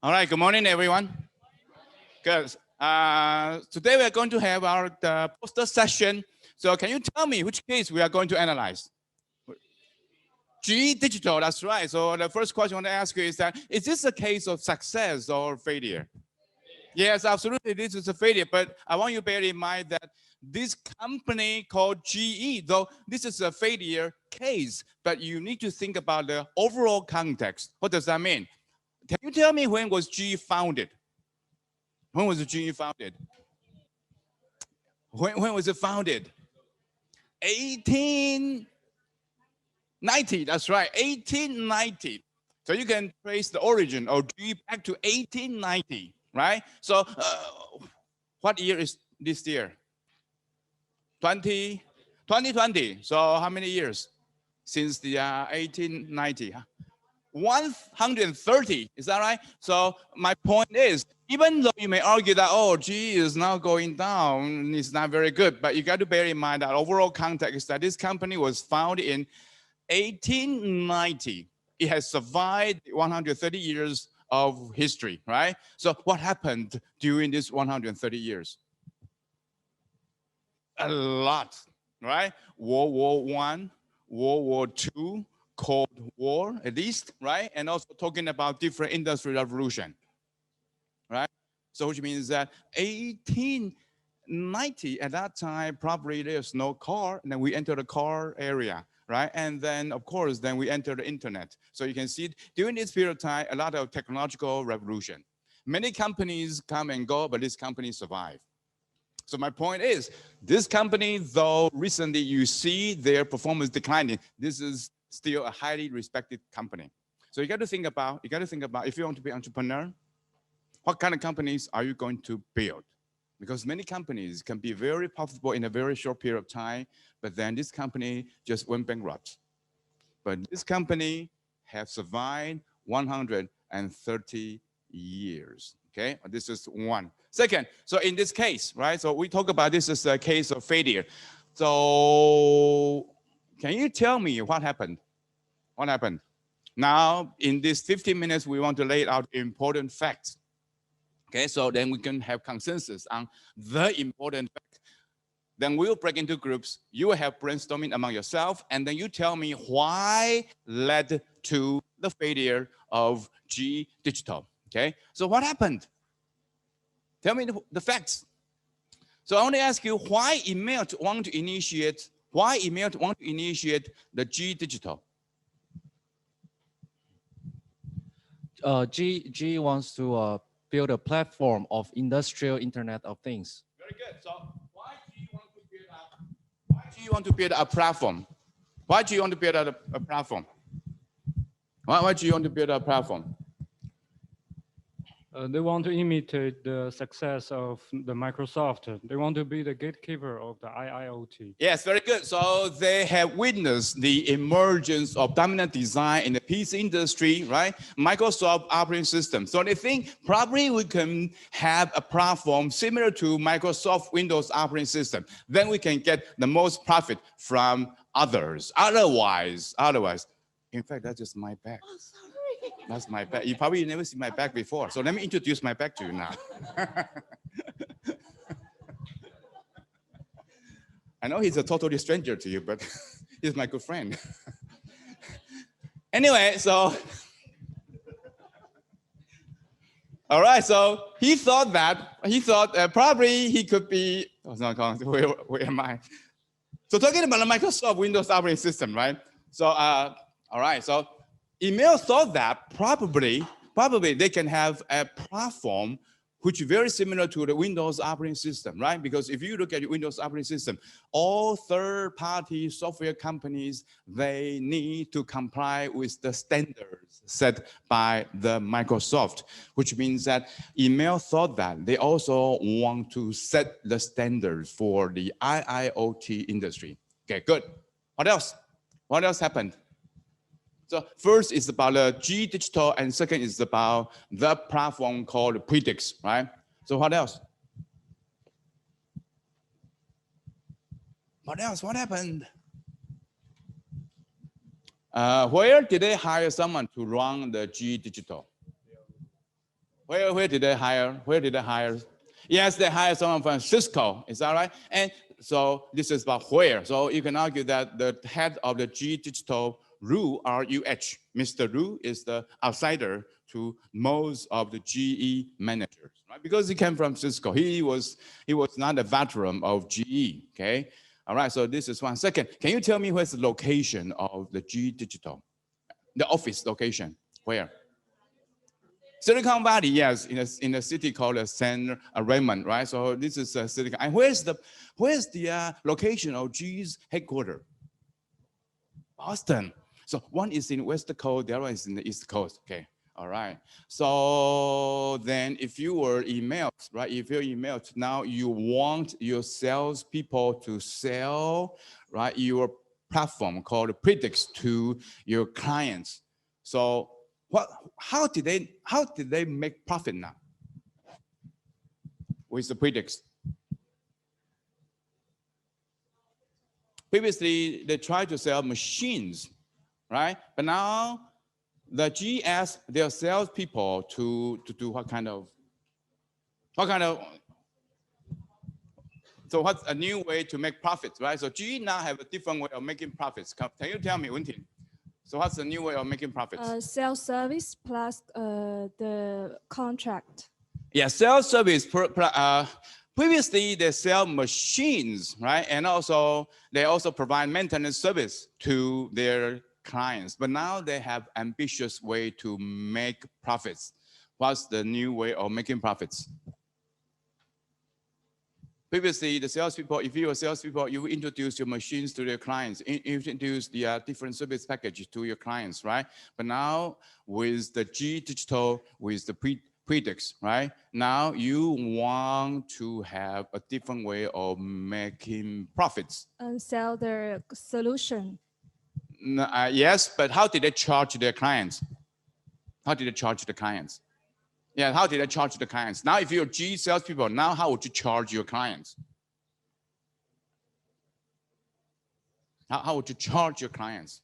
All right, good morning, everyone. Good. Today we are going to have our poster session. So can you tell me which case we are going to analyze? GE Digital, that's right. So the first question I want to ask you is that, is this a case of success or failure? Yes, absolutely, this is a failure, but I want you to bear in mind that this company called GE, though this is a failure case, but you need to think about the overall context. What does that mean? Can you tell me when was GE founded? When was GE founded? When was it founded? 1890, that's right, 1890. So you can trace the origin of GE back to 1890, right? So what year is this year? 2020. So how many years since the 1890? 130, is that right? So my point is, even though you may argue that, oh, GE is now going down, it's not very good, but you got to bear in mind that overall context is that this company was founded in 1890. It has survived 130 years of history, right? So what happened during this 130 years? A lot, right? World War I, World War II, Cold War, at least, right? And also talking about different industrial revolution, right? So which means that 1890, at that time, probably there's no car, and then we enter the car area, right? And then, of course, then we enter the internet. So you can see during this period of time, a lot of technological revolution. Many companies come and go, but this company survive. So my point is, this company, though recently you see their performance declining, this is still a highly respected company. So you got to think about if you want to be an entrepreneur, what kind of companies are you going to build? Because many companies can be very profitable in a very short period of time, but then this company just went bankrupt. But this company has survived 130 years. Okay, this is one. Second, so in this case, right? So we talk about this as a case of failure. So can you tell me what happened? What happened? Now, in these 15 minutes, we want to lay out important facts. Okay, so then we can have consensus on the important fact. Then we'll break into groups. You will have brainstorming among yourself, and then you tell me why led to the failure of GE Digital. Okay, so what happened? Tell me the facts. So I want to ask you why email want to initiate the GE Digital? GE wants to build a platform of industrial Internet of Things. Very good. So why do you want to build a platform? Why do you want to build a platform? Why do you want to build a platform? They want to imitate the success of the Microsoft. They want to be the gatekeeper of the IIoT. Yes, very good. So they have witnessed the emergence of dominant design in the PC industry, right? Microsoft operating system. So they think probably we can have a platform similar to Microsoft Windows operating system. Then we can get the most profit from others. Otherwise, in fact, that's just my bag. Oh, sorry. That's my bag. You probably never seen my bag before. So let me introduce my bag to you now. I know he's a totally stranger to you, but he's my good friend. Anyway, so, all right, so he thought probably he could be, where am I? So talking about the Microsoft Windows operating system, right? So, all right, so email thought that probably they can have a platform which is very similar to the Windows operating system, right? Because if you look at the Windows operating system, all third-party software companies, they need to comply with the standards set by the Microsoft, which means that email thought that they also want to set the standards for the IIoT industry. Okay, good. What else? What else happened? So first is about the GE Digital, and second is about the platform called Predix, right? So what else? What else? What happened? Where did they hire someone to run the GE Digital? Where did they hire? Where did they hire? Yes, they hired someone from Cisco. Is that right? And so this is about where. So you can argue that the head of the G Digital, Ru, R-U-H, Mr. Ru is the outsider to most of the GE managers, right? Because he came from Cisco. He was not a veteran of GE, okay? All right, so this is one. Second, can you tell me where's the location of the G Digital? The office location, where? Silicon Valley, yes, in a city called San Raymond, right? So this is Silicon. And where's the location of G's headquarters? Boston. So one is in West Coast, the other one is in the East Coast. Okay, all right. So then, if you were emailed, right? If you're emailed now, you want your salespeople to sell, right? Your platform called Predicts to your clients. So how did they make profit now with the Predicts? Previously, they tried to sell machines, right? But now the G asked their salespeople to do what kind of, so what's a new way to make profits, right? So G now have a different way of making profits. Can you tell me, Wentin? So what's the new way of making profits? Sales service plus the contract. Yeah, sales service. Previously, they sell machines, right? And also, they also provide maintenance service to their clients. But now they have ambitious way to make profits. What's the new way of making profits? Previously, the salespeople, if you were salespeople, you introduce your machines to their clients, introduce the different service packages to your clients, right? But now with the G Digital, with the Predicts, right? Now you want to have a different way of making profits. And sell their solution. Yes, but how did they charge their clients? How did they charge the clients? Yeah, how did I charge the clients? Now, if you're G salespeople, now how would you charge your clients? How would you charge your clients?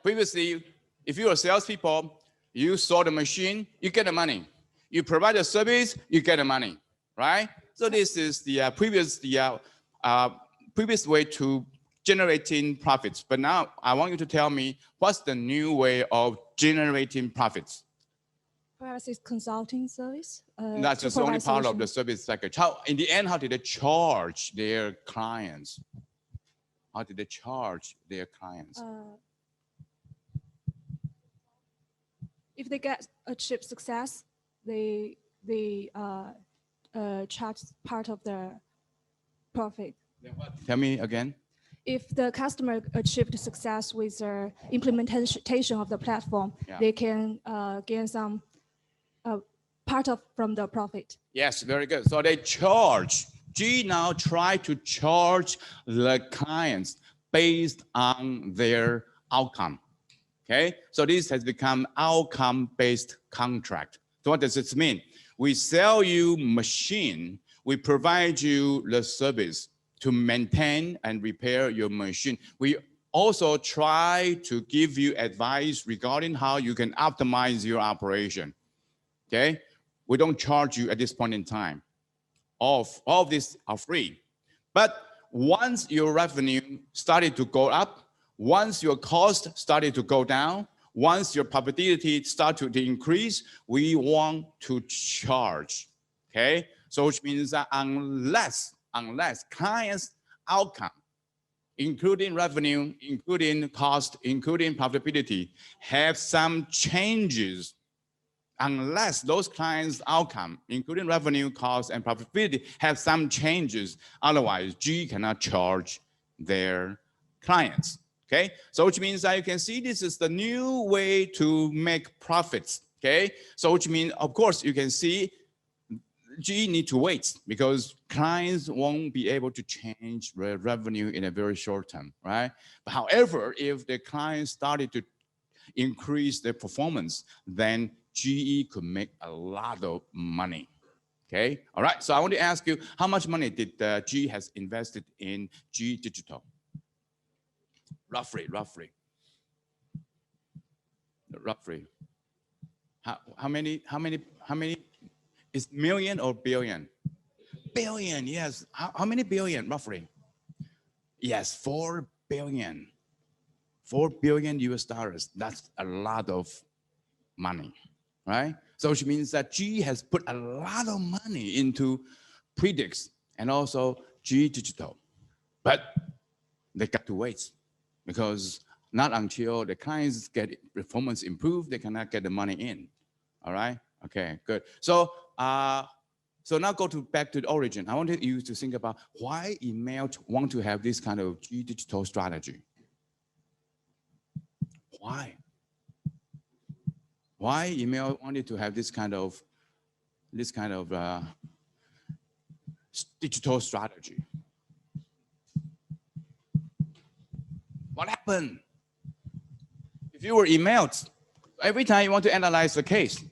Previously, if you were salespeople, you sold the machine, you get the money. You provide a service, you get the money, right? So this is the previous way to generating profits. But now I want you to tell me what's the new way of generating profits? Perhaps it's consulting service. That's just only part of the service package. In the end, how did they charge their clients? How did they charge their clients? If they get a cheap success, they charge part of their profit. Tell me again. If the customer achieved success with their implementation of the platform, they can gain some part from the profit. Yes, very good. So they charge. G now try to charge the clients based on their outcome. Okay, so this has become outcome-based contract. So what does this mean? We sell you machine, we provide you the service to maintain and repair your machine. We also try to give you advice regarding how you can optimize your operation. Okay, we don't charge you at this point in time. All of these are free. But once your revenue started to go up, once your cost started to go down, once your profitability started to increase, we want to charge, okay? So which means that unless clients' outcome, including revenue, including cost, including profitability, have some changes, unless those clients' outcome, including revenue, cost, and profitability, have some changes, otherwise G cannot charge their clients. Okay, so which means that you can see this is the new way to make profits. Okay, so which means, of course, you can see G need to wait because clients won't be able to change revenue in a very short term, right? But however, if the clients started to increase their performance, then GE could make a lot of money. Okay, all right. So I want to ask you, how much money did GE has invested in G Digital? Roughly. How How many? Is million or billion? Billion, yes. How many billion roughly? Yes, 4 billion. 4 billion US dollars. That's a lot of money, right? So which means that G has put a lot of money into Predix and also G Digital. But they got to wait because not until the clients get performance improved, they cannot get the money in. All right? Okay, good. So so now back to the origin. I wanted you to think about why email want to have this kind of G Digital strategy. Why? Why email wanted to have this kind of digital strategy? What happened? If you were emailed, every time you want to analyze the case,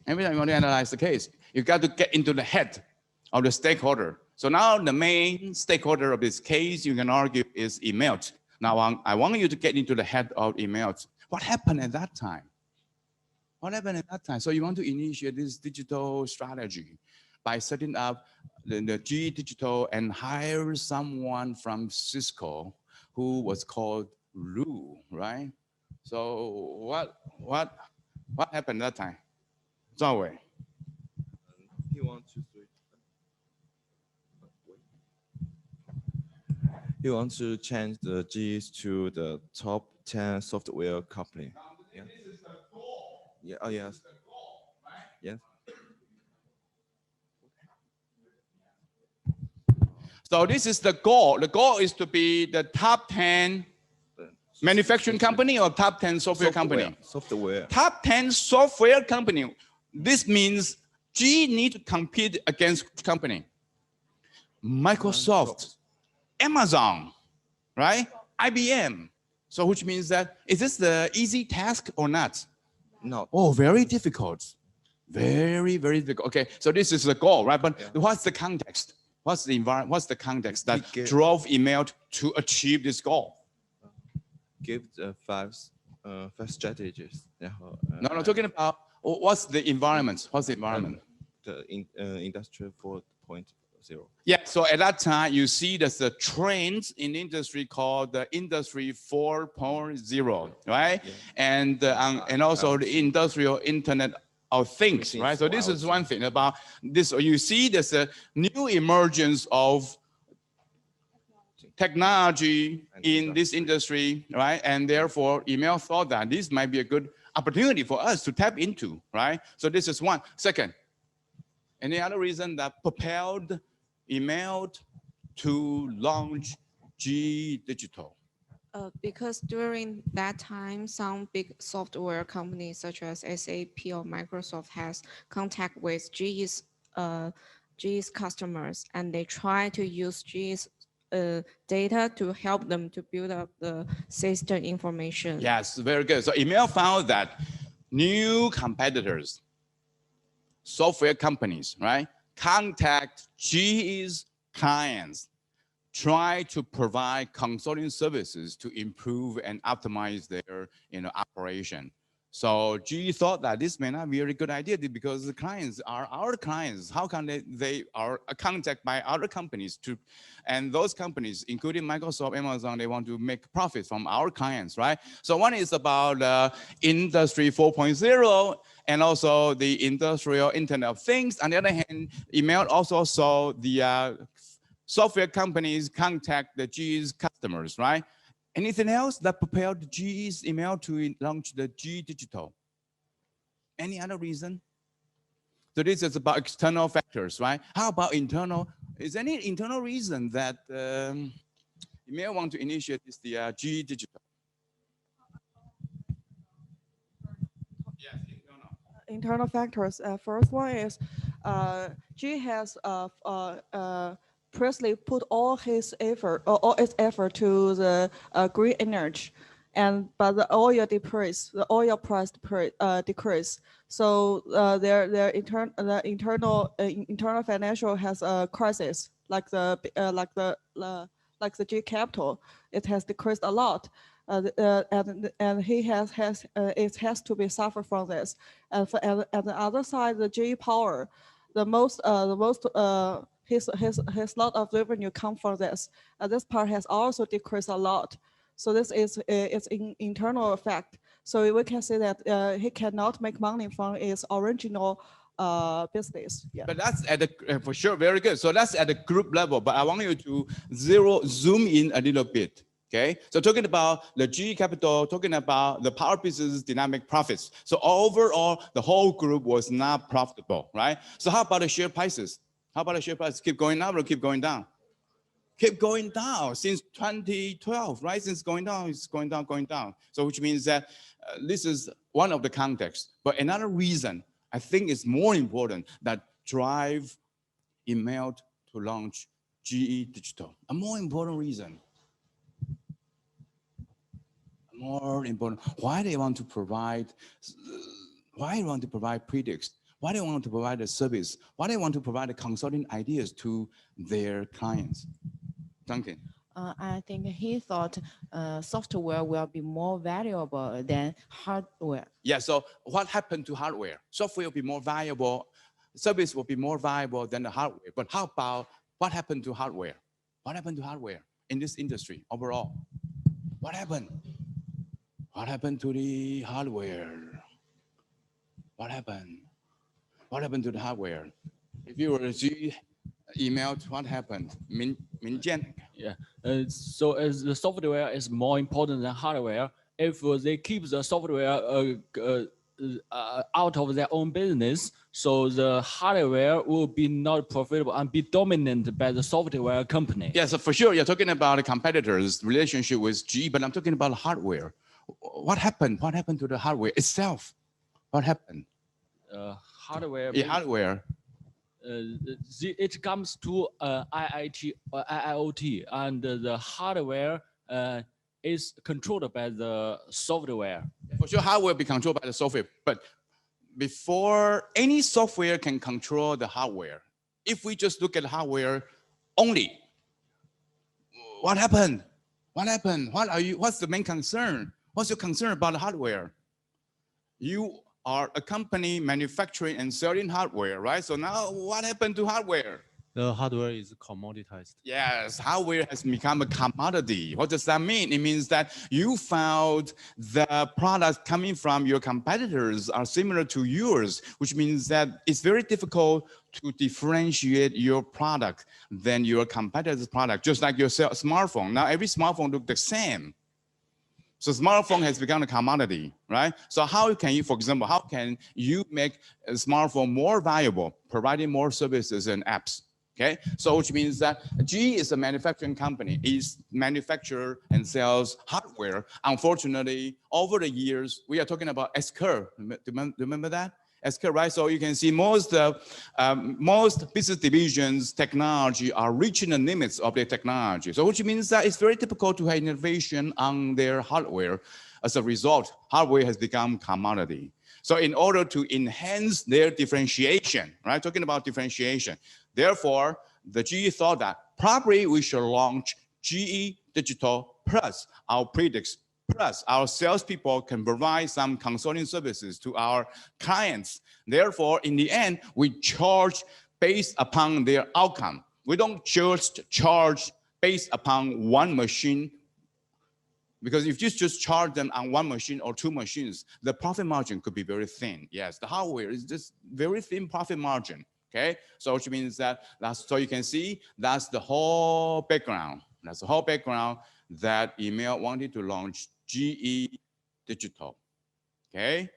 you got to get into the head of the stakeholder. So now the main stakeholder of this case, you can argue, is emailed. Now I want you to get into the head of emailed. What happened at that time? What happened at that time? So you want to initiate this digital strategy by setting up the G Digital and hire someone from Cisco who was called Lu, right? So what happened that time? Zhao Wei. He wants to switch. He wants to change the G's to the top 10 software company. Yeah. Yeah. Oh yes. Yes. So this is the goal. The goal is to be the top 10 manufacturing company or top 10 software company? Software. Top 10 software company. This means G need to compete against which company? Microsoft, Amazon, right? IBM. So which means that, is this the easy task or not? No. Oh, very difficult. Very, very difficult. Okay, so this is the goal, right? But what's the context? What's the environment? What's the context that drove email to achieve this goal? Give the five strategies. No, talking about what's the environment? What's the environment? The industry 4.0. Yeah, so at that time, you see there's a trend in the industry called the industry 4.0, right? Yeah. And also the industrial internet of things, right? So this is one thing about this. You see there's a new emergence of technology in this industry, right? And therefore, email thought that this might be a good opportunity for us to tap into, right? So this is one. Second, any other reason that propelled email to launch G Digital? Because during that time, some big software companies such as SAP or Microsoft has contact with G's customers, and they try to use G's data to help them to build up the system information. Yes, very good. So email found that new competitors, software companies, right, contact G's clients, try to provide consulting services to improve and optimize their operation. So G thought that this may not be a very good idea because the clients are our clients. How can they are contacted by other companies and those companies, including Microsoft, Amazon, they want to make profits from our clients, right? So one is about industry 4.0 and also the industrial internet of things. On the other hand, email also saw the software companies contact the G's customers, right? Anything else that propelled G's email to launch the G Digital? Any other reason? So this is about external factors, right? How about internal? Is there any internal reason that email want to initiate the G Digital? Yes, internal factors. First one is G has previously put all its effort to the green energy, but the oil decrease, the oil price decrease. So their internal financial has a crisis, like the G capital. It has decreased a lot. and he it has to be suffer from this. And at the other side, the GE Power, his lot of revenue come from this. This part has also decreased a lot. So this is its internal effect. So we can say that he cannot make money from his original business. Yeah. But that's at the, for sure, very good. So that's at the group level, but I want you to zoom in a little bit. Okay, so talking about the GE Capital, talking about the power business dynamic profits. So overall, the whole group was not profitable, right? So how about the share prices? How about the share prices? Keep going up or keep going down? Keep going down since 2012, right? Since going down, it's going down, going down. So which means that this is one of the contexts. But another reason I think is more important that drive email to launch GE Digital. A more important reason. More important. Why they want to provide? Why they want to provide predicts? Why they want to provide a service? Why they want to provide the consulting ideas to their clients? Duncan. I think he thought software will be more valuable than hardware. Yeah, so what happened to hardware? Software will be more valuable, service will be more valuable than the hardware. But how about what happened to hardware? What happened to hardware in this industry overall? What happened? What happened to the hardware? What happened? What happened to the hardware? If you were to email, what happened? Min Jian? Yeah. So as the software is more important than hardware, if they keep the software out of their own business, so the hardware will be not profitable and be dominant by the software company. Yeah, so for sure, you're talking about the competitors' relationship with GE, but I'm talking about hardware. What happened? What happened to the hardware itself? What happened? Hardware. Yeah, hardware. It comes to IoT, and the hardware is controlled by the software. For sure, hardware will be controlled by the software, but before any software can control the hardware, if we just look at hardware only, what happened? What happened? What's the main concern? What's your concern about the hardware? You are a company manufacturing and selling hardware, right? So now what happened to hardware? The hardware is commoditized. Yes, hardware has become a commodity. What does that mean? It means that you found the products coming from your competitors are similar to yours, which means that it's very difficult to differentiate your product than your competitor's product, just like your smartphone. Now every smartphone looks the same. So smartphone has become a commodity, right? So how can you, for example, how can you make a smartphone more valuable, providing more services and apps? Okay, so which means that GE is a manufacturing company. It manufactures and sells hardware. Unfortunately, over the years, we are talking about S-curve. Remember that? S-curve, right? So you can see most business divisions technology are reaching the limits of their technology. So which means that it's very difficult to have innovation on their hardware. As a result, hardware has become commodity. So in order to enhance their differentiation, right? Talking about differentiation, therefore, the GE thought that probably we should launch GE Digital Plus our predicts, plus our salespeople can provide some consulting services to our clients. Therefore, in the end, we charge based upon their outcome. We don't just charge based upon one machine, because if you just charge them on one machine or two machines, the profit margin could be very thin. Yes, the hardware is just very thin profit margin. Okay, so which means that so you can see that's the whole background. That's the whole background that email wanted to launch GE Digital. Okay,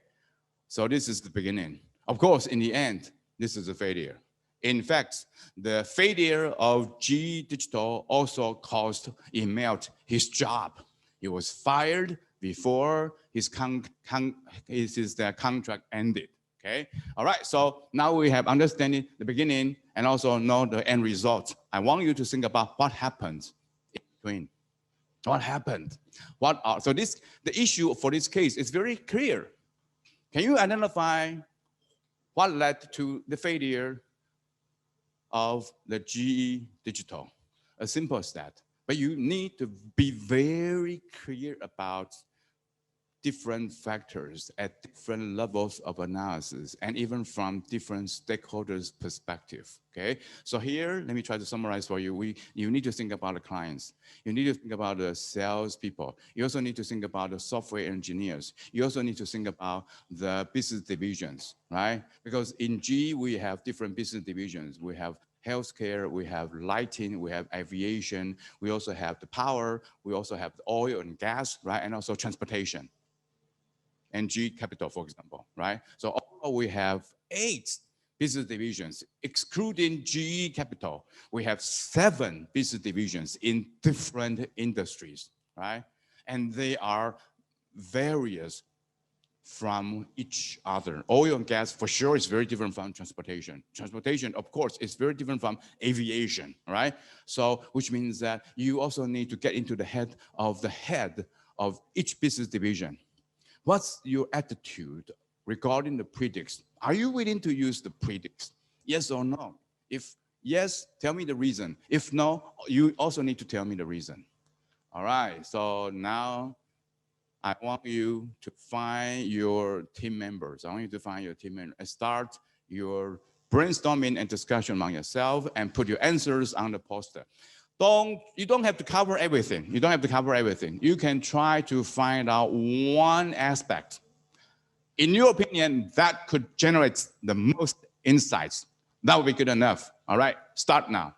so this is the beginning. Of course, in the end, this is a failure. In fact, the failure of GE Digital also cost email his job. He was fired before his contract ended. Okay, all right, so now we have understanding the beginning and also know the end result. I want you to think about what happened in between. What happened? So the issue for this case is very clear. Can you identify what led to the failure of the GE Digital? As simple as that. But you need to be very clear about different factors at different levels of analysis and even from different stakeholders' perspective, okay? So here, let me try to summarize for you. You need to think about the clients. You need to think about the salespeople. You also need to think about the software engineers. You also need to think about the business divisions, right? Because in G, we have different business divisions. We have healthcare, we have lighting, we have aviation, we also have the power, we also have the oil and gas, right? And also transportation. And G Capital, for example, right? So overall, we have 8 business divisions, excluding GE Capital. We have 7 business divisions in different industries, right? And they are various from each other. Oil and gas, for sure, is very different from transportation. Transportation, of course, is very different from aviation, right? So, which means that you also need to get into the head of each business division. What's your attitude regarding the predicts? Are you willing to use the predicts? Yes or no? If yes, tell me the reason. If no, you also need to tell me the reason. All right, so now I want you to find your team members. I want you to find your team members and start your brainstorming and discussion among yourself and put your answers on the poster. You don't have to cover everything. You don't have to cover everything. You can try to find out one aspect, in your opinion, that could generate the most insights. That would be good enough. All right, start now.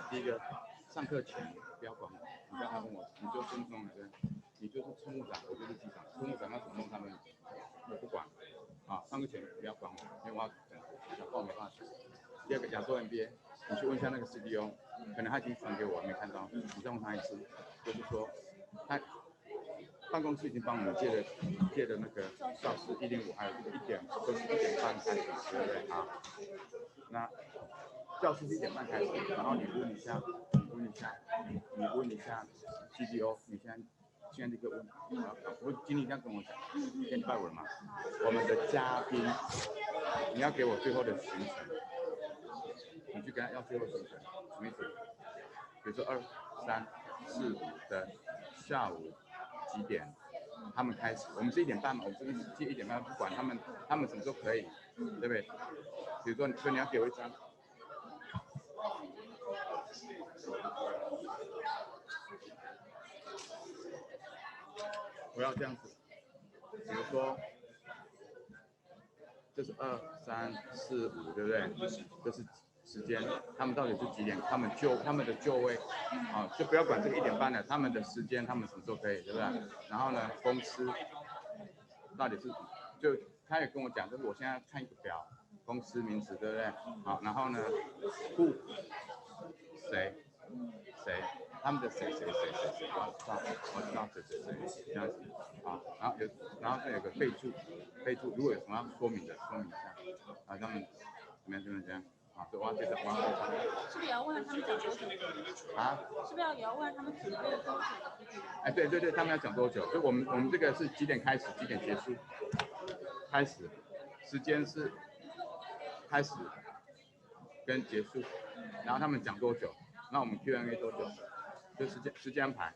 第一个，上课前不要管我，你不要问我，你就尊重人，你就是乘务长，我就是机长，乘务长要怎么弄他们，我不管。啊，上课前不要管我，因为我要讲话没办法讲。第二个，亚洲 MBA， 你去问一下那个 CDO， 可能他已经传给我，没看到，你再问他一次，就是说他办公室已经帮我们借的那个教室105，还有这个1点，都是1点半开始，对不对啊？那教室1点半开始，然后你问一下 CDO， 你现在立刻问，我经理这样跟我讲，今天礼拜5了嘛，我们的嘉宾，你要给我最后的行程，你去跟他要最后行程，什么意思？比如说2、3、4、5的下午几点，他们开始，我们是1点半嘛，我们这边是借1点半，不管他们什么时候可以，对不对？比如说你要给我一张。我要这样子，比如说这是2、3、4、5，对不对？这是时间，他们到底是几点？他们的就位，啊，就不要管这个1点半了，他们的时间，他们什么时候可以，对不对？然后呢，公司到底是，就他也跟我讲，就是我现在看一个表，公司名字，对不对？好，然后呢，who 谁，他们的谁，我知道谁这样子啊，然后这有个备注，如果有什么要说明的，说明一下啊，他们怎么样啊？对，我要介绍，是不是也要问他们讲多久？啊？是不是也要问他们准备多久？哎，对，他们要讲多久？就我们这个是几点开始，几点结束？开始，时间是开始跟结束，然后他们讲多久？那我们 Q&A 多久？就时间安排，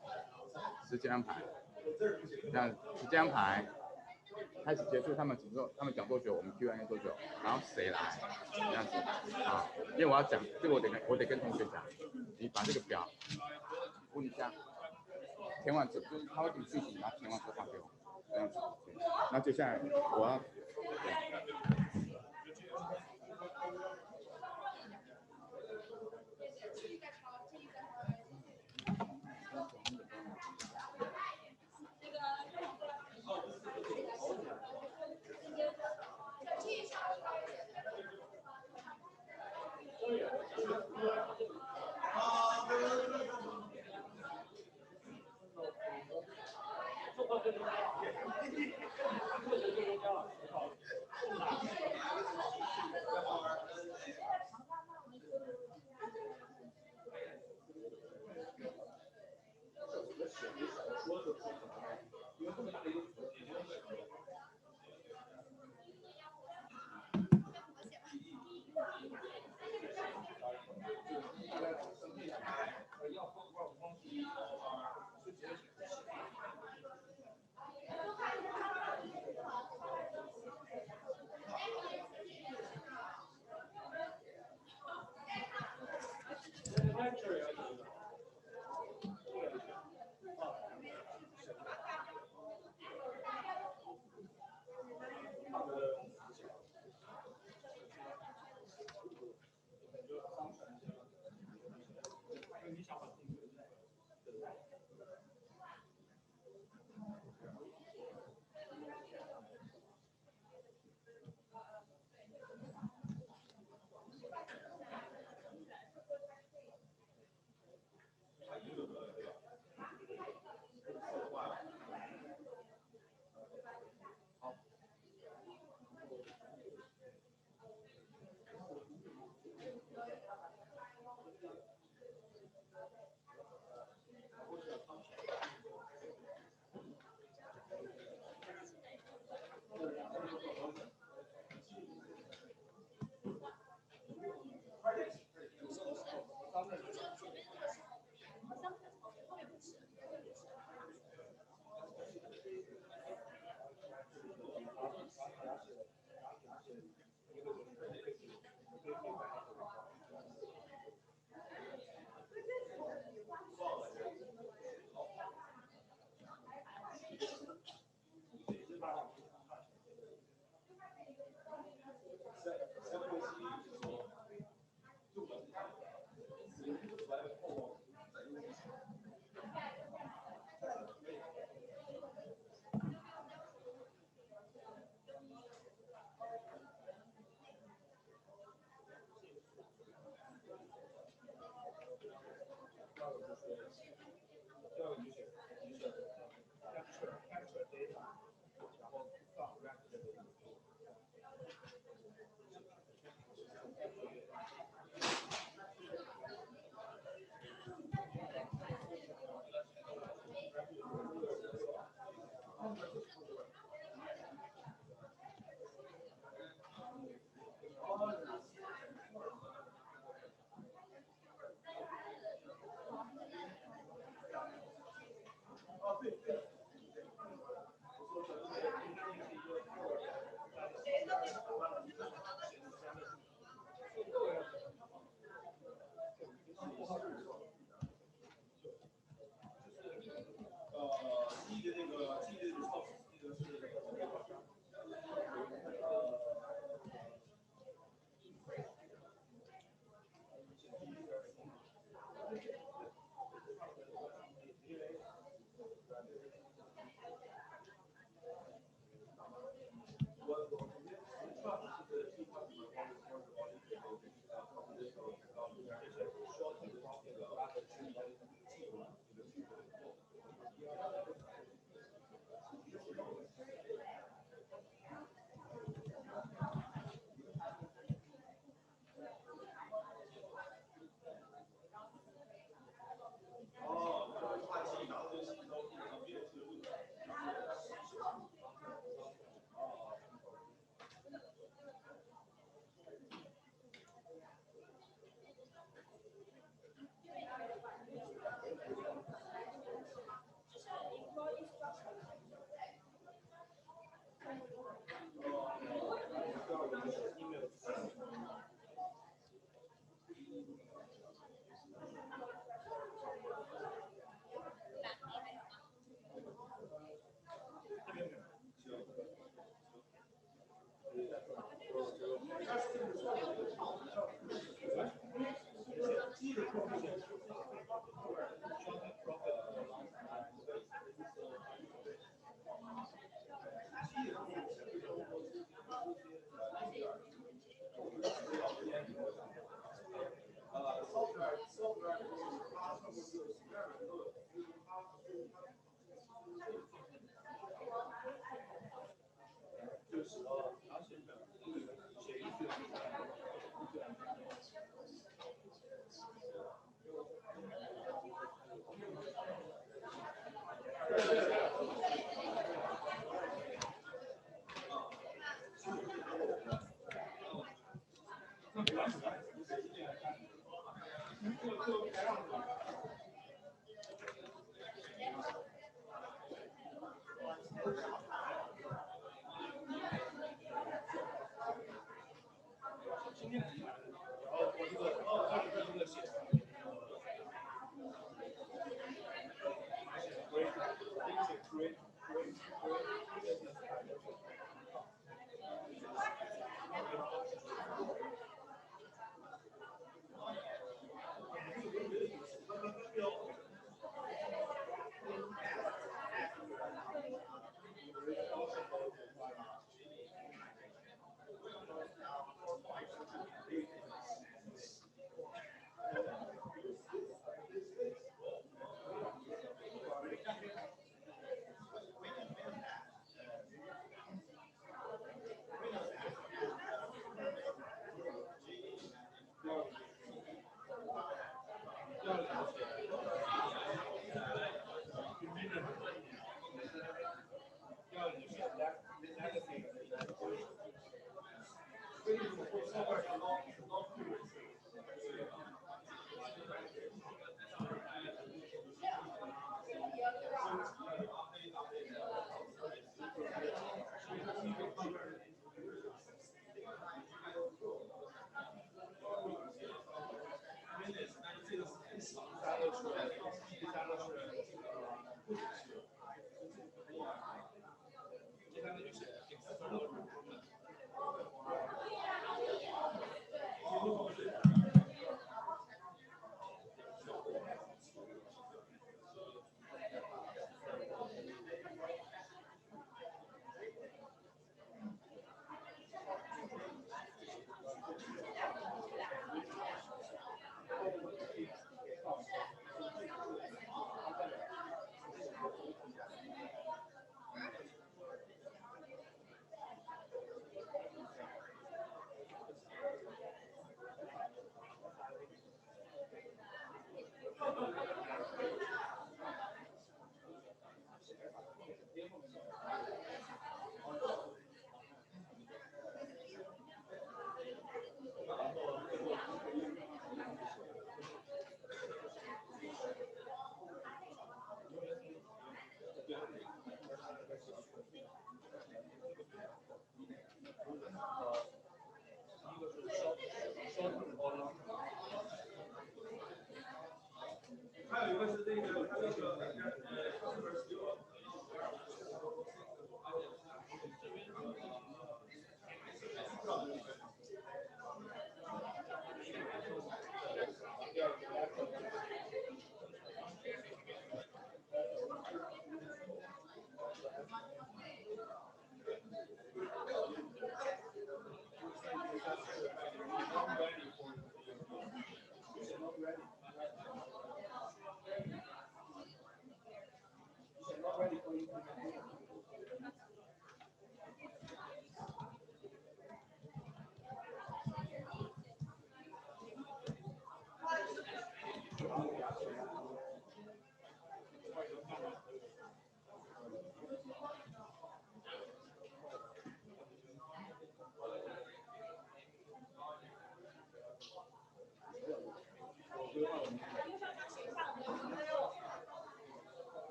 这样时间安排，开始结束，他们讲多久，我们 Q&A 多久，然后谁来，这样子啊？因为我要讲这个，我得跟同学讲，你把这个表问一下，填完之后就是他会给你讯息，然后填完之后发给我，这样子。然后接下来我要。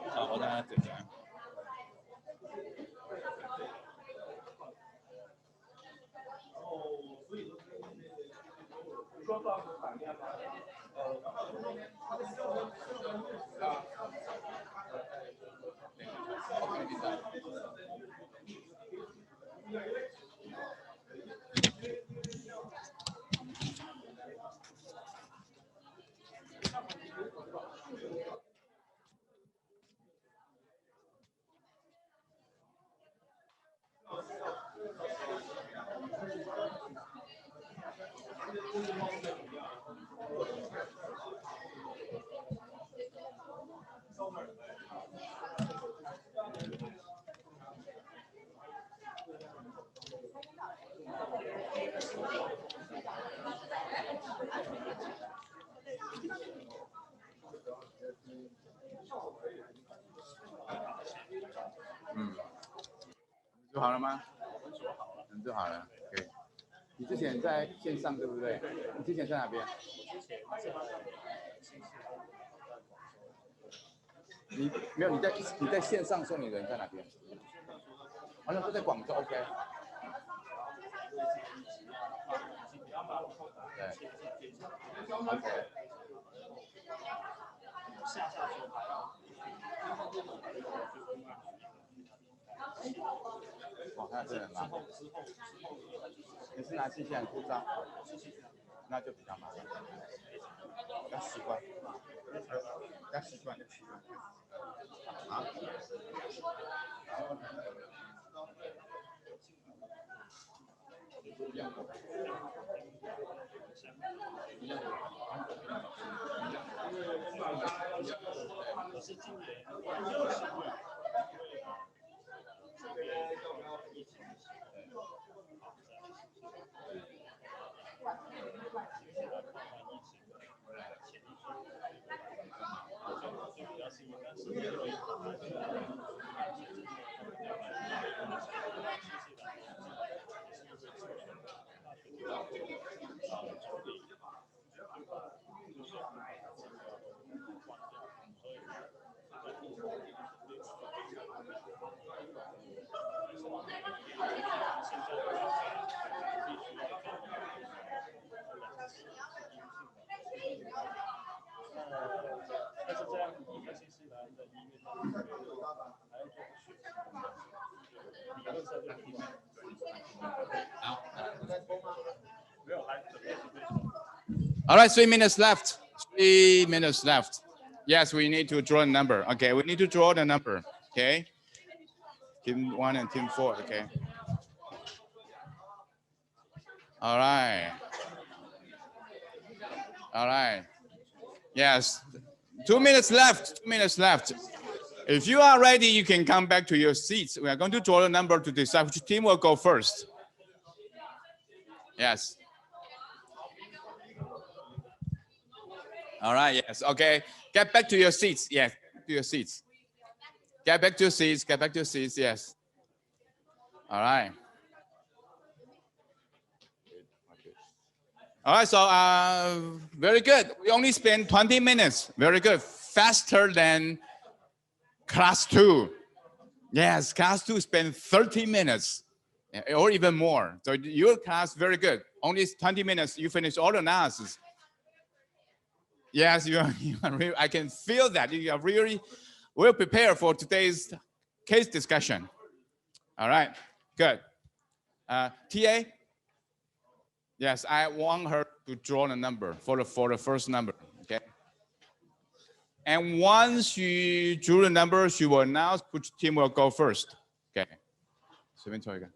好，我让他简单。做好了吗？做好了，可以。你之前在线上对不对？你之前在哪边？你没有你在线上说你人在哪边？好像是在广州 ，OK。对。OK。哦，那真的很麻烦。你是拿机器人故障，那就比较麻烦。要习惯，要习惯。啊。All right, 3 minutes left. 3 minutes left. Yes, we need to draw a number. Okay, we need to draw the number. Okay. Team 1 and team 4. Okay. All right. All right. Yes. 2 minutes left. 2 minutes left. If you are ready, you can come back to your seats. We are going to draw the number to decide which team will go first. Yes. All right, yes, okay. Get back to your seats, yes, to your seats. Get back to your seats, get back to your seats, yes. All right. All right, so very good. We only spent 20 minutes, very good. Faster than class 2. Yes, class 2 spent 30 minutes or even more. So your class, very good. Only 20 minutes, you finish all the analysis. Yes, you are really, I can feel that you are really well prepared for today's case discussion. All right, good. TA? Yes, I want her to draw the number for the first number, okay? And once she drew the number, she will announce which team will go first. Okay. 随便抽一个。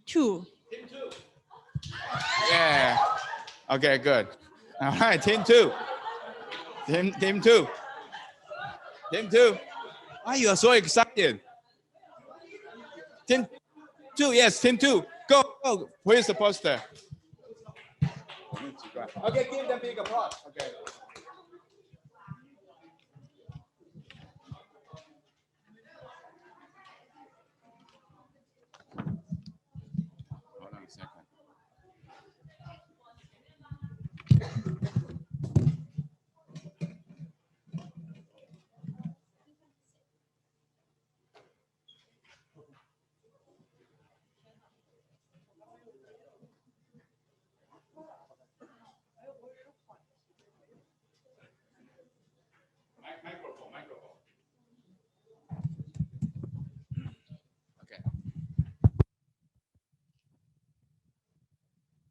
Two. Yeah. Okay, good. All right, team two. Team two. Team two. Why you are so excited? Team two, yes, team two. Go, go. Where's the poster? Okay, give them big applause. Okay. Hold on a second. Microphone. Okay.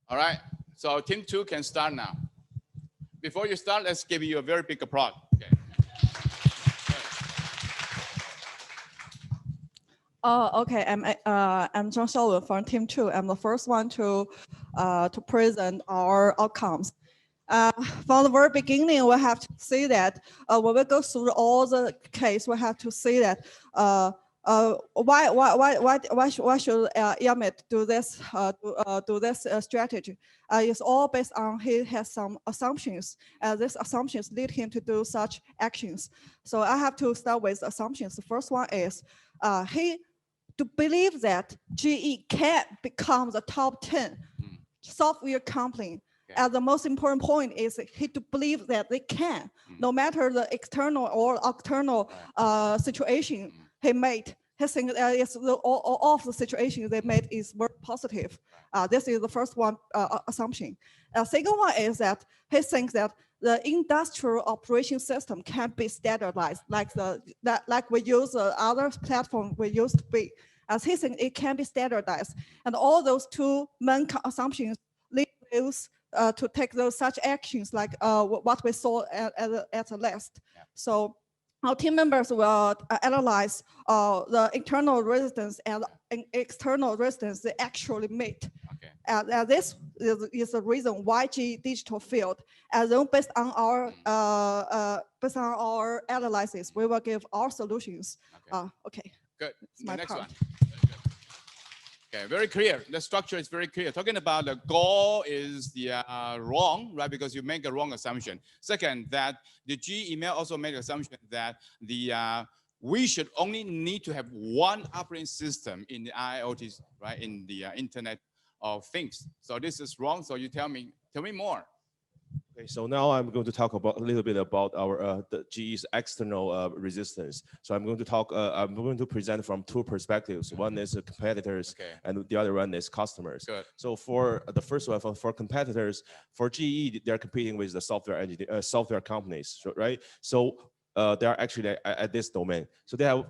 All right. So team two can start now. Before you start, let's give you a very big applause. Okay. Okay. I'm Zhang Xiaowen from Team 2. I'm the first one to present our outcomes. From the very beginning, we have to see that when we go through all the case, we have to see that why should Yamit do this strategy? It's all based on he has some assumptions. These assumptions lead him to do such actions. So I have to start with assumptions. The first one is he to believe that GE can become the top 10 software company. And the most important point is he to believe that they can, no matter the external or internal situation he made. He thinks all of the situations they made is very positive. This is the first one assumption. Second one is that he thinks that the industrial operation system can be standardized, like we use other platform we used to be. As he thinks it can be standardized, and all those two main assumptions lead us to take those such actions like what we saw at the last. Yeah. So our team members will analyze the internal resistance and external resistance they actually meet. Okay. And this is the reason why GE Digital failed. And then based on our analysis, we will give our solutions. Okay. Good. It's my next part. one. Okay, very clear. The structure is very clear. Talking about the goal is the wrong, right? Because you make a wrong assumption. Second, that the GE email also made an assumption that we should only need to have one operating system in the IoT, right? In the Internet of Things. So this is wrong. So you tell me more. Okay, so now I'm going to talk about a little bit about our the GE's external resistance. So I'm going to present from two perspectives. One is competitors, and the other one is customers. Good. So for the first one, for competitors, for GE, they're competing with the software companies, right? So they are actually at this domain. So they have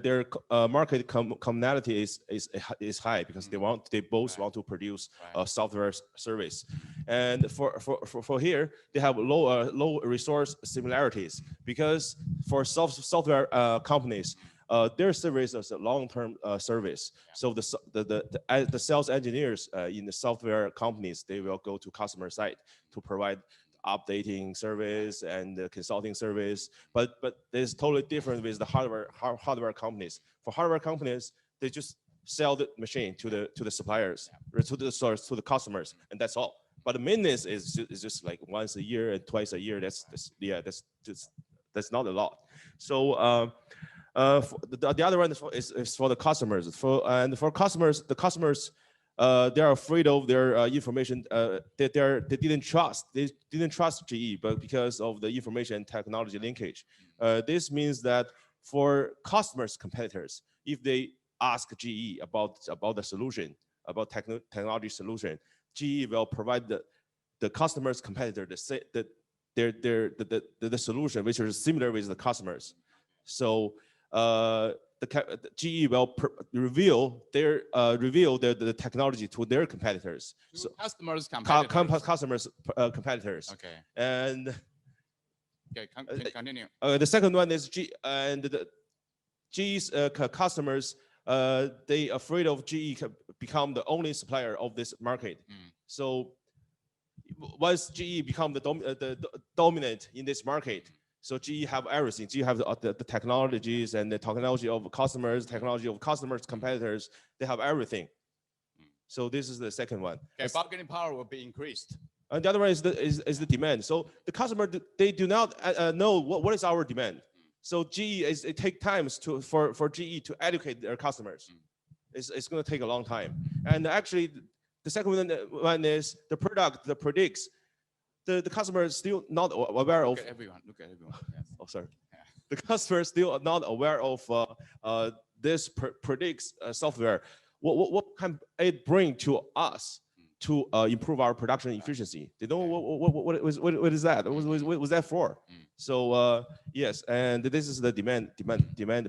their market commonality is high because they both want to produce a software service. And for here, they have low resource similarities because for software companies, their service is a long-term service. So the sales engineers in the software companies, they will go to customer site to provide updating service and the consulting service, but it's totally different with the hardware companies. For hardware companies, they just sell the machine to the suppliers, to the customers, and that's all. But the maintenance is just like once a year and twice a year. That's not a lot. So the other one is for the customers. For customers, the customers. They are afraid of their information. They didn't trust GE, but because of the information technology linkage. This means that for customers, competitors, if they ask GE about the solution, about technology solution, GE will provide the customer's competitor the solution which is similar with the customers. So the GE will reveal the technology to their competitors. So customers, competitors. Okay. And okay, continue. The second one is GE's customers. They afraid of GE become the only supplier of this market. So once GE become the dominant in this market, so GE have everything. GE have the technologies and the technology of customers, technology of customers, competitors. They have everything. So this is the second one. Okay, bargaining power will be increased. And the other one is the demand. So the customer, they do not know what is our demand. So it takes time for GE to educate their customers. It's going to take a long time. And actually, the second one is the product that predicts. The customer is still not aware of. Look at everyone. Look at everyone. Yes. Oh, sorry. Yeah. The customer is still not aware of this predicts software. What can it bring to us to improve our production efficiency? They don't know what is that? What was that for? So yes, and this is the demand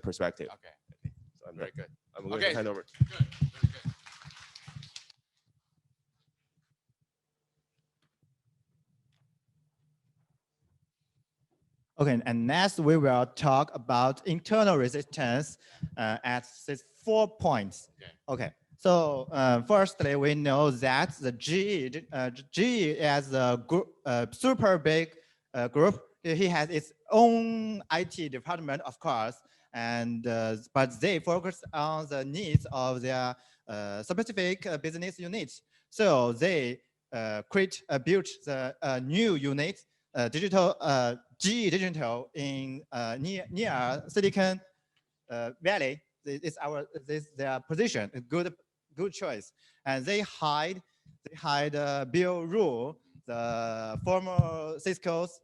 perspective. Okay. So I'm very good. I'm going to hand over. Good. Very good. Okay, and next we will talk about internal resistance at 4 points. Okay, so firstly, we know that the GE as a group, super big group. He has its own IT department, of course, and but they focus on the needs of their specific business units. So they built the new unit, digital GE Digital in near Silicon Valley. It's their position. A good choice. And they hired Bill Rule, the former Cisco's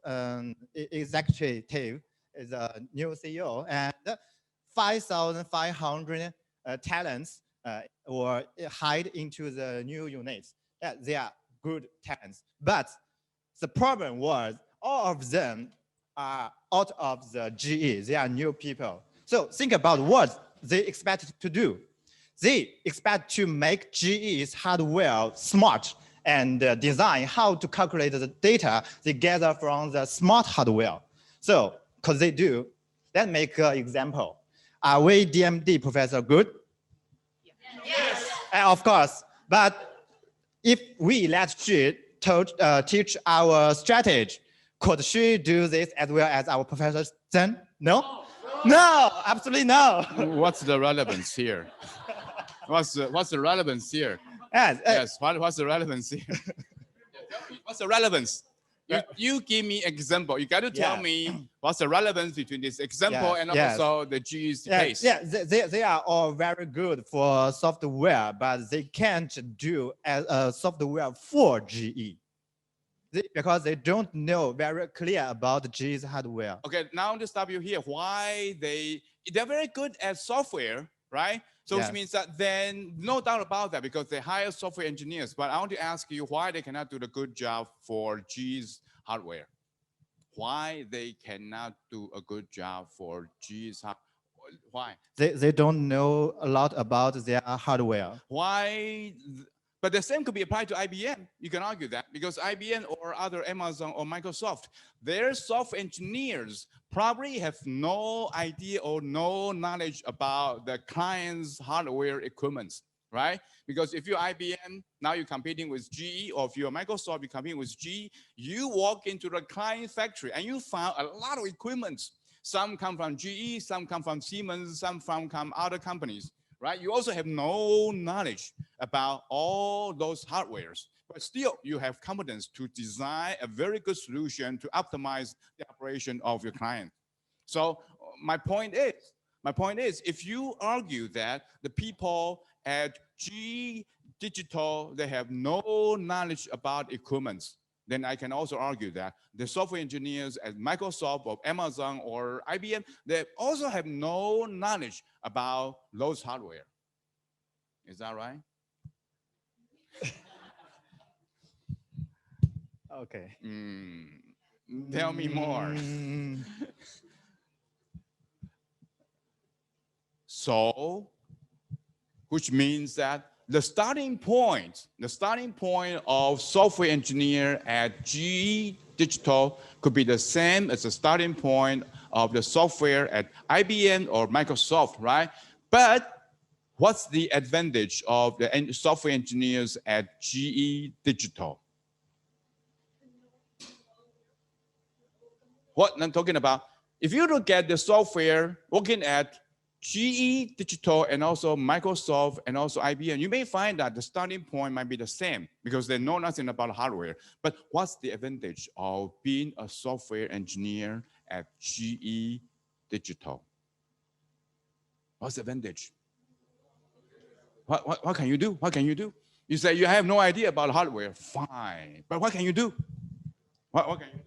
executive, is a new CEO, and 5,500 talents were hired into the new units. Yeah, they are good talents, but the problem was all of them are out of the GE. They are new people. So think about what they expect to do. They expect to make GE's hardware smart and design how to calculate the data they gather from the smart hardware. So, because they do, let's make an example. Are we DMD professor good? Yes. Of course, but if we let she teach our strategy, could she do this as well as our Professor Tzeng? No? No, absolutely no. What's the relevance here? What's the relevance here? Yes. What's the relevance here? What's the relevance? You give me example. You got to tell me what's the relevance between this example and also the GE's case. Yeah, they are all very good for software, but they can't do software for GE. Because they don't know very clear about GE's hardware. Okay, now I want to stop you here. Why they're very good at software, right? So which means that then no doubt about that because they hire software engineers. But I want to ask you why they cannot do the good job for GE's hardware. Why they cannot do a good job for GE's hardware? Why? They don't know a lot about their hardware. Why? But the same could be applied to IBM. You can argue that because IBM or other Amazon or Microsoft, their software engineers probably have no idea or no knowledge about the client's hardware equipment, right? Because if you're IBM, now you're competing with GE, or if you're Microsoft, you're competing with GE, you walk into the client factory and you found a lot of equipment. Some come from GE, some come from Siemens, some from other companies. Right? You also have no knowledge about all those hardwares, but still you have competence to design a very good solution to optimize the operation of your client. So my point is, if you argue that the people at GE Digital, they have no knowledge about equipment, then I can also argue that the software engineers at Microsoft or Amazon or IBM, they also have no knowledge about those hardware. Is that right? Okay. Tell me more. So, which means that the starting point of software engineer at GE Digital could be the same as the starting point of the software at IBM or Microsoft, right? But what's the advantage of the software engineers at GE Digital? What I'm talking about, if you look at the software working at GE Digital and also Microsoft and also IBM, you may find that the starting point might be the same because they know nothing about hardware. But what's the advantage of being a software engineer at GE Digital? What's the advantage? What can you do? What can you do? You say you have no idea about hardware. Fine. But what can you do? What can you do?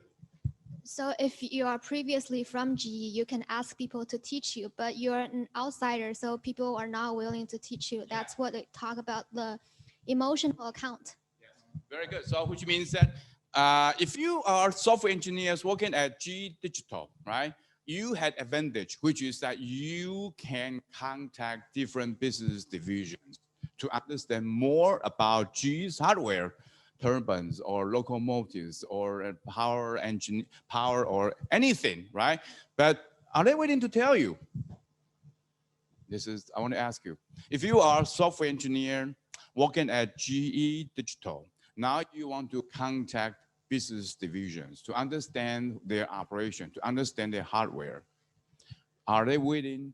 So if you are previously from GE, you can ask people to teach you, but you're an outsider, so people are not willing to teach you. That's what they talk about, the emotional account. Yes. Very good. So which means that if you are software engineers working at GE Digital, right, you had advantage, which is that you can contact different business divisions to understand more about GE's hardware, turbines or locomotives or power engine, power or anything, right? But are they willing to tell you? I want to ask you, if you are a software engineer working at GE Digital, now you want to contact business divisions to understand their operation, to understand their hardware. Are they willing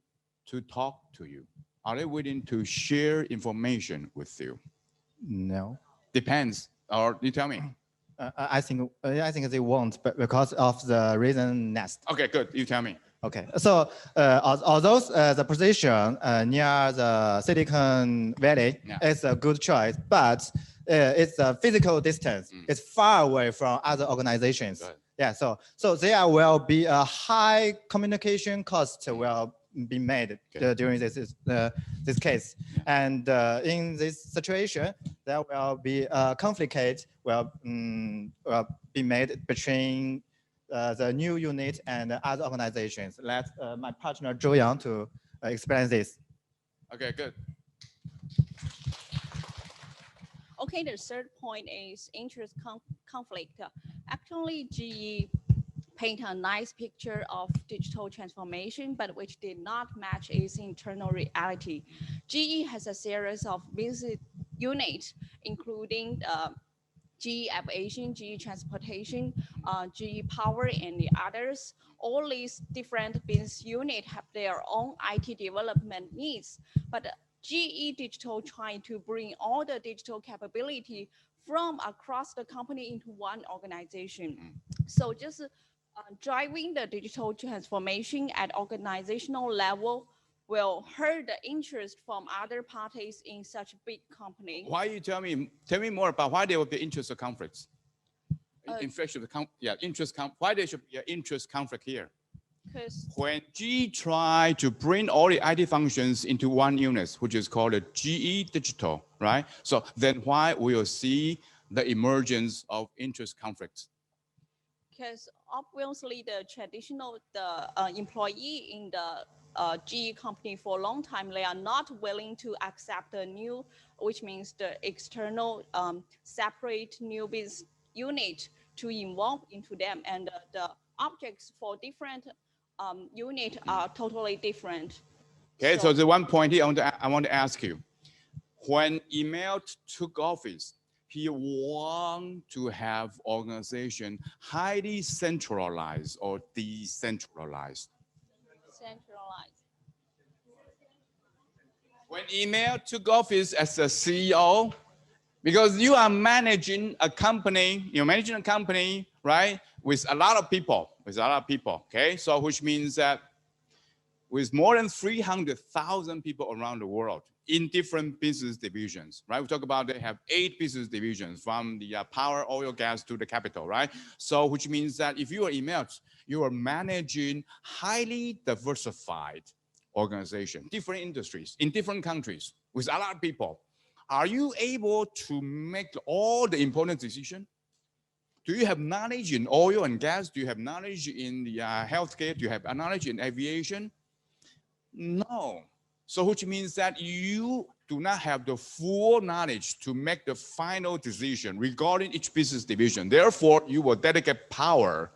to talk to you? Are they willing to share information with you? No. Depends. Or you tell me. I think they won't, but because of the reason next. Okay, good. You tell me. Okay, so although the position near the Silicon Valley is a good choice, but it's a physical distance. It's far away from other organizations. Good. Yeah, so there will be a high communication cost will be made during this case, and in this situation, there will be a conflict will be made between the new unit and other organizations. Let my partner Zhou Yang to explain this. Okay, good. Okay, the third point is interest conflict. Actually, GE paint a nice picture of digital transformation, but which did not match its internal reality. GE has a series of business units, including GE Aviation, GE Transportation, GE Power, and the others. All these different business units have their own IT development needs, but GE Digital trying to bring all the digital capability from across the company into one organization. So just driving the digital transformation at organizational level will hurt the interest from other parties in such a big company. Why you tell me more about why there will be interest conflicts? Why there should be an interest conflict here? When GE try to bring all the IT functions into one unit, which is called a GE Digital, right? So then why we will see the emergence of interest conflicts? Because obviously the traditional, employee in the GE company for a long time, they are not willing to accept the new, which means the external separate new business unit to involve into them. And the objects for different unit are totally different. Okay, so the one point here I want to ask you. When email took office, he want to have organization highly centralized or decentralized. Centralized. When email took office as a CEO, because you are managing a company, right, with a lot of people, okay? So which means that with more than 300,000 people around the world in different business divisions, right? We talk about they have 8 business divisions from the power, oil, gas to the capital, right? So which means that if you are emailed, you are managing highly diversified organization, different industries, in different countries, with a lot of people. Are you able to make all the important decisions? Do you have knowledge in oil and gas? Do you have knowledge in the healthcare? Do you have knowledge in aviation? No. So which means that you do not have the full knowledge to make the final decision regarding each business division. Therefore, you will dedicate power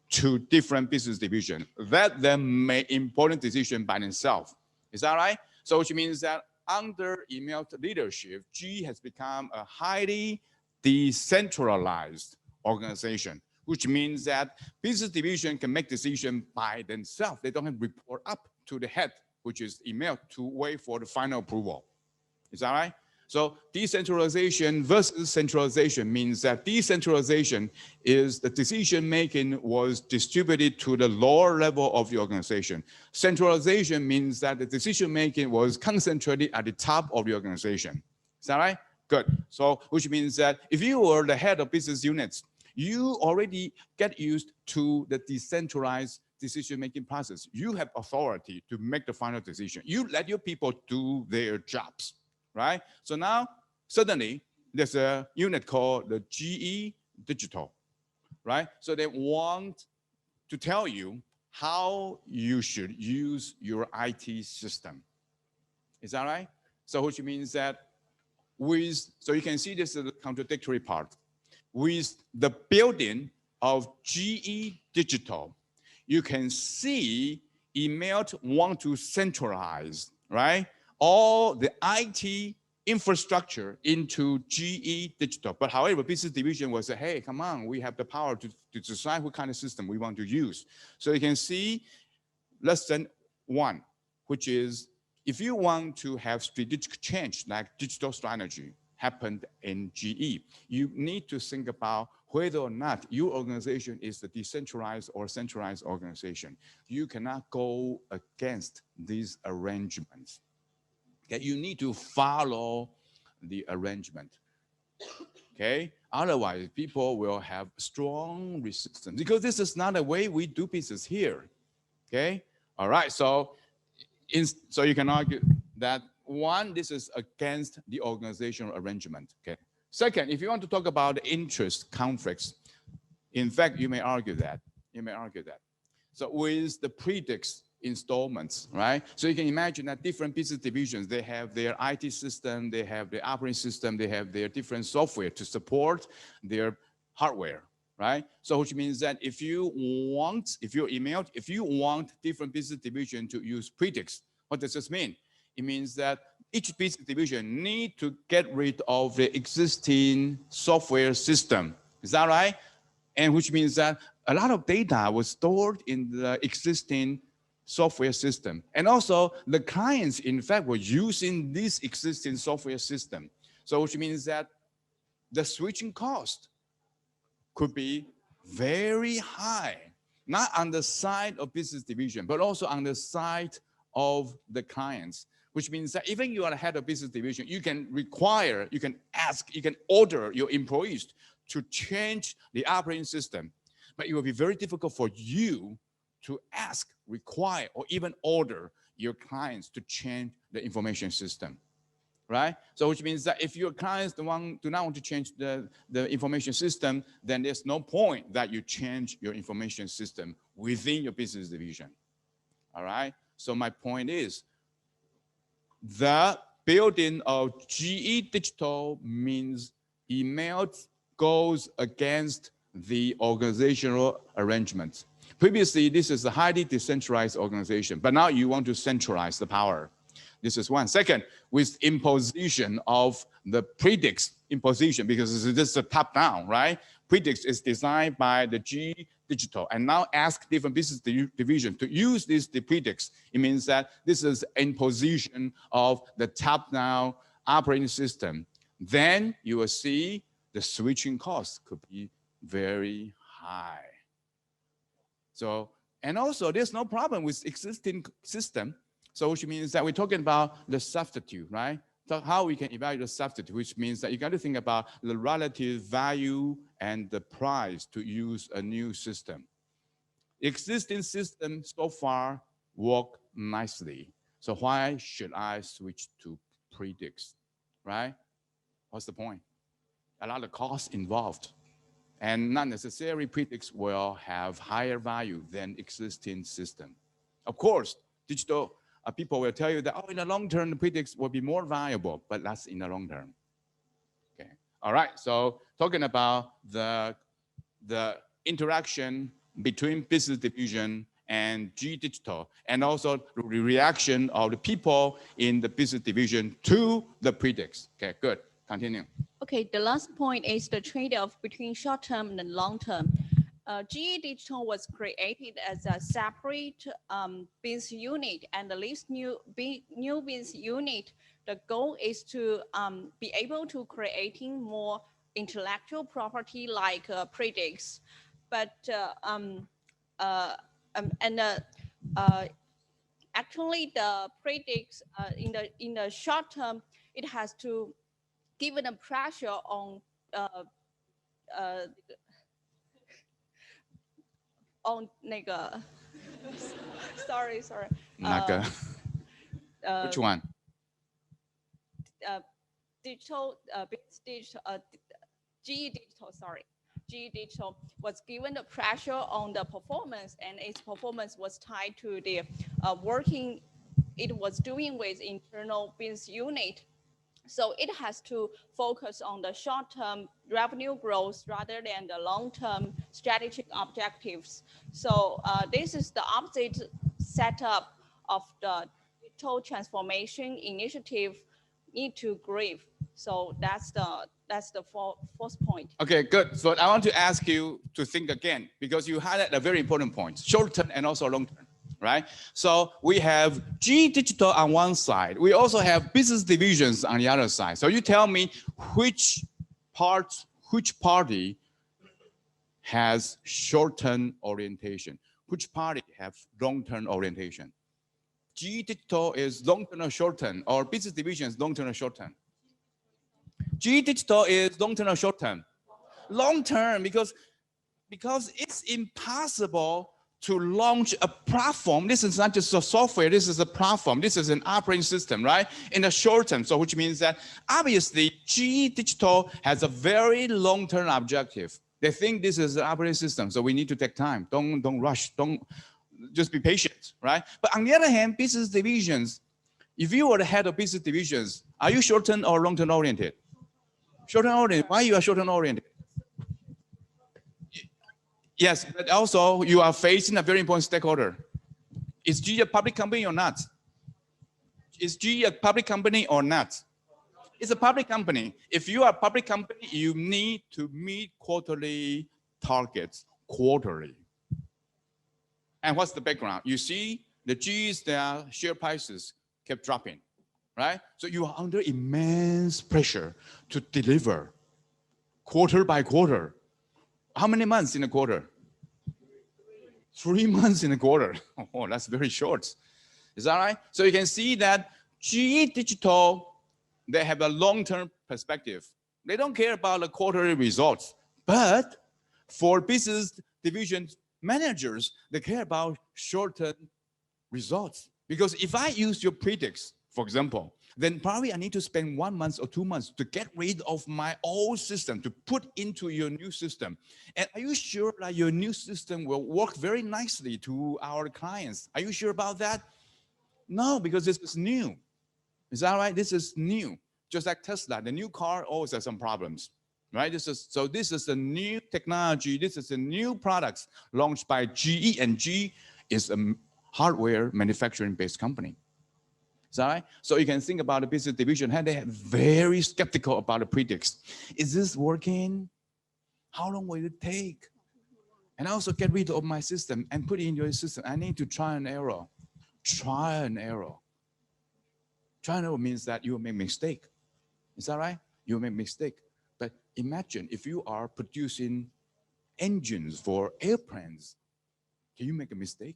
to different business divisions. Let them make important decision by themselves. Is that right? So which means that under emailed leadership, GE has become a highly decentralized organization, which means that business division can make decisions by themselves. They don't have to report up to the head, which is email, to wait for the final approval. Is that right? So decentralization versus centralization means that decentralization is the decision making was distributed to the lower level of the organization. Centralization means that the decision making was concentrated at the top of the organization. Is that right? Good. So which means that if you were the head of business units, you already get used to the decentralized decision-making process. You have authority to make the final decision. You let your people do their jobs, right? So now, suddenly, there's a unit called the GE Digital, right? So they want to tell you how you should use your IT system. Is that right? So which means that so you can see this is the contradictory part. With the building of GE Digital, you can see email want to centralize, right, all the IT infrastructure into GE Digital. But however, business division will say, hey, come on, we have the power to decide what kind of system we want to use. So you can see lesson 1, which is if you want to have strategic change like digital strategy happened in GE, you need to think about whether or not your organization is a decentralized or centralized organization. You cannot go against these arrangements. Okay, you need to follow the arrangement. Okay, otherwise people will have strong resistance because this is not the way we do business here. Okay, all right, so you can argue that 1, this is against the organizational arrangement. Okay. Second, if you want to talk about interest conflicts, in fact, you may argue that. So with the predicts installments, right? So you can imagine that different business divisions, they have their IT system, they have their operating system, they have their different software to support their hardware, right? So which means that if you want different business division to use predicts, what does this mean? It means that each business division need to get rid of the existing software system. Is that right? And which means that a lot of data was stored in the existing software system. And also the clients, in fact, were using this existing software system. So which means that the switching cost could be very high, not on the side of business division, but also on the side of the clients, which means that even you are the head of business division, you can require, you can ask, you can order your employees to change the operating system, but it will be very difficult for you to ask, require, or even order your clients to change the information system, right? So which means that if your clients do not want to change the information system, then there's no point that you change your information system within your business division, all right? So my point is, the building of GE Digital means email goes against the organizational arrangements. Previously, this is a highly decentralized organization, but now you want to centralize the power. This is 1. Second, with imposition of the predicts imposition, because this is a top down, right? Predicts is designed by the GE Digital and now ask different business division to use the predicts. It means that this is imposition of the top down operating system. Then you will see the switching costs could be very high. So, and also there's no problem with existing system. So which means that we're talking about the substitute, right? So how we can evaluate the substitute, which means that you got to think about the relative value and the price to use a new system. Existing system so far work nicely. So why should I switch to predicts, right? What's the point? A lot of costs involved. And not necessarily predicts will have higher value than existing system. Of course, digital people will tell you that, oh, in the long term, the predicts will be more valuable, but that's in the long term. Okay. All right. So talking about the interaction between business division and G Digital, and also the reaction of the people in the business division to the predicts. Okay, good. Continue. Okay, the last point is the trade-off between short-term and long-term. GE Digital was created as a separate business unit, and this new business unit, the goal is to be able to creating more intellectual property like predicts, but actually the predicts in the short term, it has to given a pressure on sorry. Which one? GE Digital was given the pressure on the performance, and its performance was tied to the working it was doing with internal business unit. So it has to focus on the short-term revenue growth rather than the long-term strategic objectives. So this is the opposite setup of the digital transformation initiative need to grieve. So that's the fourth point. Okay, good. So I want to ask you to think again, because you highlight a very important point, short-term and also long-term. Right? So we have G Digital on one side. We also have business divisions on the other side. So you tell me which party has short-term orientation, which party have long-term orientation. G Digital is long-term or short-term, or business division is long-term or short-term. G Digital is long-term or short-term. Long-term because it's impossible to launch a platform. This is not just a software, this is a platform. This is an operating system, right? In the short term, so which means that obviously GE Digital has a very long-term objective. They think this is an operating system, so we need to take time. Don't rush, just be patient, right? But on the other hand, business divisions, if you were the head of business divisions, are you short-term or long-term oriented? Short-term oriented. Why you are short-term oriented? Yes, but also you are facing a very important stakeholder. Is GE a public company or not? Is GE a public company or not? It's a public company. If you are a public company, you need to meet quarterly targets, quarterly. And what's the background? You see the GE's, their share prices kept dropping, right? So you are under immense pressure to deliver quarter by quarter. How many months in a quarter? 3 months in a quarter. Oh, that's very short. Is that right? So you can see that GE Digital, they have a long-term perspective. They don't care about the quarterly results, but for business division managers, they care about short-term results. Because if I use your predicts, for example, then probably I need to spend 1 month or 2 months to get rid of my old system to put into your new system. And are you sure that your new system will work very nicely to our clients? Are you sure about that? No, because this is new. Is that right? This is new. Just like Tesla, the new car always has some problems, right? This is a new technology. This is a new products launched by GE, and GE is a hardware manufacturing-based company. Is that right? So you can think about the business division, and they are very skeptical about the predicts. Is this working? How long will it take? And I also get rid of my system and put it in your system. I need to try and error. Try and error. Try and error means that you will make mistake. Is that right? You will make mistake. But imagine if you are producing engines for airplanes, can you make a mistake?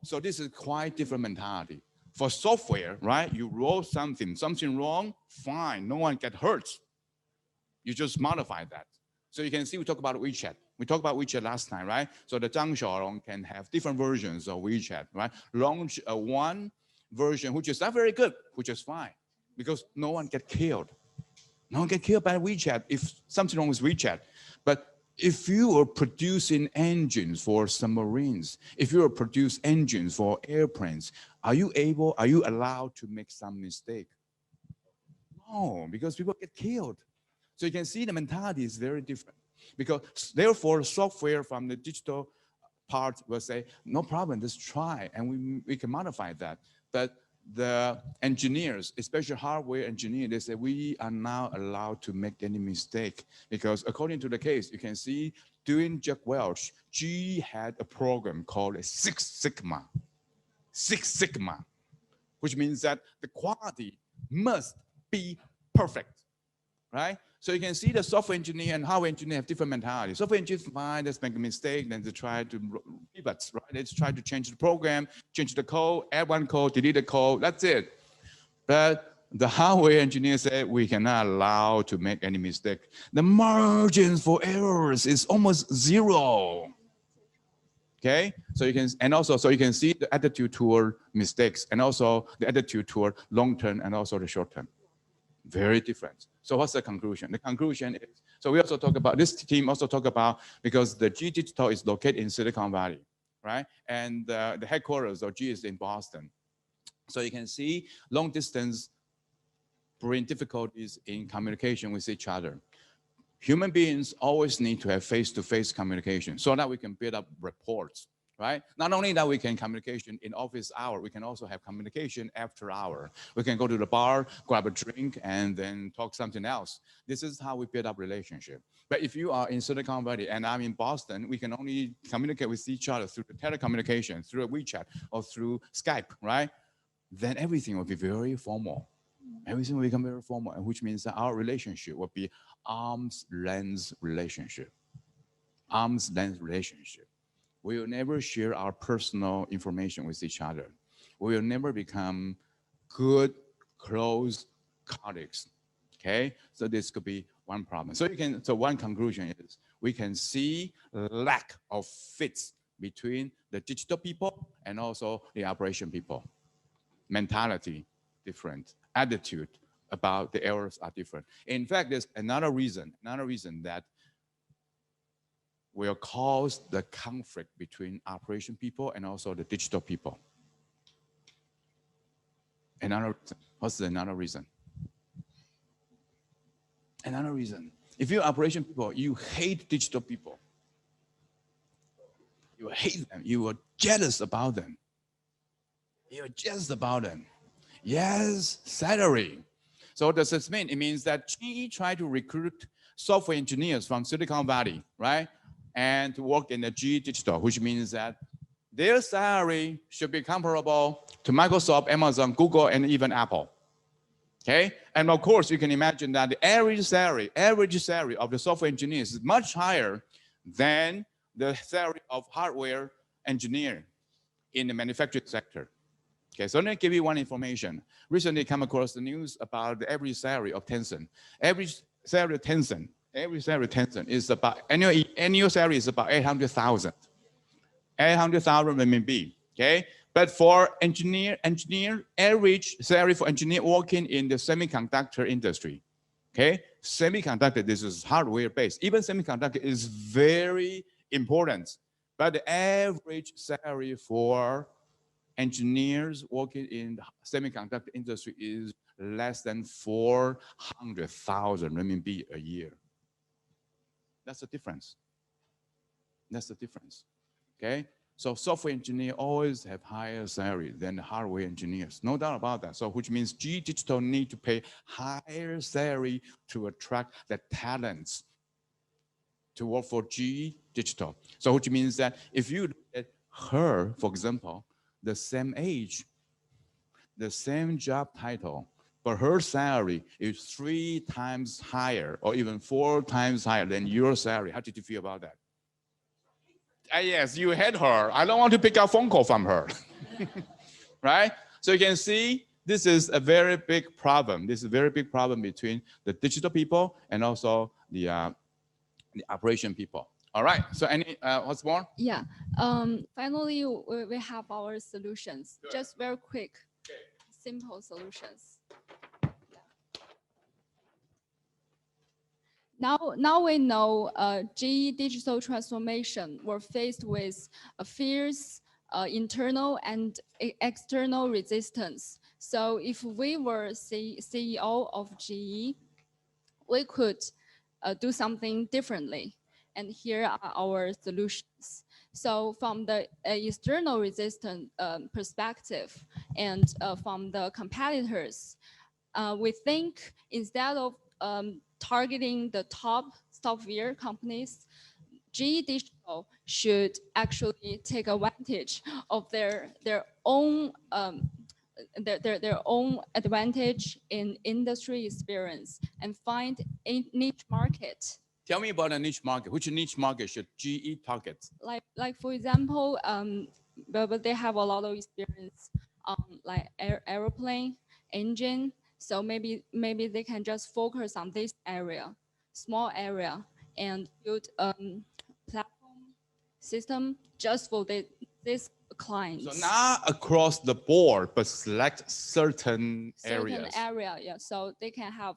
So this is quite different mentality. For software, right? You wrote something wrong, fine, no one get hurt. You just modify that. So you can see we talk about WeChat. We talked about WeChat last time, right? So the Zhang Xiaolong can have different versions of WeChat, right? Launch one version which is not very good, which is fine, because no one get killed. No one get killed by WeChat if something wrong with WeChat. But if you are producing engines for submarines, if you are producing engines for airplanes, are you allowed to make some mistake? No, because people get killed. So you can see the mentality is very different. Because therefore, software from the digital part will say, no problem, let's try, and we can modify that. But the engineers, especially hardware engineers, they say we are now allowed to make any mistake, because according to the case, you can see during Jack Welch, GE had a program called Six Sigma, which means that the quality must be perfect, right? So you can see the software engineer and hardware engineer have different mentalities. Software engineers find, let's make a mistake, then they try to pivot, right? They try to change the program, change the code, add one code, delete the code, that's it. But the hardware engineer said we cannot allow to make any mistake. The margins for errors is almost zero. Okay, so you can, and also, so you can see the attitude toward mistakes, and also the attitude toward long term and also the short term. Very different. So what's the conclusion? The conclusion is, so we also talk about, this team also talk about, because the GE Digital is located in Silicon Valley, right? And the headquarters of GE is in Boston. So you can see long distance bring difficulties in communication with each other. Human beings always need to have face-to-face communication so that we can build up reports, right? Not only that we can communication in office hour, we can also have communication after hour. We can go to the bar, grab a drink, and then talk something else. This is how we build up relationship. But if you are in Silicon Valley and I'm in Boston, we can only communicate with each other through the telecommunication, through a WeChat or through Skype, right? Then everything will be very formal. Everything will become very formal, which means that our relationship will be arm's length relationship. Arm's length relationship. We will never share our personal information with each other. We will never become good, close colleagues. Okay, so this could be one problem. So one conclusion is we can see lack of fits between the digital people and also the operation people. Mentality different, attitude about the errors are different. In fact, there's another reason that will cause the conflict between operation people and also the digital people. What's another reason? Another reason. If you're operation people, you hate digital people. You hate them. You are jealous about them. You're jealous about them. Yes, salary. So what does this mean? It means that GE tried to recruit software engineers from Silicon Valley, right? And to work in the GE Digital, which means that their salary should be comparable to Microsoft, Amazon, Google, and even Apple. Okay? And of course, you can imagine that the average salary of the software engineers is much higher than the salary of hardware engineer in the manufacturing sector. Okay, so let me give you one information. Recently come across the news about the average salary of Tencent. Average salary of Tencent is about, annual salary is about 800,000. 800,000 RMB, okay? But for engineer, average salary for engineer working in the semiconductor industry, okay? Semiconductor, this is hardware based. Even semiconductor is very important, but the average salary for engineers working in the semiconductor industry is less than 400,000 RMB a year. That's the difference. That's the difference. Okay? So software engineers always have higher salary than the hardware engineers. No doubt about that. So which means GE Digital need to pay higher salary to attract the talents to work for GE Digital. So which means that if you look at her, for example, the same age, the same job title, but her salary is 3 times higher or even 4 times higher than your salary. How did you feel about that? Yes, you hate her. I don't want to pick up a phone call from her. Right? So you can see this is a very big problem. This is a very big problem between the digital people and also the operation people. All right. So any what's more? Yeah. Finally, we have our solutions. Good. Just very quick, simple solutions. Now we know GE digital transformation were faced with a fierce internal and external resistance. So if we were CEO of GE, we could do something differently. And here are our solutions. So from the external resistance perspective and from the competitors, we think instead of targeting the top software companies, GE Digital should actually take advantage of their own advantage in industry experience and find a niche market. Tell me about a niche market. Which niche market should GE target? Like for example, but they have a lot of experience on like airplane engine. So maybe they can just focus on this area, small area, and build platform system just for this clients. So not across the board, but select certain areas. Certain area, yeah. So they can have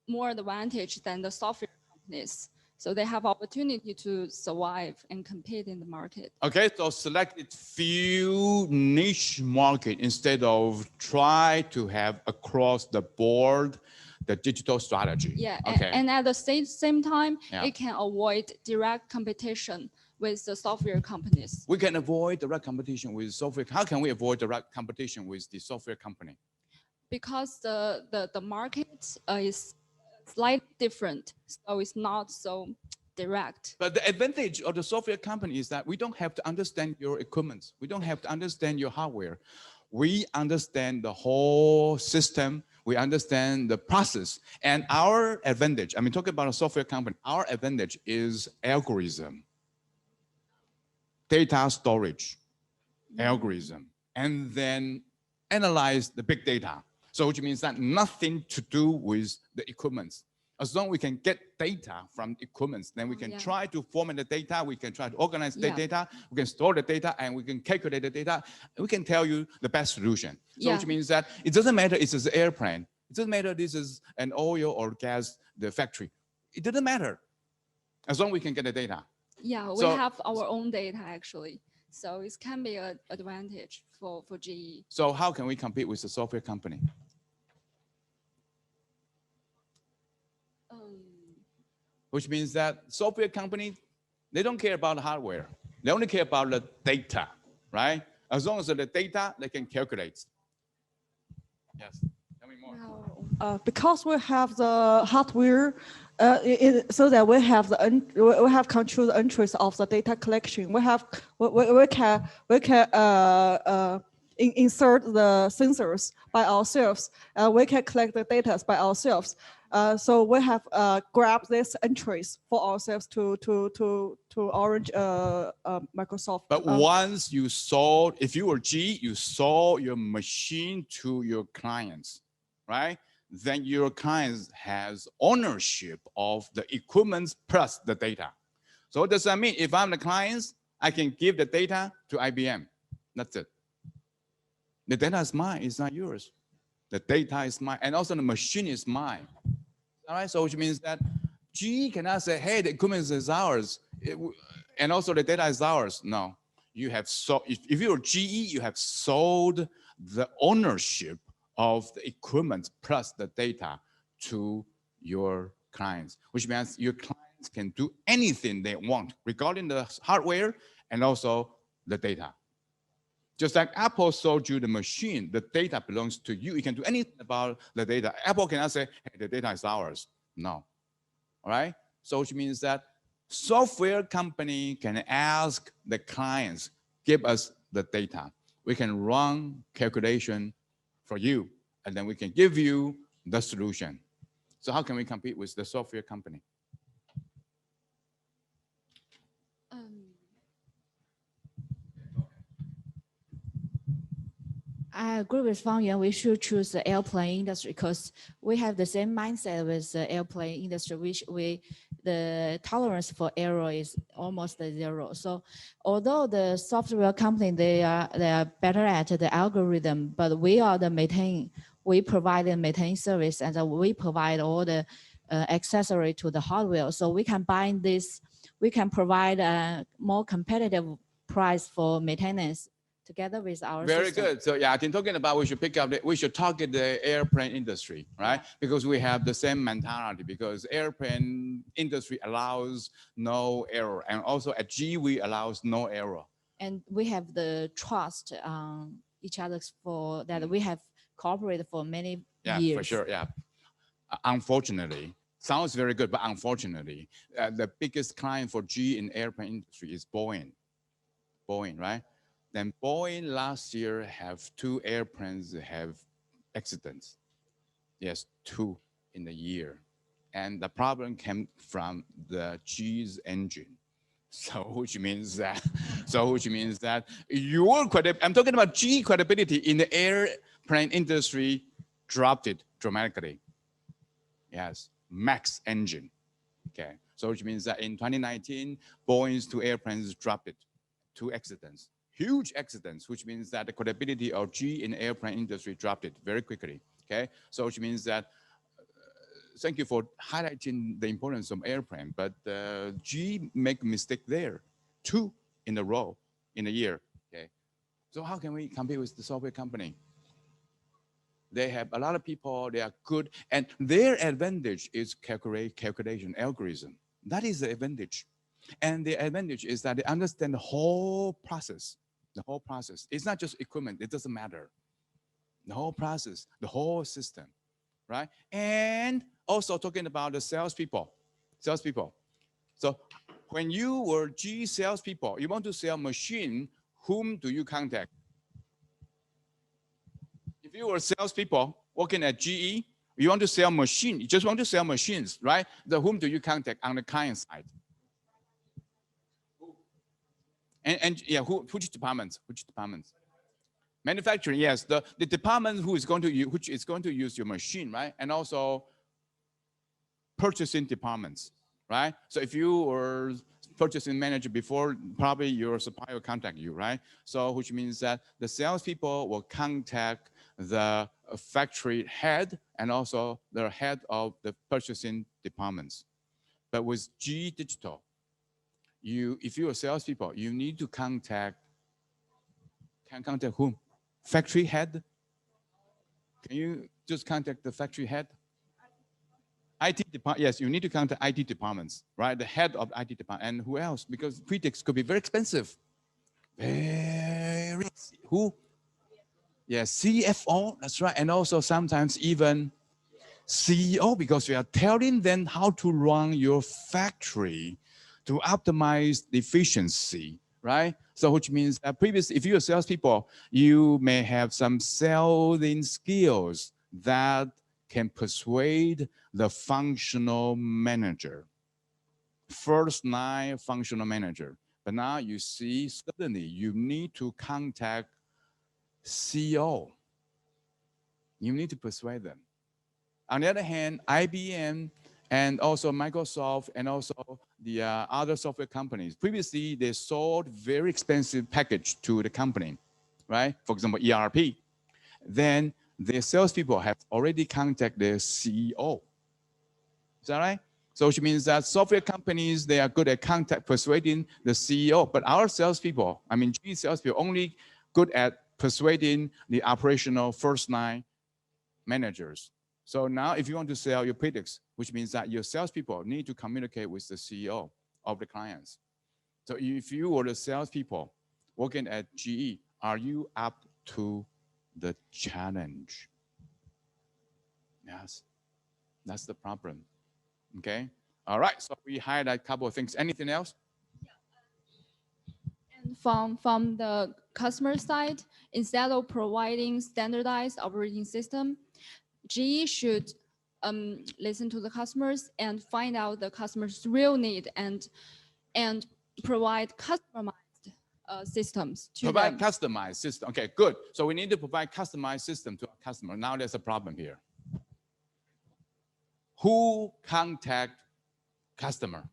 more advantage than the software companies. So they have opportunity to survive and compete in the market. Okay, so select few niche market instead of try to have across the board the digital strategy. Yeah, okay. and at the same time, Yeah. it can avoid direct competition with the software companies. We can avoid direct competition with software. How can we avoid direct competition with the software company? Because the market is slightly different, so it's not so direct. But the advantage of the software company is that we don't have to understand your equipment. We don't have to understand your hardware. We understand the whole system. We understand the process. And our advantage, I mean, talking about a software company, our advantage is algorithm, data storage, algorithm, and then analyze the big data. So which means that nothing to do with the equipment. As long as we can get data from equipment, then we can try to format the data, we can try to organize the data, we can store the data, and we can calculate the data. And we can tell you the best solution. So which means that it doesn't matter if it's an airplane. It doesn't matter this is an oil or gas, the factory. It doesn't matter as long as we can get the data. Yeah, we have our own data actually. So it can be an advantage for GE. So how can we compete with the software company? Which means that software company, they don't care about the hardware. They only care about the data, right? As long as the data, they can calculate. Yes, tell me more. Because we have the hardware, so that we have control the interest of the data collection. We can insert the sensors by ourselves. We can collect the data by ourselves. So we have grabbed this entries for ourselves to Orange Microsoft. But once you sold, if you were G, you sold your machine to your clients, right? Then your clients has ownership of the equipment plus the data. So what does that mean? If I'm the clients, I can give the data to IBM. That's it. The data is mine, it's not yours. The data is mine, and also the machine is mine. All right, so which means that GE cannot say, hey, the equipment is ours, and also the data is ours. No, you have sold, if you're GE, you have sold the ownership of the equipment plus the data to your clients, which means your clients can do anything they want regarding the hardware and also the data. Just like Apple sold you the machine, the data belongs to you. You can do anything about the data. Apple cannot say, hey, the data is ours. No, all right? So which means that software company can ask the clients, give us the data. We can run calculation for you, and then we can give you the solution. So how can we compete with the software company? I agree with Fang Yuan. We should choose the airplane industry because we have the same mindset with the airplane industry, which the tolerance for error is almost zero. So although the software company, they are better at the algorithm, but we are the we provide the maintain service, and we provide all the accessory to the hardware. So we can bind this, we can provide a more competitive price for maintenance together with our Very system. good. So yeah, I've been talking about we should target the airplane industry, right? Because we have the same mentality, because airplane industry allows no error. And also at G, we allows no error. And we have the trust each other for that we have cooperated for many years. Yeah, for sure, yeah. Unfortunately, sounds very good, but unfortunately, the biggest client for G in airplane industry is Boeing. Boeing, right? Then Boeing last year have 2 airplanes have accidents. Yes, 2 in a year. And the problem came from the G's engine. So which means that, your credibility, I'm talking about G credibility in the airplane industry dropped it dramatically. Yes, max engine. Okay, so which means that in 2019, Boeing's 2 airplanes dropped it, 2 accidents. Huge accidents, which means that the credibility of G in the airplane industry dropped it very quickly. Okay, so which means that thank you for highlighting the importance of airplane, but G make a mistake there, 2 in a row in a year. Okay, so how can we compete with the software company? They have a lot of people, they are good, and their advantage is calculation algorithm. That is the advantage. And the advantage is that they understand the whole process. The whole process. It's not just equipment, it doesn't matter. The whole process, the whole system, right? And also talking about the salespeople. So when you were G salespeople, you want to sell machine, whom do you contact? If you were salespeople working at GE, you want to sell machine, you just want to sell machines, right? Whom do you contact on the client side? And yeah, which departments? Manufacturing, yes, the department which is going to use your machine, right? And also purchasing departments, right? So if you were purchasing manager before, probably your supplier will contact you, right? So which means that the salespeople will contact the factory head and also the head of the purchasing departments. But with G Digital, if you're salespeople, you need to contact whom? Factory head? Can you just contact the factory head? IT department, yes, you need to contact IT departments, right? The head of IT department, and who else? Because critics could be very expensive. Who? Yes, CFO, that's right. And also sometimes even CEO, because you are telling them how to run your factory to optimize the efficiency, right? So which means that previously, if you're salespeople, you may have some selling skills that can persuade the functional manager, first line functional manager. But now you see, suddenly you need to contact CEO. You need to persuade them. On the other hand, IBM and also Microsoft and also the other software companies, previously they sold very expensive package to the company, right? For example, ERP. Then the salespeople have already contacted the CEO. Is that right? So which means that software companies, they are good at persuading the CEO, but our salespeople, I mean, G salespeople, only good at persuading the operational first line managers. So now if you want to sell your predicts, which means that your salespeople need to communicate with the CEO of the clients. So if you were the salespeople working at GE, are you up to the challenge? Yes, that's the problem. Okay, all right, so we highlight a couple of things. Anything else? And from the customer side, instead of providing standardized operating system, GE should listen to the customers and find out the customer's real need and provide customized systems to provide them. Customized system. Okay, good. So we need to provide customized system to our customer. Now there's a problem here. Who contact Customer.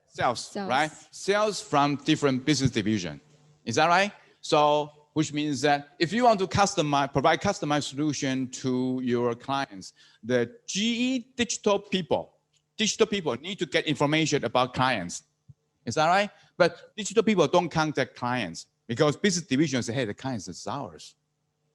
Sales, right? Sales from different business division. Is that right? So, which means that if you want to provide customized solution to your clients, the GE digital people need to get information about clients. Is that right? But digital people don't contact clients because business division say, hey, the clients is ours,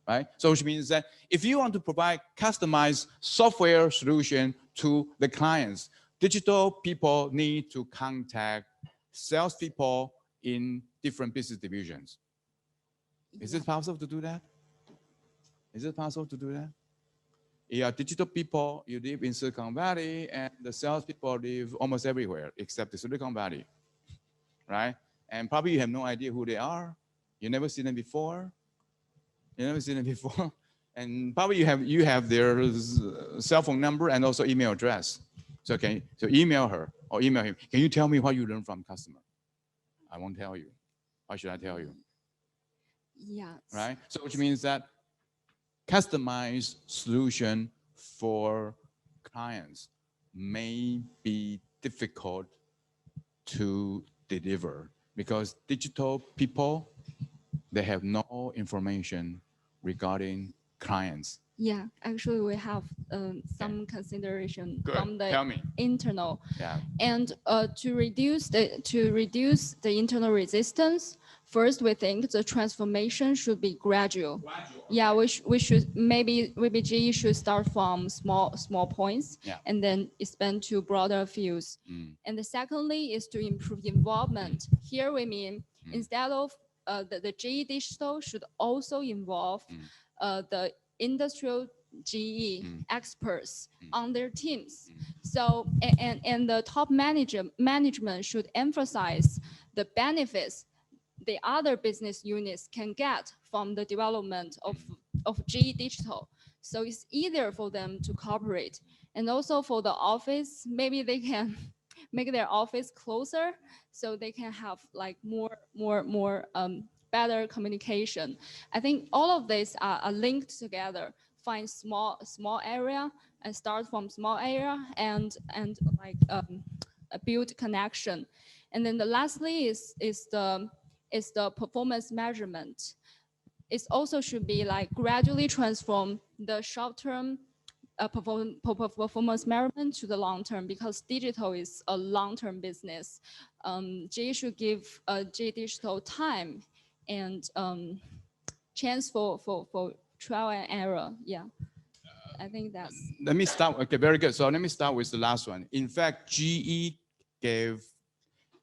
right? So which means that if you want to provide customized software solution to the clients, digital people need to contact salespeople in different business divisions. Is it possible to do that? Is it possible to do that? Yeah, digital people, you live in Silicon Valley, and the salespeople live almost everywhere except the Silicon Valley, right? And probably you have no idea who they are. You never seen them before. You never seen them before, and probably you have their cell phone number and also email address. So email her or email him. Can you tell me what you learned from customer? I won't tell you. Why should I tell you? Yes. Right. So which means that customized solution for clients may be difficult to deliver because digital people, they have no information regarding clients. Yeah, actually we have some consideration from the Tell me. internal. Yeah. And to reduce the internal resistance, first we think the transformation should be gradual. Yeah, we should maybe GE should start from small points and then expand to broader fields. And the secondly is to improve involvement. Here we mean instead of the GE digital should also involve the industrial GE experts on their teams. So and the top management should emphasize the benefits the other business units can get from the development of GE digital. So it's easier for them to cooperate. And also for the office, maybe they can make their office closer so they can have like more better communication. I think all of these are linked together. Find small area and start from small area and like build connection. And then the lastly is the performance measurement. It also should be like gradually transform the short-term performance measurement to the long-term because digital is a long-term business. GE should give GE digital time and chance for trial and error. Yeah, I think that's. Let me start. Okay, very good. So let me start with the last one. In fact, GE gave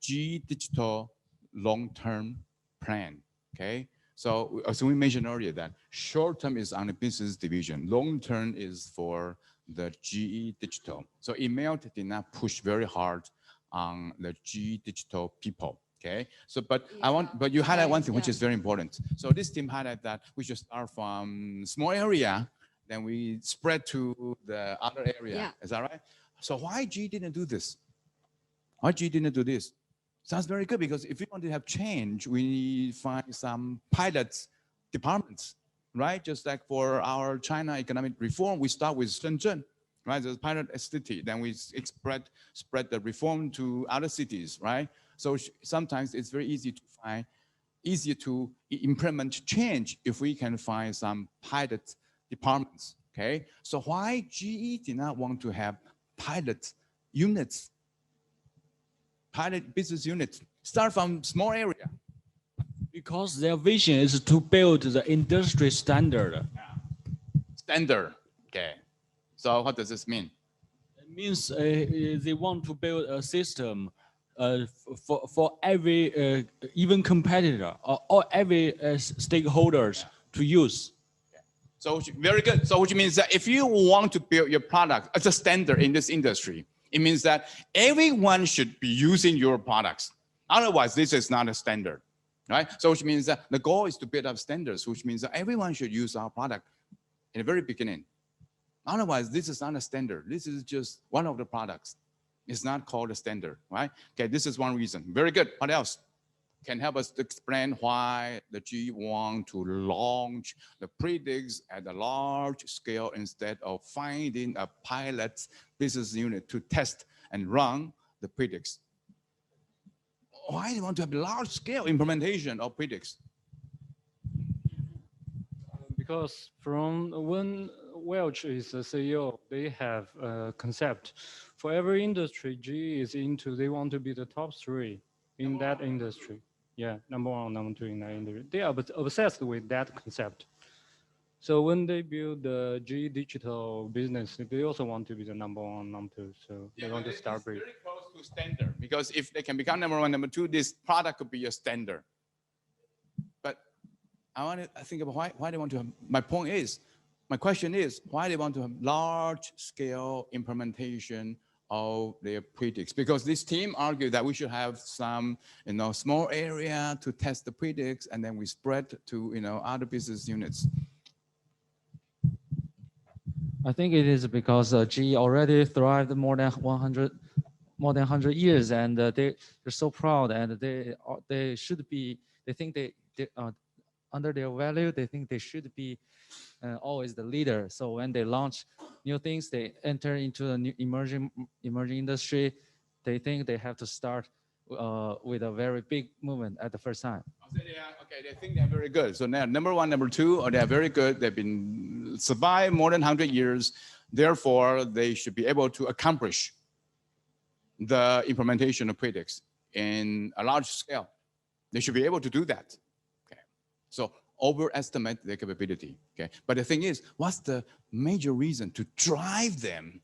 GE Digital long-term plan. Okay, so as we mentioned earlier, that short-term is on the business division, long-term is for the GE Digital. So email did not push very hard on the GE Digital people. Okay, so but you highlight one thing which is very important. So this team highlight that we should start from small area, then we spread to the other area. Yeah. Is that right? So why GE didn't do this? Why GE didn't do this? Sounds very good because if we want to have change, we find some pilot departments, right? Just like for our China economic reform, we start with Shenzhen, right? The pilot city, then we spread the reform to other cities, right? So sometimes it's very easier to implement change if we can find some pilot departments, okay? So why GE did not want to have pilot units, pilot business units, start from small area? Because their vision is to build the industry standard. Standard, okay. So what does this mean? It means they want to build a system for every even competitor or every stakeholders to use. So very good. So which means that if you want to build your product as a standard in this industry, it means that everyone should be using your products. Otherwise, this is not a standard, right? So which means that the goal is to build up standards, which means that everyone should use our product in the very beginning. Otherwise, this is not a standard. This is just one of the products. It's not called a standard, right? Okay, this is one reason. Very good. What else can help us to explain why the GE want to launch the predicts at a large scale instead of finding a pilot business unit to test and run the predicts. Why do you want to have large-scale implementation of predicts? Because from when Welch is the CEO, they have a concept. For every industry, GE is into, they want to be the top 3 in that industry. Yeah, number 1, number 2 in that industry. They are obsessed with that concept. So when they build the GE digital business, they also want to be the number 1, number 2. So they want to start very close to standard, because if they can become number 1, number 2, this product could be a standard. But I think about why they want to have, my question is, why they want to have large-scale implementation of their predicts? Because this team argued that we should have some, small area to test the predicts, and then we spread to, other business units. I think it is because GE already thrived more than 100 years, and they're so proud, and they should be. They think they under their value, they think they should be always the leader. So when they launch new things, they enter into a new emerging industry. They think they have to start with a very big movement at the first time. Okay, they think they're very good. So now number 1, number 2, or they're very good. They've been survived more than 100 years. Therefore, they should be able to accomplish the implementation of predicts in a large scale. They should be able to do that. Okay, so overestimate their capability. Okay, but the thing is, what's the major reason to drive them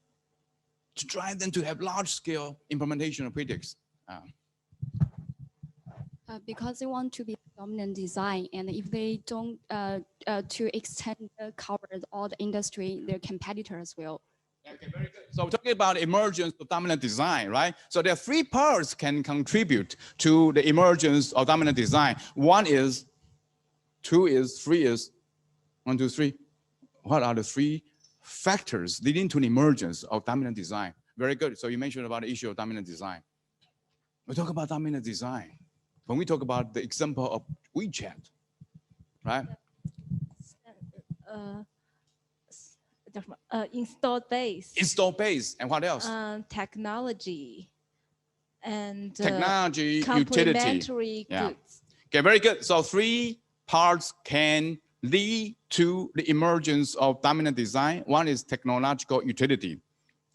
to have large scale implementation of predicts? Because they want to be dominant design, and if they don't to extend cover all the industry, their competitors will. Okay, very good. So we're talking about emergence of dominant design, right? So there are 3 parts can contribute to the emergence of dominant design. 1 is, 2 is, 3 is. 1, 2, 3. What are the 3 factors leading to the emergence of dominant design? Very good. So you mentioned about the issue of dominant design. We talk about dominant design when we talk about the example of WeChat, right? Installed base. Installed base, and what else? Technology and technology, complementary utility. goods. Okay, very good. So 3 parts can lead to the emergence of dominant design. 1 is technological utility.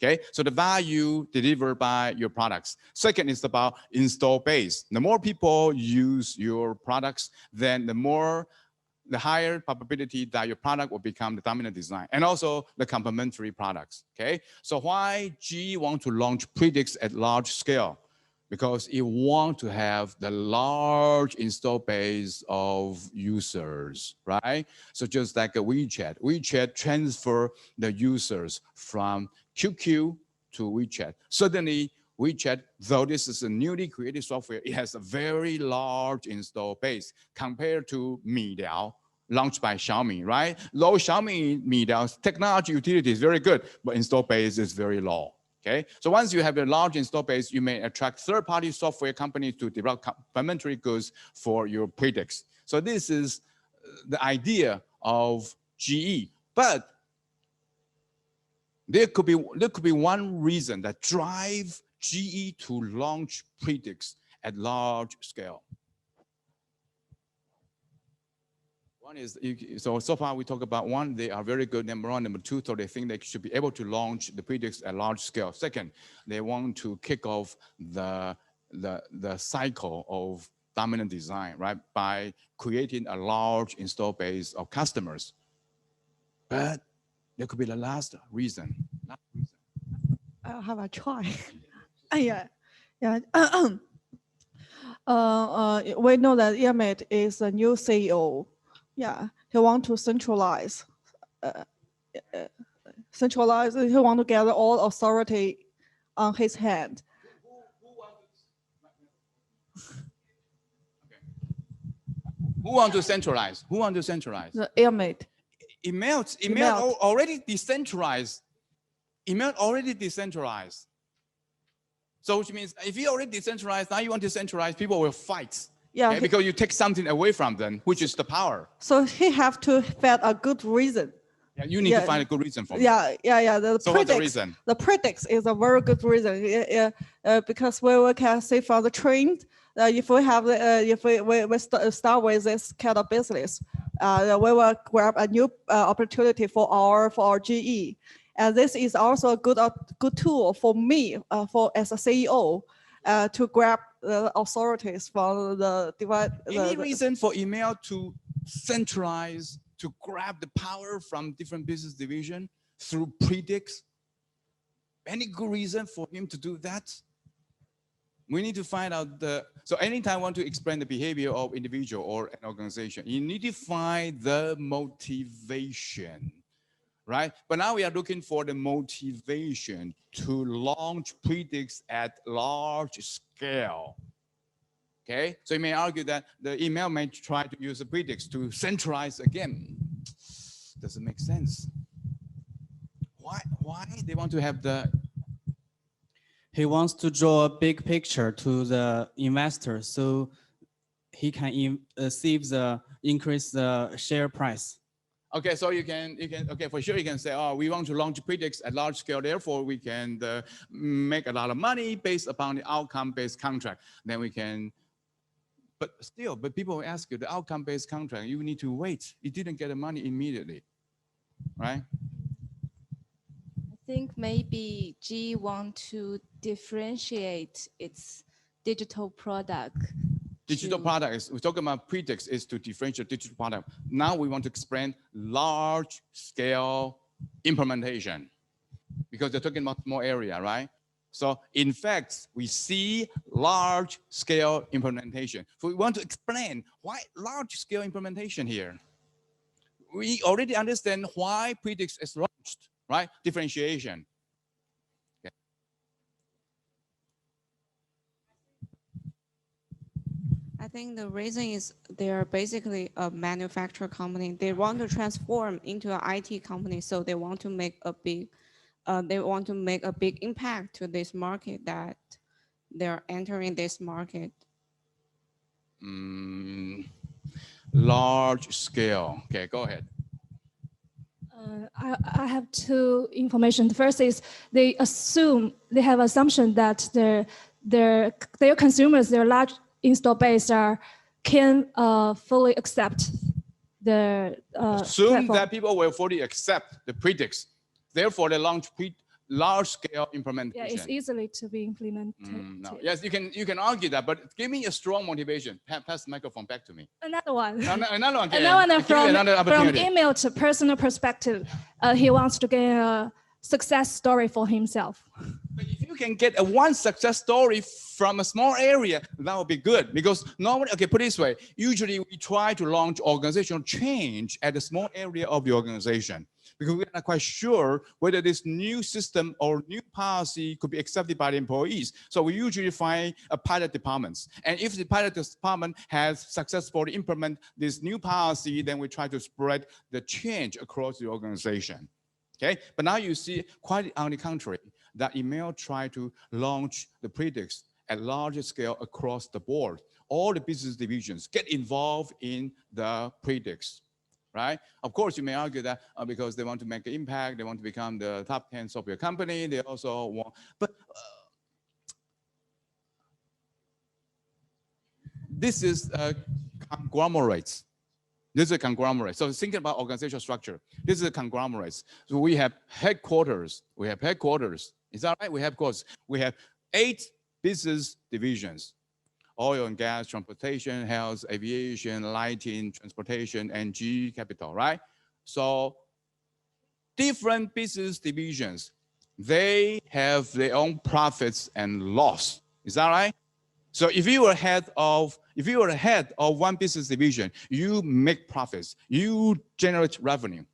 Okay, so the value delivered by your products. 2nd is about install base. The more people use your products, then the higher probability that your product will become the dominant design, and also the complementary products. Okay, so why GE want to launch predicts at large scale? Because it want to have the large install base of users, right? So just like a WeChat transfer the users from QQ to WeChat. Suddenly, WeChat, though this is a newly created software, it has a very large install base compared to Miliao, launched by Xiaomi, right? Though Xiaomi Miliao's technology utility is very good, but install base is very low. Okay, so once you have a large install base, you may attract third-party software companies to develop complementary goods for your predicts. So this is the idea of GE. But there could be one reason that drives GE to launch predicts at large scale. One is, so far we talk about 1, they are very good, number 1, number 2, so they think they should be able to launch the predicts at large scale. 2nd, they want to kick off the cycle of dominant design, right? By creating a large install base of customers. But there could be the last reason. I'll have a try. Yeah. We know that Emmett is a new CEO. Yeah, he wants to centralize. He wants to gather all authority on his hand. Who wants to centralize? Who wants to centralize? The Emmett. Email already decentralized. Email already decentralized. So which means if you already decentralized, now you want to centralize, people will fight. Yeah, okay? Because you take something away from them, which is the power. So he have to find a good reason Yeah, you need to find a good reason for it. Yeah. So what's the reason? The predicts is a very good reason. Because we can see from the trend, if we have if we start with this kind of business, we will grab a new opportunity for our GE, and this is also a good tool for me as a CEO to grab the authorities from the divide. Any reason for email to centralize, to grab the power from different business division through predicts? Any good reason for him to do that? We need to find out so anytime I want to explain the behavior of individual or an organization, you need to find the motivation, right? But now we are looking for the motivation to launch predicts at large scale. Okay, so you may argue that the email may try to use the predicts to centralize again. Doesn't make sense. Why they want to have the? He wants to draw a big picture to the investor so he can increase the share price. Okay, so you can okay, for sure you can say, oh, we want to launch predicts at large scale, therefore we can make a lot of money based upon the outcome-based contract. Then we can. But people will ask you, the outcome-based contract, you need to wait. You didn't get the money immediately, right? I think maybe GE want to differentiate its digital product. Digital product is, we're talking about predicts is to differentiate digital product. Now we want to explain large scale implementation because they're talking about small area, right? So in fact, we see large scale implementation. So we want to explain why large scale implementation here. We already understand why predicts is launched, right? Differentiation. Okay. I think the reason is they're basically a manufacturer company. They want to transform into an IT company, so they want to make a big impact to this market that they're entering this market. Large scale. Okay, go ahead. I have two information. The first is they have assumption that their consumers, their large install base can fully accept the assume platform. that people will fully accept the predicts. Therefore, they launch large-scale implementation. Yeah, it's easily to be implemented. No. Yes, you can argue that, but give me a strong motivation. Pass the microphone back to me. Another one. Another one. Another one from email to personal perspective. He wants to get a success story for himself. But if you can get one success story from a small area, that would be good. Because normally, okay, put it this way, usually we try to launch organizational change at a small area of the organization, because we're not quite sure whether this new system or new policy could be accepted by the employees. So we usually find a pilot departments. And if the pilot department has successfully implemented this new policy, then we try to spread the change across the organization. Okay, but now you see quite on the contrary, that email try to launch the predicts at larger scale across the board. All the business divisions get involved in the predicts, right? Of course, you may argue that because they want to make an impact, they want to become the top 10 software company, they also want, but this is conglomerates. This is a conglomerate. So thinking about organizational structure, this is a conglomerate. So we have headquarters. Is that right? We have headquarters. We have 8 business divisions: oil and gas, transportation, health, aviation, lighting, transportation, and GE Capital, right? So different business divisions, they have their own profits and loss. Is that right? So if you were head of one business division, you make profits, you generate revenue.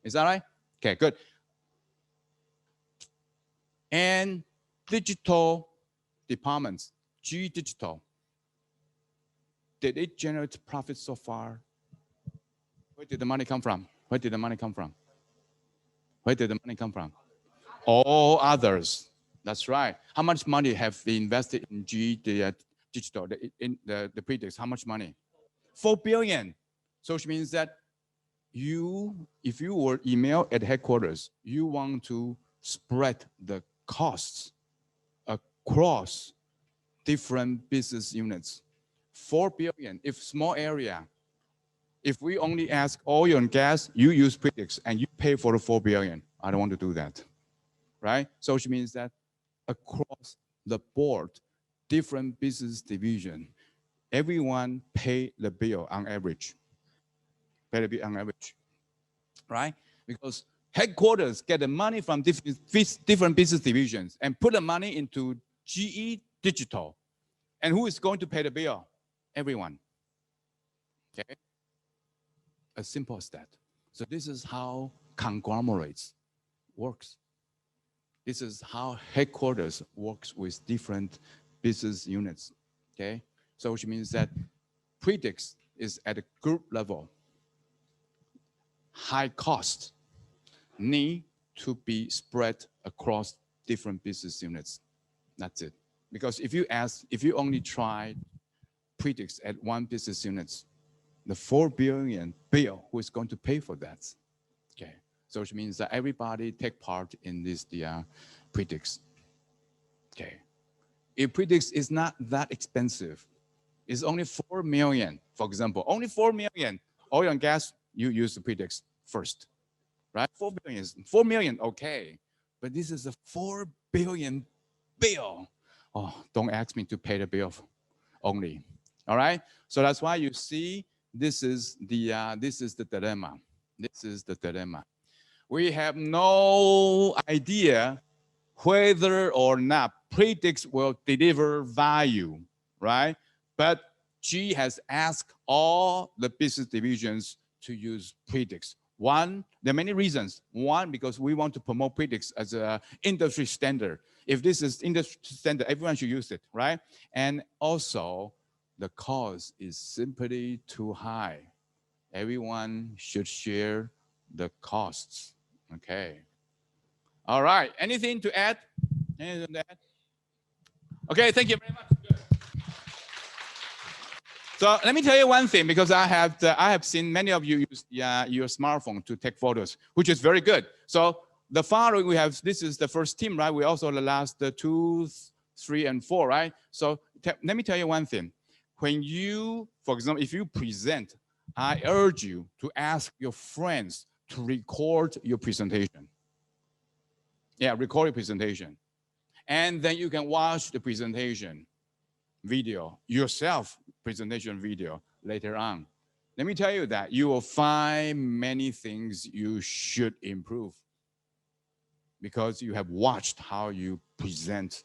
Is that right? Okay, good. And digital departments, GE Digital, did it generate profits so far? Where did the money come from? Where did the money come from? Where did the money come from? All others. That's right. How much money have they invested in GE Digital, in the predicts? How much money? 4 billion. So which means that if you were email at headquarters, you want to spread the costs across different business units. 4 billion, if small area, if we only ask oil and gas, you use Predix and you pay for the 4 billion. I don't want to do that, right? So which means that across the board, different business division, everyone pay the bill on average. Pay the bill on average, right? Because headquarters get the money from different business divisions and put the money into GE Digital. And who is going to pay the bill? Everyone. Okay? As simple as that. So this is how conglomerates works. This is how headquarters works with different business units. Okay? So which means that Predix is at a group level. High cost need to be spread across different business units. That's it. Because if you only try Predix at one business unit, the 4 billion bill, who is going to pay for that? Okay, so which means that everybody take part in this Predix. Okay, if Predix is not that expensive, it's only 4 million, for example, only 4 million oil and gas, you use the Predix first, right? 4 million, okay, but this is a 4 billion bill. Oh, don't ask me to pay the bill only. All right. So that's why you see this is the dilemma. This is the dilemma. We have no idea whether or not Predix will deliver value, right? But G has asked all the business divisions to use Predix. One, there are many reasons. One, because we want to promote Predix as an industry standard. If this is industry standard, everyone should use it, right? And also, the cost is simply too high. Everyone should share the costs, okay? All right, anything to add? Anything to add? Okay, thank you very much. So let me tell you one thing, because I have seen many of you use your smartphone to take photos, which is very good. So the following we have, this is the first team, right? We also the last 2, 3, and 4, right? So let me tell you one thing. When you, for example, if you present, I urge you to ask your friends to record your presentation. Yeah, record your presentation. And then you can watch the presentation video yourself, presentation video later on. Let me tell you that you will find many things you should improve because you have watched how you present.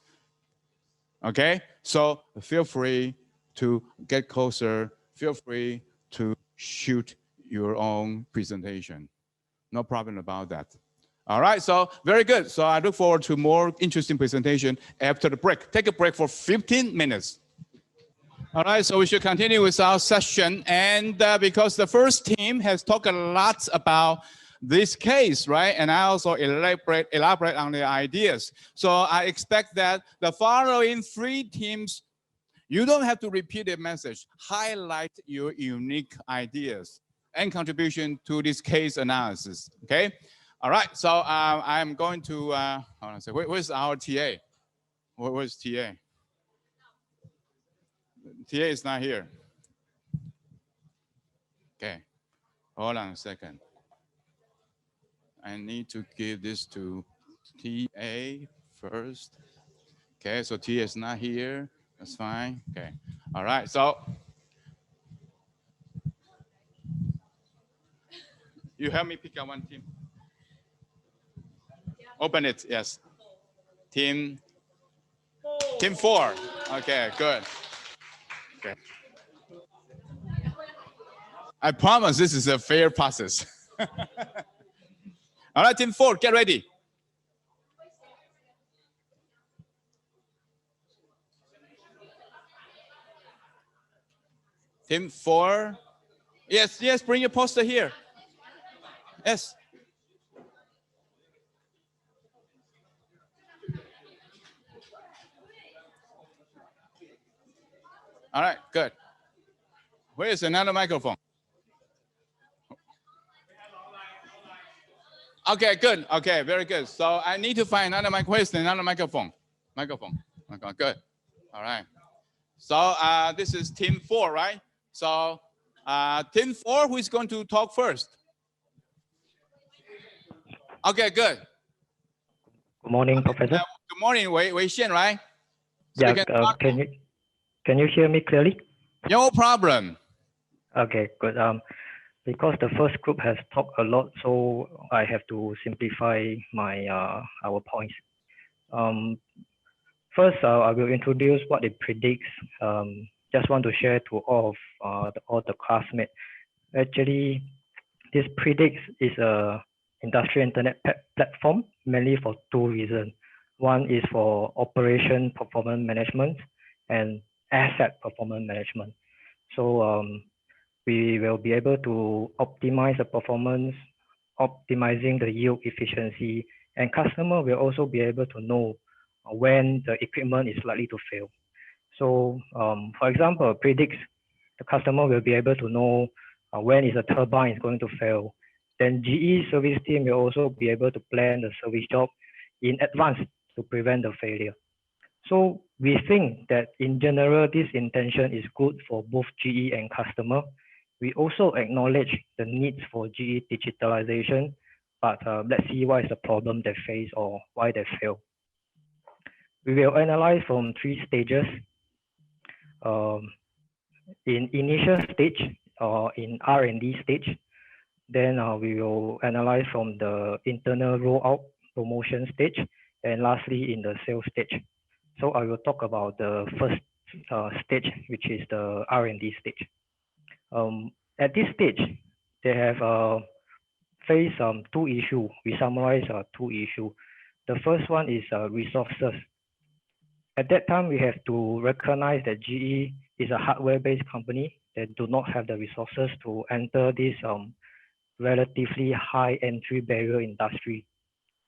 Okay, so feel free to get closer. Feel free to shoot your own presentation. No problem about that. All right, so very good. So I look forward to more interesting presentation after the break. Take a break for 15 minutes. All right, so we should continue with our session. And because the first team has talked a lot about this case, right? And I also elaborate on the ideas. So I expect that the following 3 teams, you don't have to repeat the message. Highlight your unique ideas and contribution to this case analysis, okay? All right, so I'm going to, hold on a second. Where's our TA? Where's TA? TA is not here. Okay, hold on a second. I need to give this to TA first. Okay, so TA is not here. That's fine. Okay, all right, so you help me pick out one team. Open it, yes. Team 4. Okay, good. Okay. I promise this is a fair process. All right, team 4, get ready. Team 4. Yes, bring your poster here. Yes. All right, good. Where is another microphone? Okay, good. Okay, very good. So I need to find another question, another microphone. Okay, good. All right. So this is team 4, right? So team 4, who is going to talk first? Okay, good. Good morning, Professor. Good morning, Wei Xian, right? So Yeah, you can you hear me clearly? No problem. Okay, good. Because the first group has talked a lot, so I have to simplify my our points. First, I will introduce what it predicts. Just want to share to all the classmates. Actually, this predicts is a industrial internet platform mainly for 2 reasons. One is for operation performance management and asset performance management. So we will be able to optimize the performance, optimizing the yield efficiency, and customer will also be able to know when the equipment is likely to fail. So for example, predicts the customer will be able to know when is a turbine is going to fail. Then GE service team will also be able to plan the service job in advance to prevent the failure. So we think that in general, this intention is good for both GE and customer. We also acknowledge the needs for GE digitalization, but let's see what is the problem they face or why they fail. We will analyze from 3 stages. In initial stage or in R&D stage, then we will analyze from the internal rollout promotion stage, and lastly in the sales stage. So I will talk about the first stage, which is the R&D stage. At this stage, they have faced 2 issues. We summarize 2 issues. The first one is resources. At that time, we have to recognize that GE is a hardware-based company that do not have the resources to enter this relatively high entry barrier industry.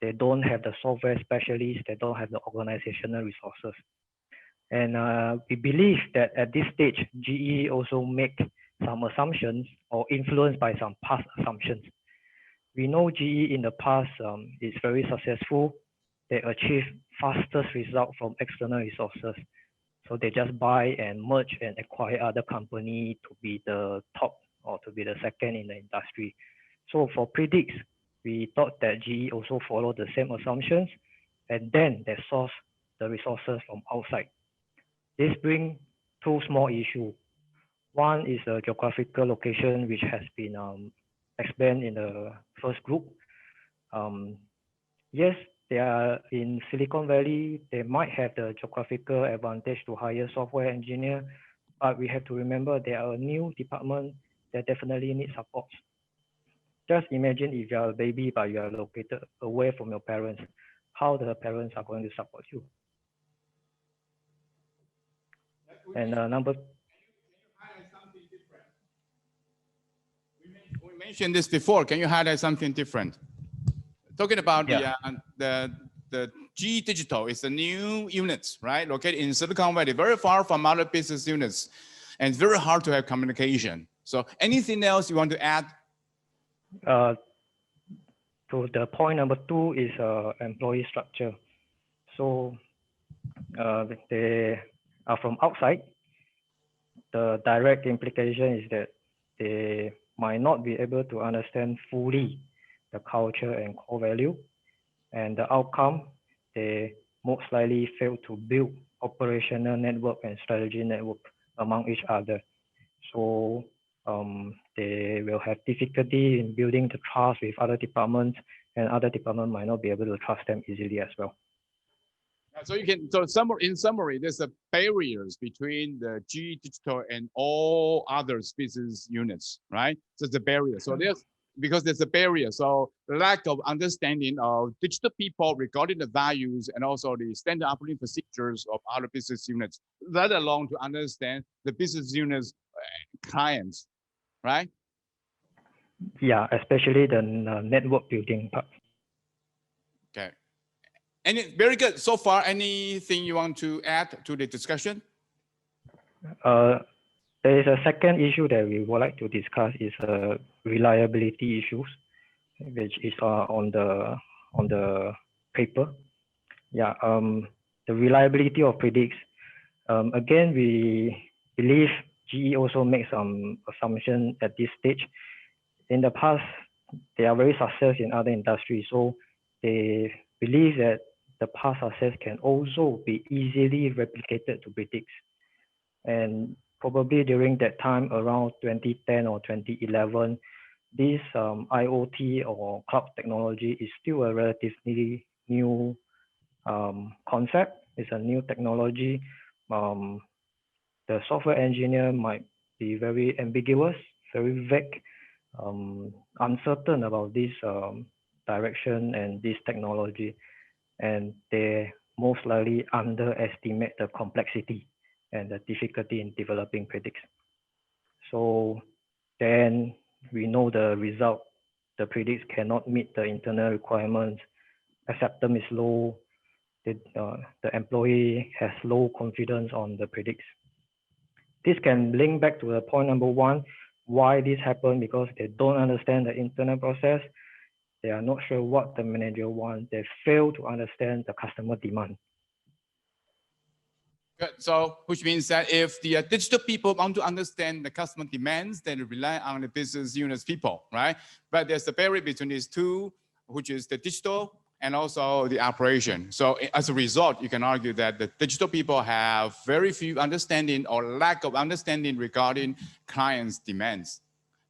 They don't have the software specialists, they don't have the organizational resources. And we believe that at this stage, GE also make some assumptions or influenced by some past assumptions. We know GE in the past is very successful. They achieve fastest result from external resources. So they just buy and merge and acquire other company to be the top or to be the second in the industry. So for predicts, we thought that GE also followed the same assumptions, and then they source the resources from outside. This brings 2 small issues. One is the geographical location, which has been explained in the first group. Yes, they are in Silicon Valley. They might have the geographical advantage to hire software engineer, but we have to remember they are a new department that definitely needs support. Just imagine if you are a baby, but you are located away from your parents, how the parents are going to support you. And number. We mentioned this before. Can you highlight something different? Talking about the GE Digital is a new unit, right? Located in Silicon Valley, very far from other business units, and it's very hard to have communication. So anything else you want to add? So the point number 2 is employee structure. So they are from outside. The direct implication is that they might not be able to understand fully the culture and core value, and the outcome, they most likely fail to build operational network and strategy network among each other. So they will have difficulty in building the trust with other departments, and other departments might not be able to trust them easily as well. So in summary, there's a barriers between the GE Digital and all other business units, right? So it's a barrier. So because there's a barrier, so lack of understanding of digital people regarding the values and also the standard operating procedures of other business units, let alone to understand the business units clients, right? Yeah, especially the network building part. Okay. Very good. So far, anything you want to add to the discussion? There is a second issue that we would like to discuss is reliability issues. which is on the paper. Yeah, the reliability of predicts. Again, we believe GE also makes some assumption at this stage. In the past, they are very successful in other industries, so they believe that the past success can also be easily replicated to predict. And probably during that time, around 2010 or 2011, this IoT or cloud technology is still a relatively new concept. It's a new technology. The software engineer might be very ambiguous, very vague, uncertain about this direction and this technology, and they most likely underestimate the complexity and the difficulty in developing predicts. So then we know the result. The predicts cannot meet the internal requirements. Acceptance is low. The employee has low confidence on the predicts. This can link back to the point number one, why this happened, because they don't understand the internal process. They are not sure what the manager wants. They fail to understand the customer demand. Good. So, which means that if the digital people want to understand the customer demands, then they rely on the business units people, right? But there's a barrier between these two, which is the digital and also the operation. So as a result, you can argue that the digital people have very few understanding or lack of understanding regarding clients' demands.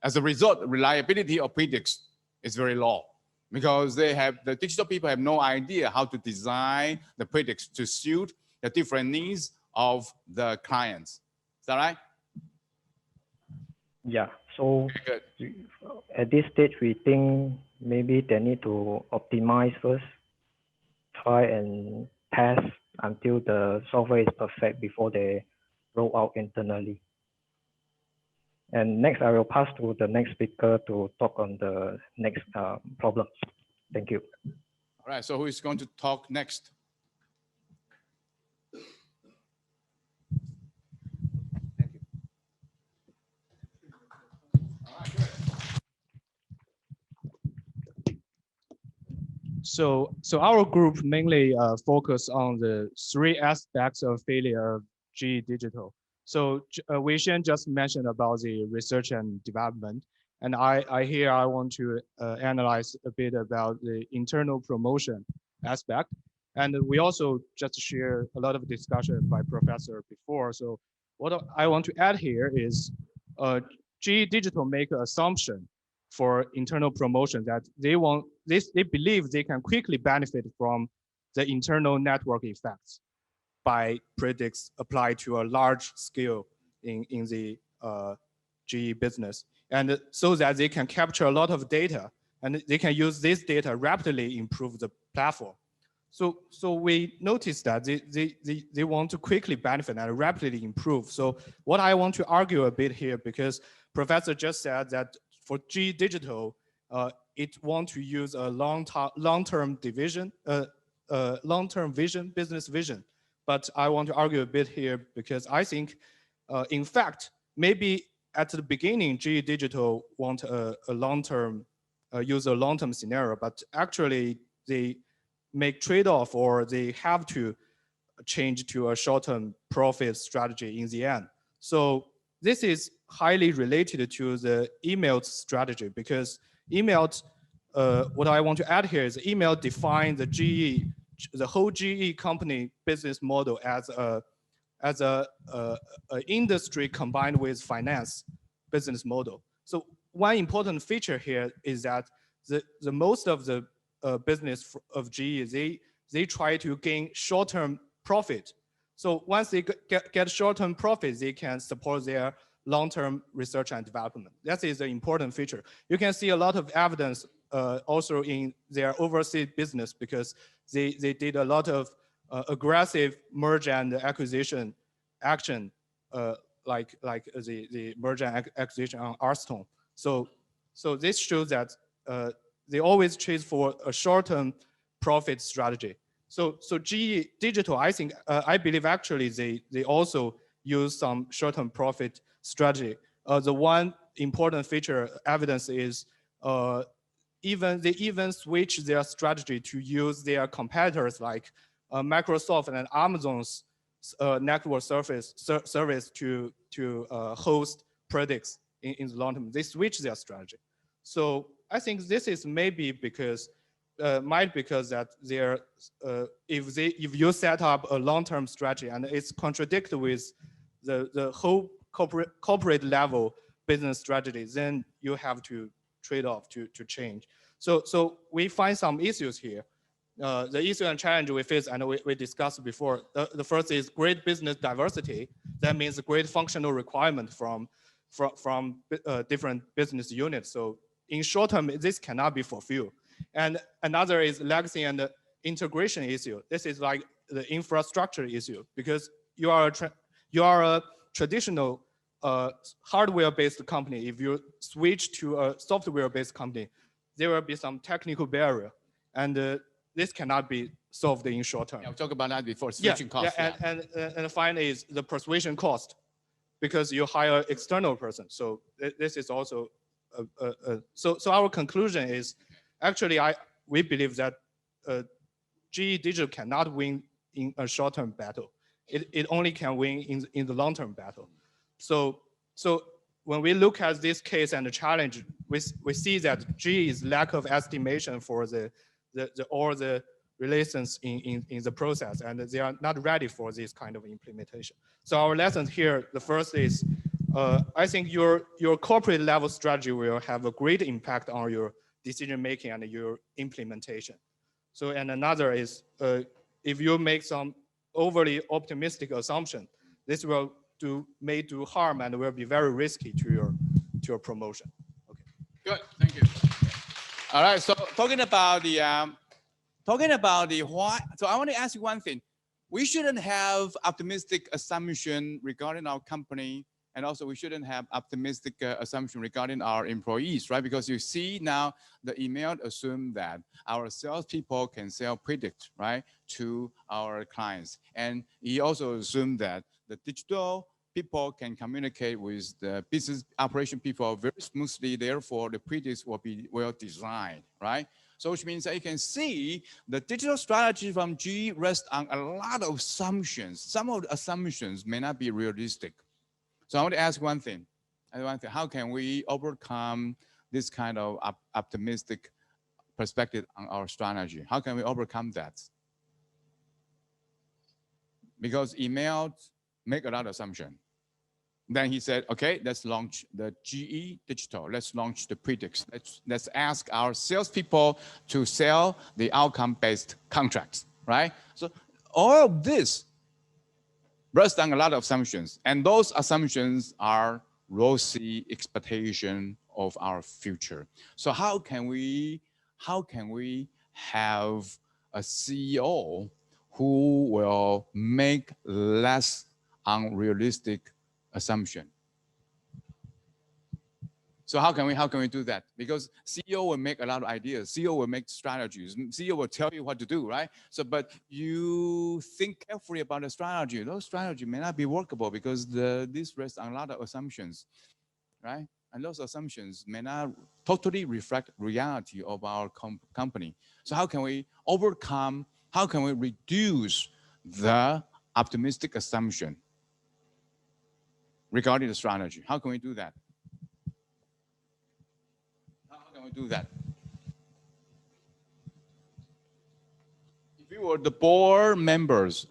As a result, reliability of predicts is very low because the digital people have no idea how to design the predicts to suit the different needs of the clients. Is that right? Yeah, so at this stage, we think maybe they need to optimize first, try and test until the software is perfect before they roll out internally. And next, I will pass to the next speaker to talk on the next problem. Thank you. All right, so who is going to talk next? So our group mainly focus on the three aspects of failure of GE Digital. So Wei Shen just mentioned about the research and development, and I want to analyze a bit about the internal promotion aspect. And we also just share a lot of discussion by Professor before. So what I want to add here is GE Digital make an assumption for internal promotion that they believe they can quickly benefit from the internal network effects by predicts applied to a large scale in the GE business, and so that they can capture a lot of data and they can use this data rapidly improve the platform. So we noticed that they want to quickly benefit and rapidly improve. So what I want to argue a bit here, because Professor just said that for GE Digital, it wants to use a long-term vision, business vision. But I want to argue a bit here because I think, in fact, maybe at the beginning, GE Digital want a long-term, use a long-term scenario, but actually they make trade-off or they have to change to a short-term profit strategy in the end. So this is highly related to the email strategy, because email, what I want to add here is email defines the whole GE company business model as a industry combined with finance business model. So one important feature here is that the most of the business of GE, they try to gain short-term profit. So once they get short-term profits, they can support their long-term research and development. That is an important feature. You can see a lot of evidence also in their overseas business, because they did a lot of aggressive merger and acquisition action, like the merger and acquisition on Arston. So this shows that they always chase for a short-term profit strategy. So GE Digital, I believe actually they also use some short-term profit strategy. The one important feature evidence is they even switch their strategy to use their competitors like Microsoft and Amazon's network service to host predicts in the long term. They switch their strategy. So I think this is maybe because that they're if you set up a long-term strategy and it's contradict with the whole corporate level business strategy, then you have to trade off to change. So we find some issues here. The issue and challenge we face, and we discussed before, the first is great business diversity. That means great functional requirement from different business units. So in short term, this cannot be fulfilled. And another is legacy and integration issue. This is like the infrastructure issue, because you are a traditional hardware-based company. If you switch to a software-based company, there will be some technical barrier, and this cannot be solved in short term. Yeah, we talked about that before, switching costs. And finally is the persuasion cost, because you hire external person. So this is also, so our conclusion is, actually, we believe that GE Digital cannot win in a short-term battle. It only can win in the long-term battle. So when we look at this case and the challenge, we see that GE's lack of estimation for all the relations in the process, and they are not ready for this kind of implementation. So our lessons here, the first is, I think your corporate level strategy will have a great impact on your decision making and your implementation. So, and another is, if you make some overly optimistic assumption, this may do harm and will be very risky to your promotion. Okay. Good, thank you. All right, so talking about the why, so I want to ask you one thing. We shouldn't have optimistic assumption regarding our company, and also we shouldn't have optimistic assumption regarding our employees, right? Because you see now the email assume that our salespeople can sell predict, right, to our clients. And he also assumed that the digital people can communicate with the business operation people very smoothly. Therefore, the predicts will be well designed, right? So which means that you can see the digital strategy from GE rests on a lot of assumptions. Some of the assumptions may not be realistic. So I want to ask one thing. How can we overcome this kind of optimistic perspective on our strategy? How can we overcome that? Because emails make a lot of assumptions. Then he said, okay, let's launch the GE Digital. Let's launch the predicts. Let's ask our salespeople to sell the outcome-based contracts, right? So all of this rests on a lot of assumptions, and those assumptions are rosy expectation of our future. So how can we have a CEO who will make less unrealistic assumption? So how can we do that? Because CEO will make a lot of ideas, CEO will make strategies, CEO will tell you what to do, right? So, but you think carefully about the strategy. Those strategies may not be workable because this rests on a lot of assumptions, right? And those assumptions may not totally reflect reality of our company. So how can we overcome? How can we reduce the optimistic assumption regarding the strategy? How can we do that? Do that. If you were the board members,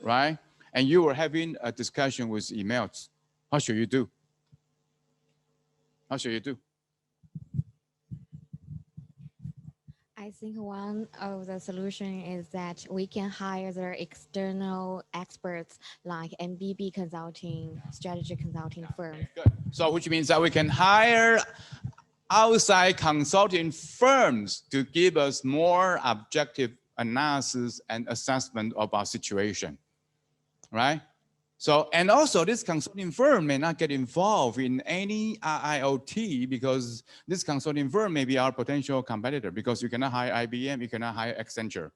right, and you were having a discussion with emails, how should you do? How should you do? I think one of the solution is that we can hire the external experts like MBB consulting, strategy consulting firm. Okay, good. So which means that we can hire outside consulting firms to give us more objective analysis and assessment of our situation, right? So, and also this consulting firm may not get involved in any IoT because this consulting firm may be our potential competitor, because you cannot hire IBM, you cannot hire Accenture,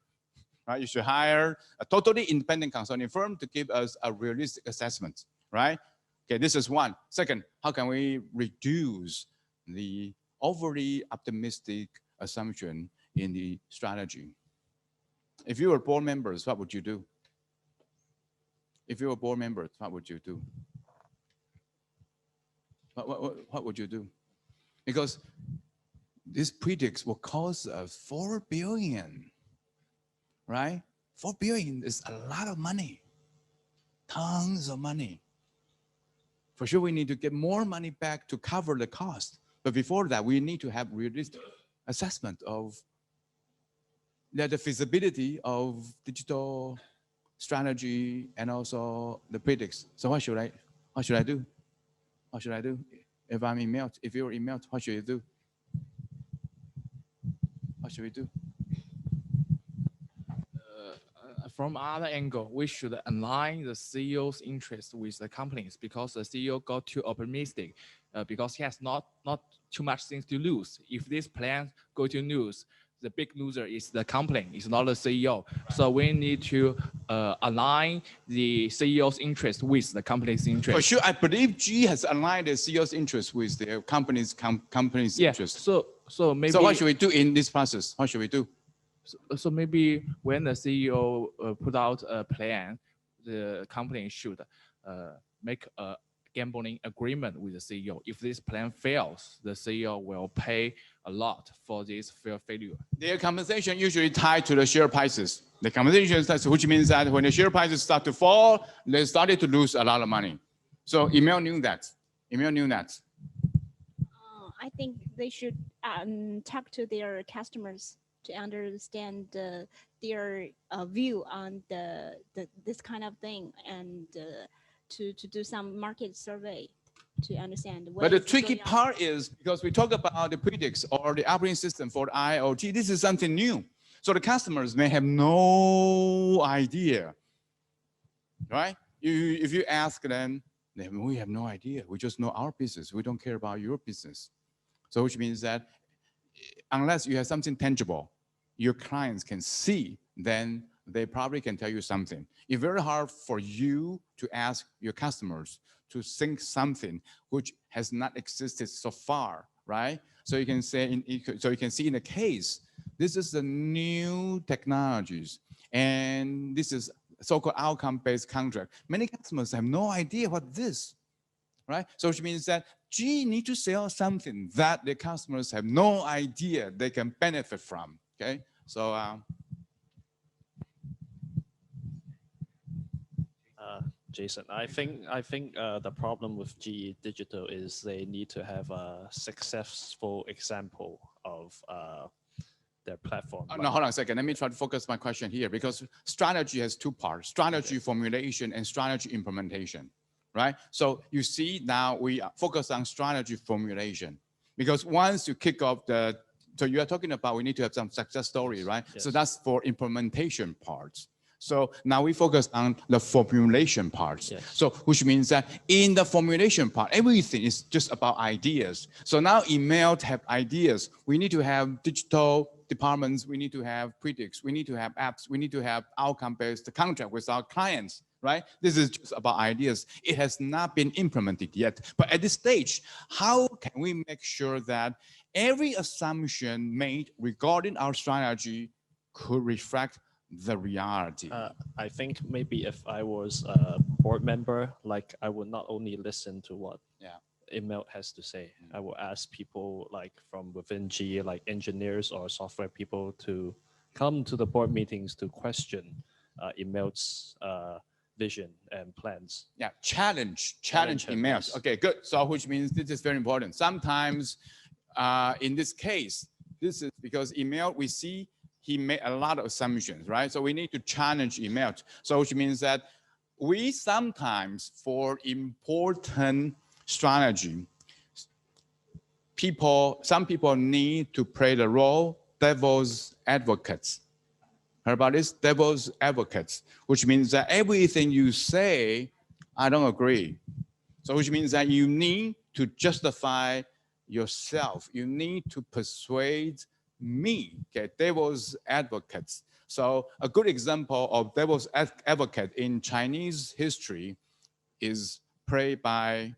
right? You should hire a totally independent consulting firm to give us a realistic assessment, right? Okay, this is one. Second, how can we reduce the overly optimistic assumption in the strategy. If you were board members, what would you do? If you were board members, what would you do? What would you do? Because this predicts will cost us 4 billion, right? 4 billion is a lot of money, tons of money. For sure, we need to get more money back to cover the cost. But before that, we need to have realistic assessment of the feasibility of digital strategy and also the predicts. So what should I do? What should I do? If I'm emailed, if you're emailed, what should you do? What should we do? From other angle, we should align the CEO's interest with the companies, because the CEO got too optimistic, because he has not too much things to lose. If this plan go to lose, the big loser is the company, it's not the CEO. So we need to align the CEO's interest with the company's interest. For sure, I believe G has aligned the CEO's interest with the company's interest. So maybe. So what should we do in this process? What should we do? So maybe when the CEO put out a plan, the company should make a gambling agreement with the CEO. If this plan fails, the CEO will pay a lot for this failure. Their compensation usually tied to the share prices. The compensation, which means that when the share prices start to fall, they started to lose a lot of money. So email knew that. Email knew that. I think they should talk to their customers to understand their view on this kind of thing, and to do some market survey to understand. But the tricky part is, because we talk about the predicts or the operating system for the IoT, this is something new. So the customers may have no idea, right? If you ask them, we have no idea. We just know our business. We don't care about your business. So which means that unless you have something tangible, your clients can see, then they probably can tell you something. It's very hard for you to ask your customers to think something which has not existed so far, right? So you can say, so you can see in the case, this is the new technologies, and this is so-called outcome-based contract. Many customers have no idea what this, right? So which means that G need to sell something that the customers have no idea they can benefit from. Okay, so Jason, I think the problem with GE Digital is they need to have a successful example of their platform. No, hold on a second. Let me try to focus my question here, because strategy has two parts: strategy formulation and strategy implementation, right? So you see, now we focus on strategy formulation, because once you kick off the, so you are talking about we need to have some success story, right? Yes. So that's for implementation parts. So now we focus on the formulation parts. Yes. So which means that in the formulation part, everything is just about ideas. So now email have ideas. We need to have digital departments. We need to have predicts. We need to have apps. We need to have outcome-based contract with our clients, right? This is just about ideas. It has not been implemented yet. But at this stage, how can we make sure that every assumption made regarding our strategy could reflect the reality? I think maybe if I was a board member, like I would not only listen to what email has to say, I will ask people like from within GE, like engineers or software people, to come to the board meetings to question email's vision and plans. Yeah, challenge emails. Yes. Okay, good. So which means this is very important. Sometimes in this case, this is because email, we see he made a lot of assumptions, right? So we need to challenge email. So which means that we sometimes, for important strategy, some people need to play the role devil's advocates. Heard about this? Devil's advocates, which means that everything you say, I don't agree. So which means that you need to justify yourself. You need to persuade me, okay, devil's advocates. So a good example of devil's advocate in Chinese history is played by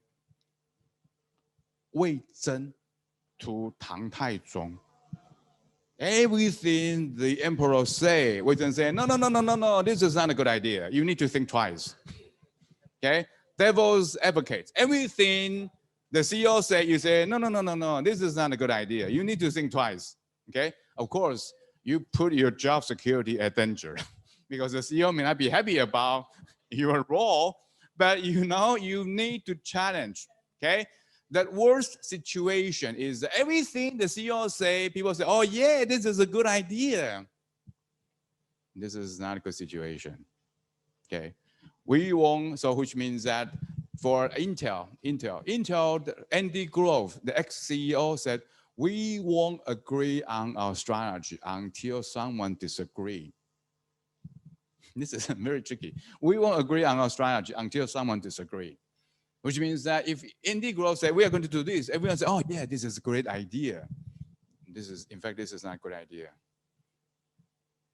Wei Zhen. to Tang Taizong. Everything the emperor say, we can say, no, this is not a good idea. You need to think twice. Okay, devil's advocate. Everything the CEO say, you say, no, this is not a good idea. You need to think twice. Okay, of course, you put your job security at danger because the CEO may not be happy about your role, but you need to challenge. Okay, that worst situation is everything the CEO say, people say, oh yeah, this is a good idea. This is not a good situation. Okay, we won't, so which means that for Intel, Andy Grove, the ex-CEO said, we won't agree on our strategy until someone disagree. This is very tricky. We won't agree on our strategy until someone disagree. Which means that if Andy Grove say, we are going to do this, everyone say, oh yeah, this is a great idea. In fact, this is not a good idea.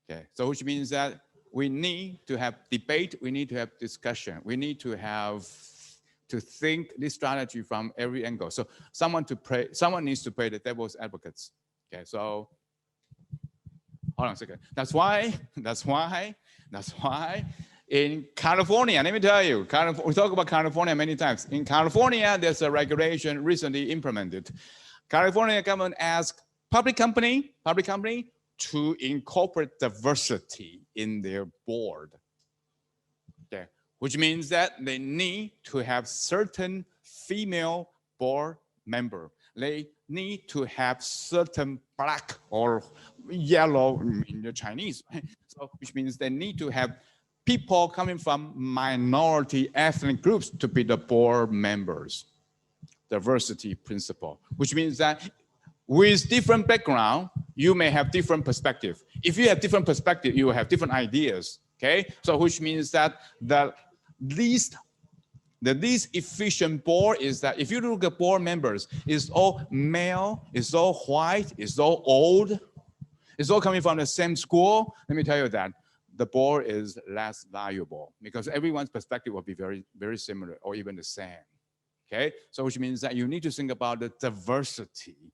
Okay, so which means that we need to have debate, we need to have discussion, we need to think this strategy from every angle. So someone needs to play the devil's advocates. Okay, so hold on a second. That's why in California, let me tell you, we talk about California many times. In California, there's a regulation recently implemented. California government asked public company to incorporate diversity in their board. Okay, which means that they need to have certain female board member. They need to have certain black or yellow in the Chinese. So which means they need to have people coming from minority ethnic groups to be the board members. Diversity principle, which means that with different background, you may have different perspective. If you have different perspective, you will have different ideas. Okay, so which means that the least efficient board is that if you look at board members, it's all male, it's all white, it's all old, it's all coming from the same school. Let me tell you that the board is less valuable because everyone's perspective will be very, very similar or even the same. Okay, so which means that you need to think about the diversity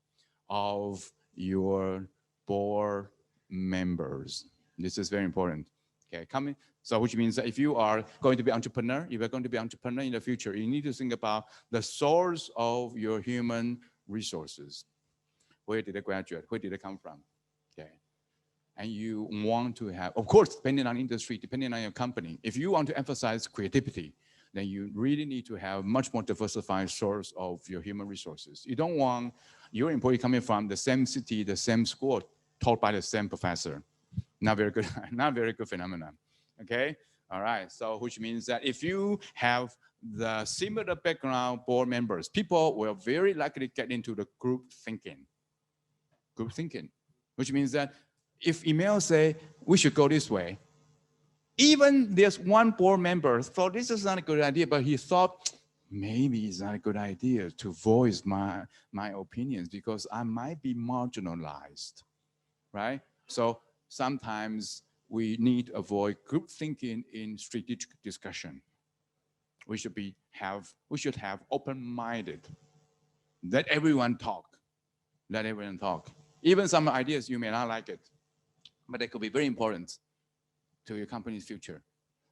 of your board members. This is very important. Okay, so which means that if you are going to be entrepreneur, if you're going to be entrepreneur in the future, you need to think about the source of your human resources. Where did they graduate? Where did they come from? Okay, and you want to have, of course, depending on industry, depending on your company, if you want to emphasize creativity, then you really need to have much more diversified source of your human resources. You don't want your employee coming from the same city, the same school, taught by the same professor. Not very good, not very good phenomenon. Okay, all right. So which means that if you have the similar background board members, people will very likely get into the group thinking. Group thinking, which means that if email say we should go this way, even there's one board member thought this is not a good idea, but he thought maybe it's not a good idea to voice my opinions because I might be marginalized, right? So sometimes we need to avoid group thinking in strategic discussion. We should have open-minded. Let everyone talk. Let everyone talk. Even some ideas you may not like it, but they could be very important to your company's future.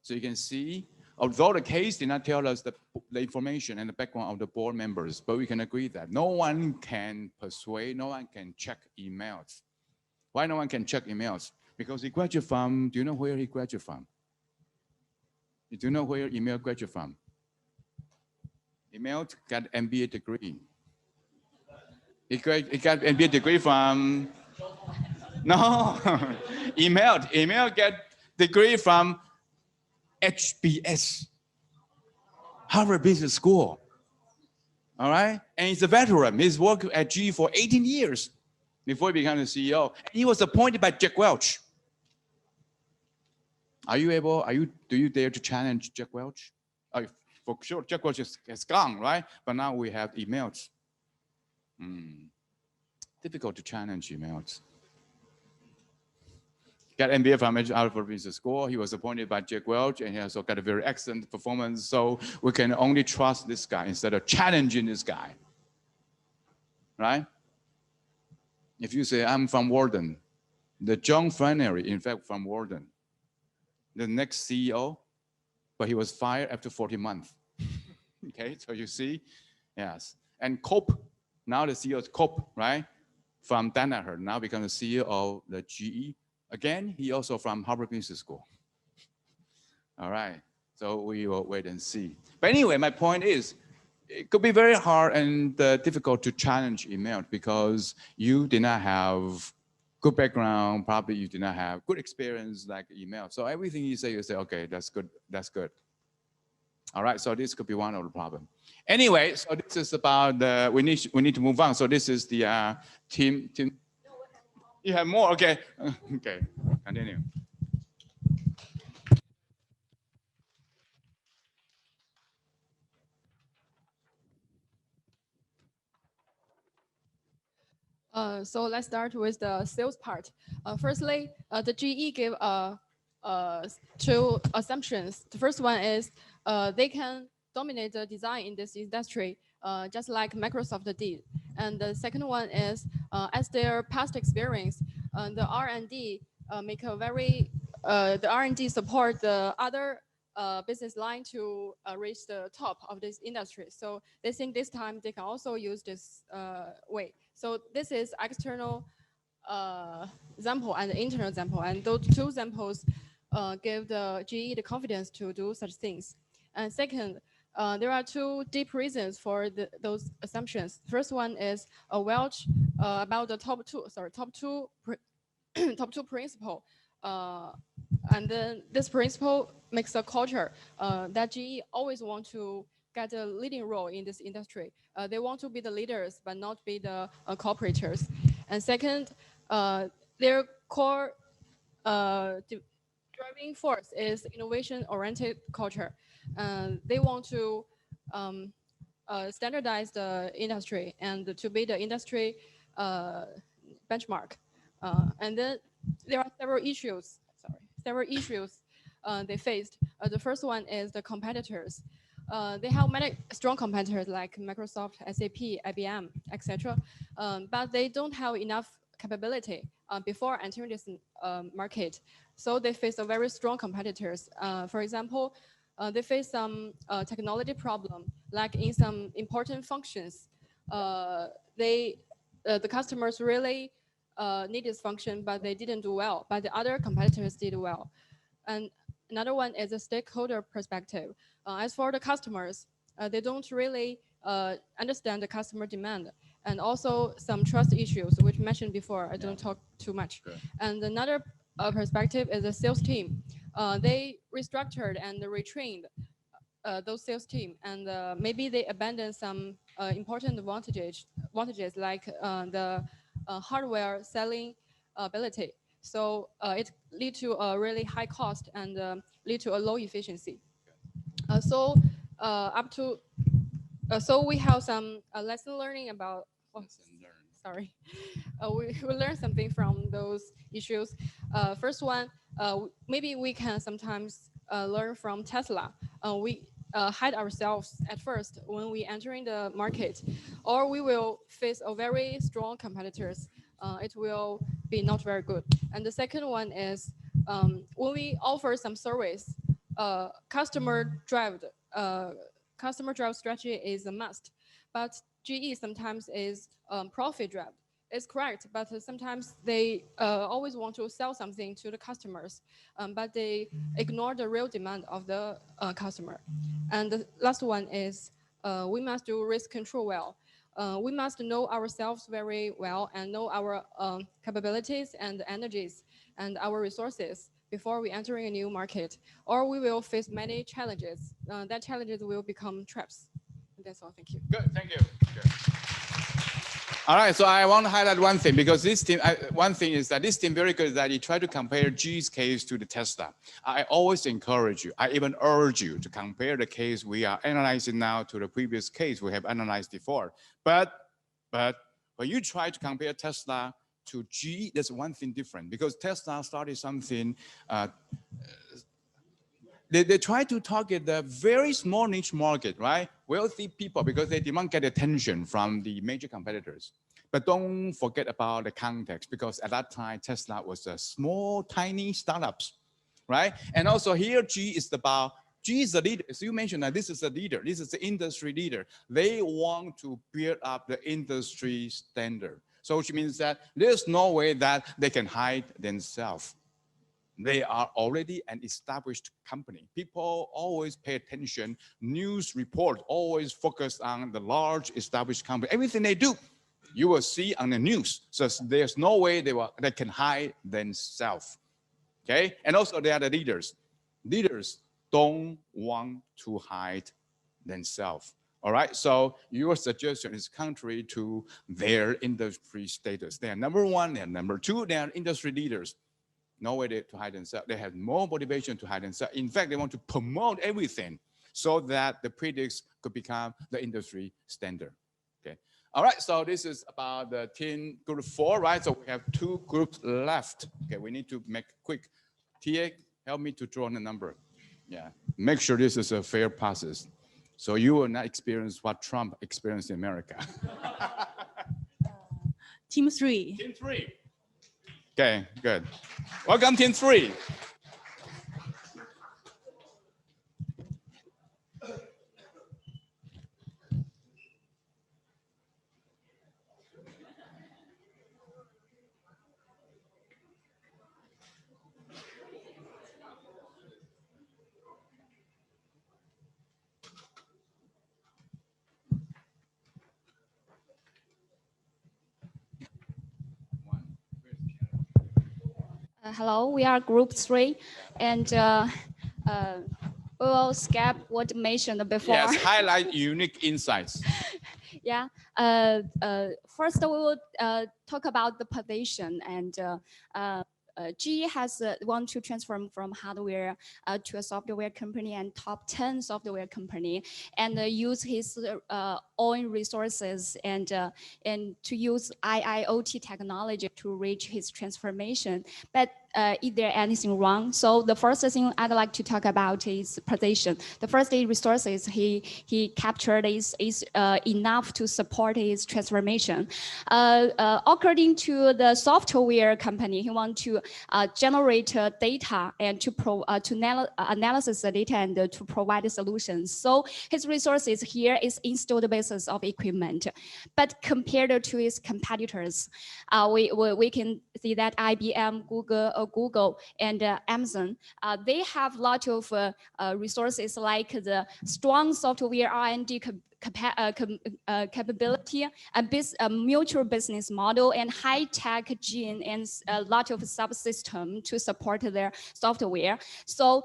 So you can see, although the case did not tell us the information and the background of the board members, but we can agree that no one can persuade, no one can check emails. Why no one can check emails? Because he graduated from, do you know where he graduated from? Do you know where email graduated from? Email got MBA degree. He got MBA degree from, no, email got degree from HBS, Harvard Business School. All right, and he's a veteran. He's worked at GE for 18 years before he became the CEO. And he was appointed by Jack Welch. Do you dare to challenge Jack Welch? For sure, Jack Welch has gone, right? But now we have emails. Difficult to challenge emails. Got MBA from Harvard Business School. He was appointed by Jack Welch, and he also got a very excellent performance. So we can only trust this guy instead of challenging this guy, right? If you say, I'm from Warden, the John Flannery, in fact, from Warden, the next CEO, but he was fired after 40 months. Okay, so you see, yes. And Cope, now the CEO is Cope, right? From Danaher, now becomes the CEO of the GE. Again, he also from Harvard Business School. All right, so we will wait and see. But anyway, my point is, it could be very hard and difficult to challenge email because you did not have good background, probably you did not have good experience like email. So everything you say, okay, that's good, that's good. All right, so this could be one of the problem. Anyway, so this is about we need to move on. So this is the team. You have more, okay? Okay, continue. So let's start with the sales part. Firstly, the GE gave two assumptions. The first one is they can dominate the design in this industry, just like Microsoft did. And the second one is, as their past experience, the R&D make a very, the R&D support the other business line to reach the top of this industry. So they think this time they can also use this way. So this is external example and internal example. And those two examples give the GE the confidence to do such things. And second, there are two deep reasons for those assumptions. First one is a Welch about the top two principle. And then this principle makes a culture that GE always want to get a leading role in this industry. They want to be the leaders, but not be the cooperators. And second, their core driving force is innovation-oriented culture. They want to standardize the industry and to be the industry benchmark. And then there are several issues. They faced. The first one is the competitors. They have many strong competitors like Microsoft, SAP, IBM, etc. But they don't have enough capability before entering this market. So they face a very strong competitors. For example, they face some technology problem, like in some important functions. The customers really need this function, but they didn't do well. But the other competitors did well. And another one is a stakeholder perspective. As for the customers, they don't really understand the customer demand. And also some trust issues, which mentioned before. I don't talk too much. Okay. And another perspective is the sales team. They restructured and retrained those sales team, and maybe they abandoned some important advantages like the hardware selling ability. So it lead to a really high cost and lead to a low efficiency. So we have some lesson learning about. Sorry, we learned something from those issues. First one, maybe we can sometimes learn from Tesla. We hide ourselves at first when we entering the market, or we will face a very strong competitors. It will be not very good. And the second one is when we offer some service, customer drive strategy is a must, but GE sometimes is profit driven. It's correct, but sometimes they always want to sell something to the customers, but they ignore the real demand of the customer. And the last one is we must do risk control well. We must know ourselves very well and know our capabilities and energies and our resources before we enter a new market, or we will face many challenges. That challenges will become traps. That's all. Thank you. Good. Thank you. Good. All right. So I want to highlight one thing because this team. One thing is that this team very good that you try to compare GE's case to the Tesla. I always encourage you. I even urge you to compare the case we are analyzing now to the previous case we have analyzed before. But when you try to compare Tesla to GE, there's one thing different because Tesla started something. They try to target the very small niche market, right? Wealthy people because they demand get attention from the major competitors. But don't forget about the context, because at that time, Tesla was a small, tiny startups, right? And also here, G is the leader. As you mentioned, that this is a leader. This is the industry leader. They want to build up the industry standard. So which means that there's no way that they can hide themselves. They are already an established company. People always pay attention. News report always focus on the large established company. Everything they do, you will see on the news. So there's no way they can hide themselves. Okay, and also they are the leaders. Leaders don't want to hide themselves. All right, so your suggestion is contrary to their industry status. They are number one, they are number two, they are industry leaders. No way to hide themselves. They have more motivation to hide themselves. In fact, they want to promote everything so that the predicts could become the industry standard. Okay. All right, so this is about the team group 4, right? So we have 2 groups left. Okay, we need to make quick. TA, help me to draw the number. Yeah, make sure this is a fair process. So you will not experience what Trump experienced in America. Team 3. Team 3. Okay, good. Welcome, Team 3. Hello, we are group 3, and we will skip what mentioned before. Yes, highlight unique insights. Yeah. First, we will talk about the position, and GE has want to transform from hardware to a software company and top 10 software company, and use his own resources and to use IIoT technology to reach his transformation. But is there anything wrong? So the first thing I'd like to talk about is position. The first resources he captured is enough to support his transformation. According to the software company, he wants to generate data and to analyze the data and to provide solutions. So his resources here is installed basis of equipment. But compared to his competitors, we can see that IBM, Google and Amazon, they have a lot of resources like the strong software R&D capability, a mutual business model, and high-tech gene and a lot of subsystem to support their software. So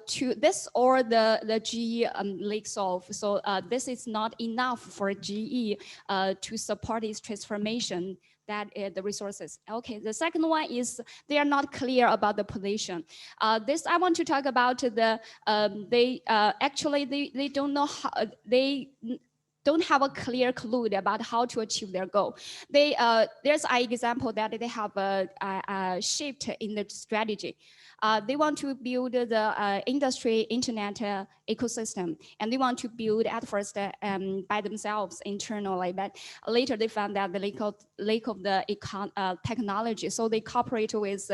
to this or the GE leaks off. So this is not enough for GE to support its transformation. That the resources. Okay, the second one is they are not clear about the position. This I want to talk about the they don't know how they don't have a clear clue about how to achieve their goal. There's an example that they have a shift in the strategy. They want to build the industry internet ecosystem, and they want to build at first by themselves internally, but later they found that the lack of the technology, so they cooperate with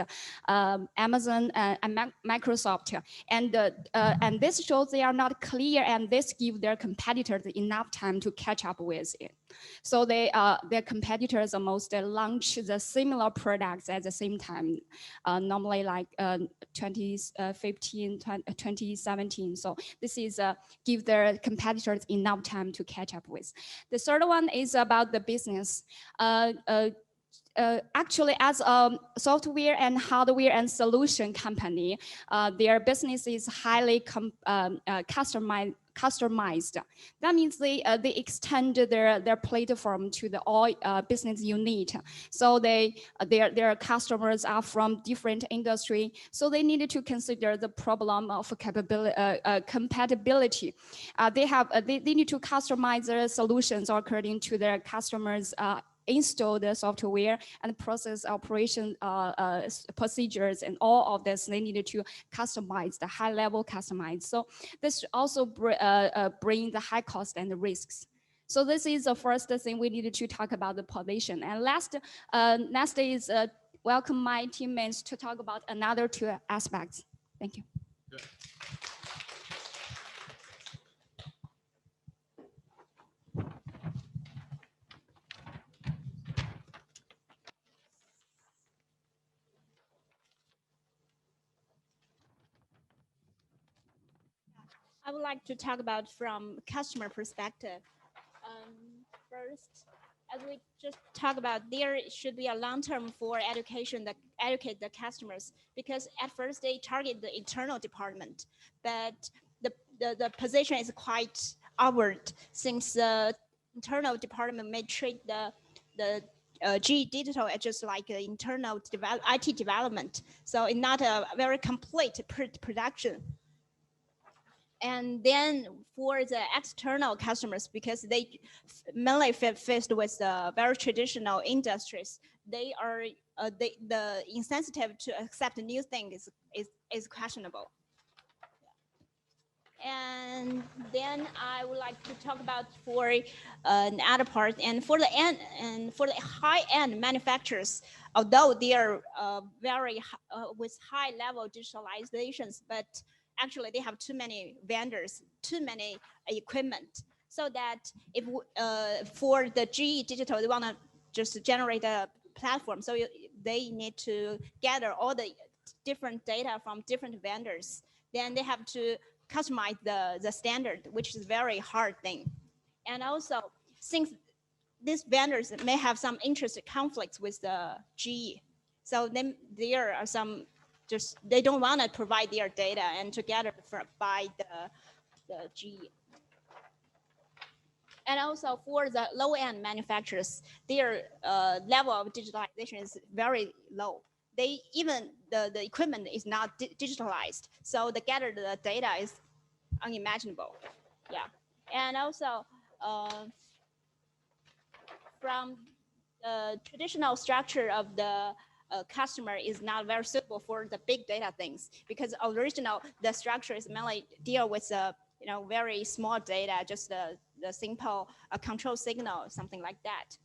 Amazon and Microsoft, and this shows they are not clear, and this give their competitors enough time to catch up with it. So their competitors almost launch the similar products at the same time, normally like 2015, 2017. So this is give their competitors enough time to catch up with. The third one is about the business. Actually, as a software and hardware and solution company, their business is highly customized. That means they extend their platform to the all business unit. So their customers are from different industry. So they needed to consider the problem of compatibility. They need to customize their solutions according to their customers' install the software and process operation procedures, and all of this they needed to customize, the high level customize. So this also bring the high cost and the risks. So this is the first thing we needed to talk about the position. And last is welcome my teammates to talk about another two aspects. Thank you. I would like to talk about from customer perspective. First, as we just talked about, there should be a long-term for education that educate the customers, because at first they target the internal department, but the position is quite outward, since the internal department may treat the GE Digital as just like an internal IT development. So it's not a very complete production. And then for the external customers, because they mainly faced with the very traditional industries, they are the insensitive to accept new things is questionable. And then I would like to talk about for another part, and for the high-end manufacturers, although they are very with high level digitalizations, but actually they have too many vendors, too many equipment, so that if for the GE Digital, they want to just generate a platform, so they need to gather all the different data from different vendors. Then they have to customize the standard, which is a very hard thing. And also, since these vendors may have some interest conflicts with the GE, so then there are some they don't want to provide their data and together by the GE. And also for the low-end manufacturers, their level of digitalization is very low. Even the equipment is not digitalized, so the data is unimaginable. Yeah, and also from the traditional structure of the customer is not very suitable for the big data things, because original the structure is mainly deal with very small data, just the simple control signal, something like that.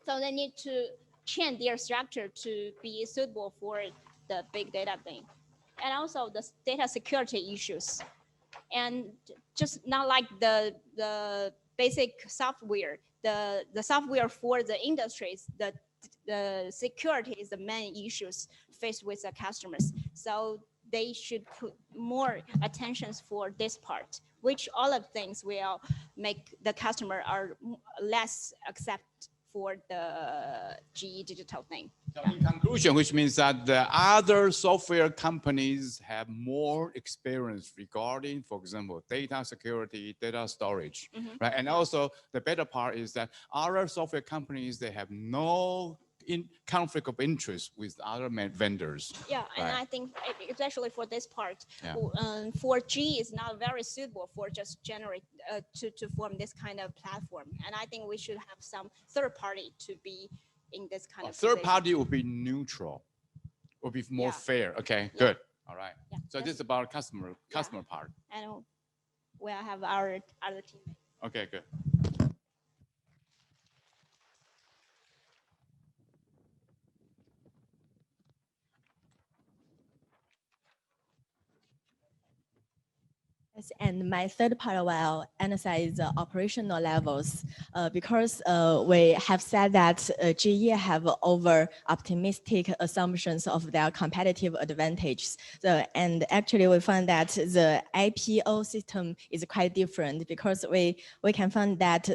So they need to change their structure to be suitable for the big data thing. And also the data security issues, and just not like the basic software, the software for the industries, the security is the main issues faced with the customers. So they should put more attention for this part, which all of things will make the customer are less accept for the GE Digital thing. So in conclusion, which means that the other software companies have more experience regarding, for example, data security, data storage, right? And also the better part is that other software companies, they have no conflict of interest with other vendors. Yeah, and I think especially for this part, for G is not very suitable for just generate to form this kind of platform. And I think we should have some third party to be in this kind of third party will be neutral, will be more fair. Okay, good. All right. Yeah, so this is about customer part. And we'll have our other teammates. Okay, good. Yes, and my third part will emphasize the operational levels because we have said that GE have over optimistic assumptions of their competitive advantages. And actually we find that the IPO system is quite different because we can find that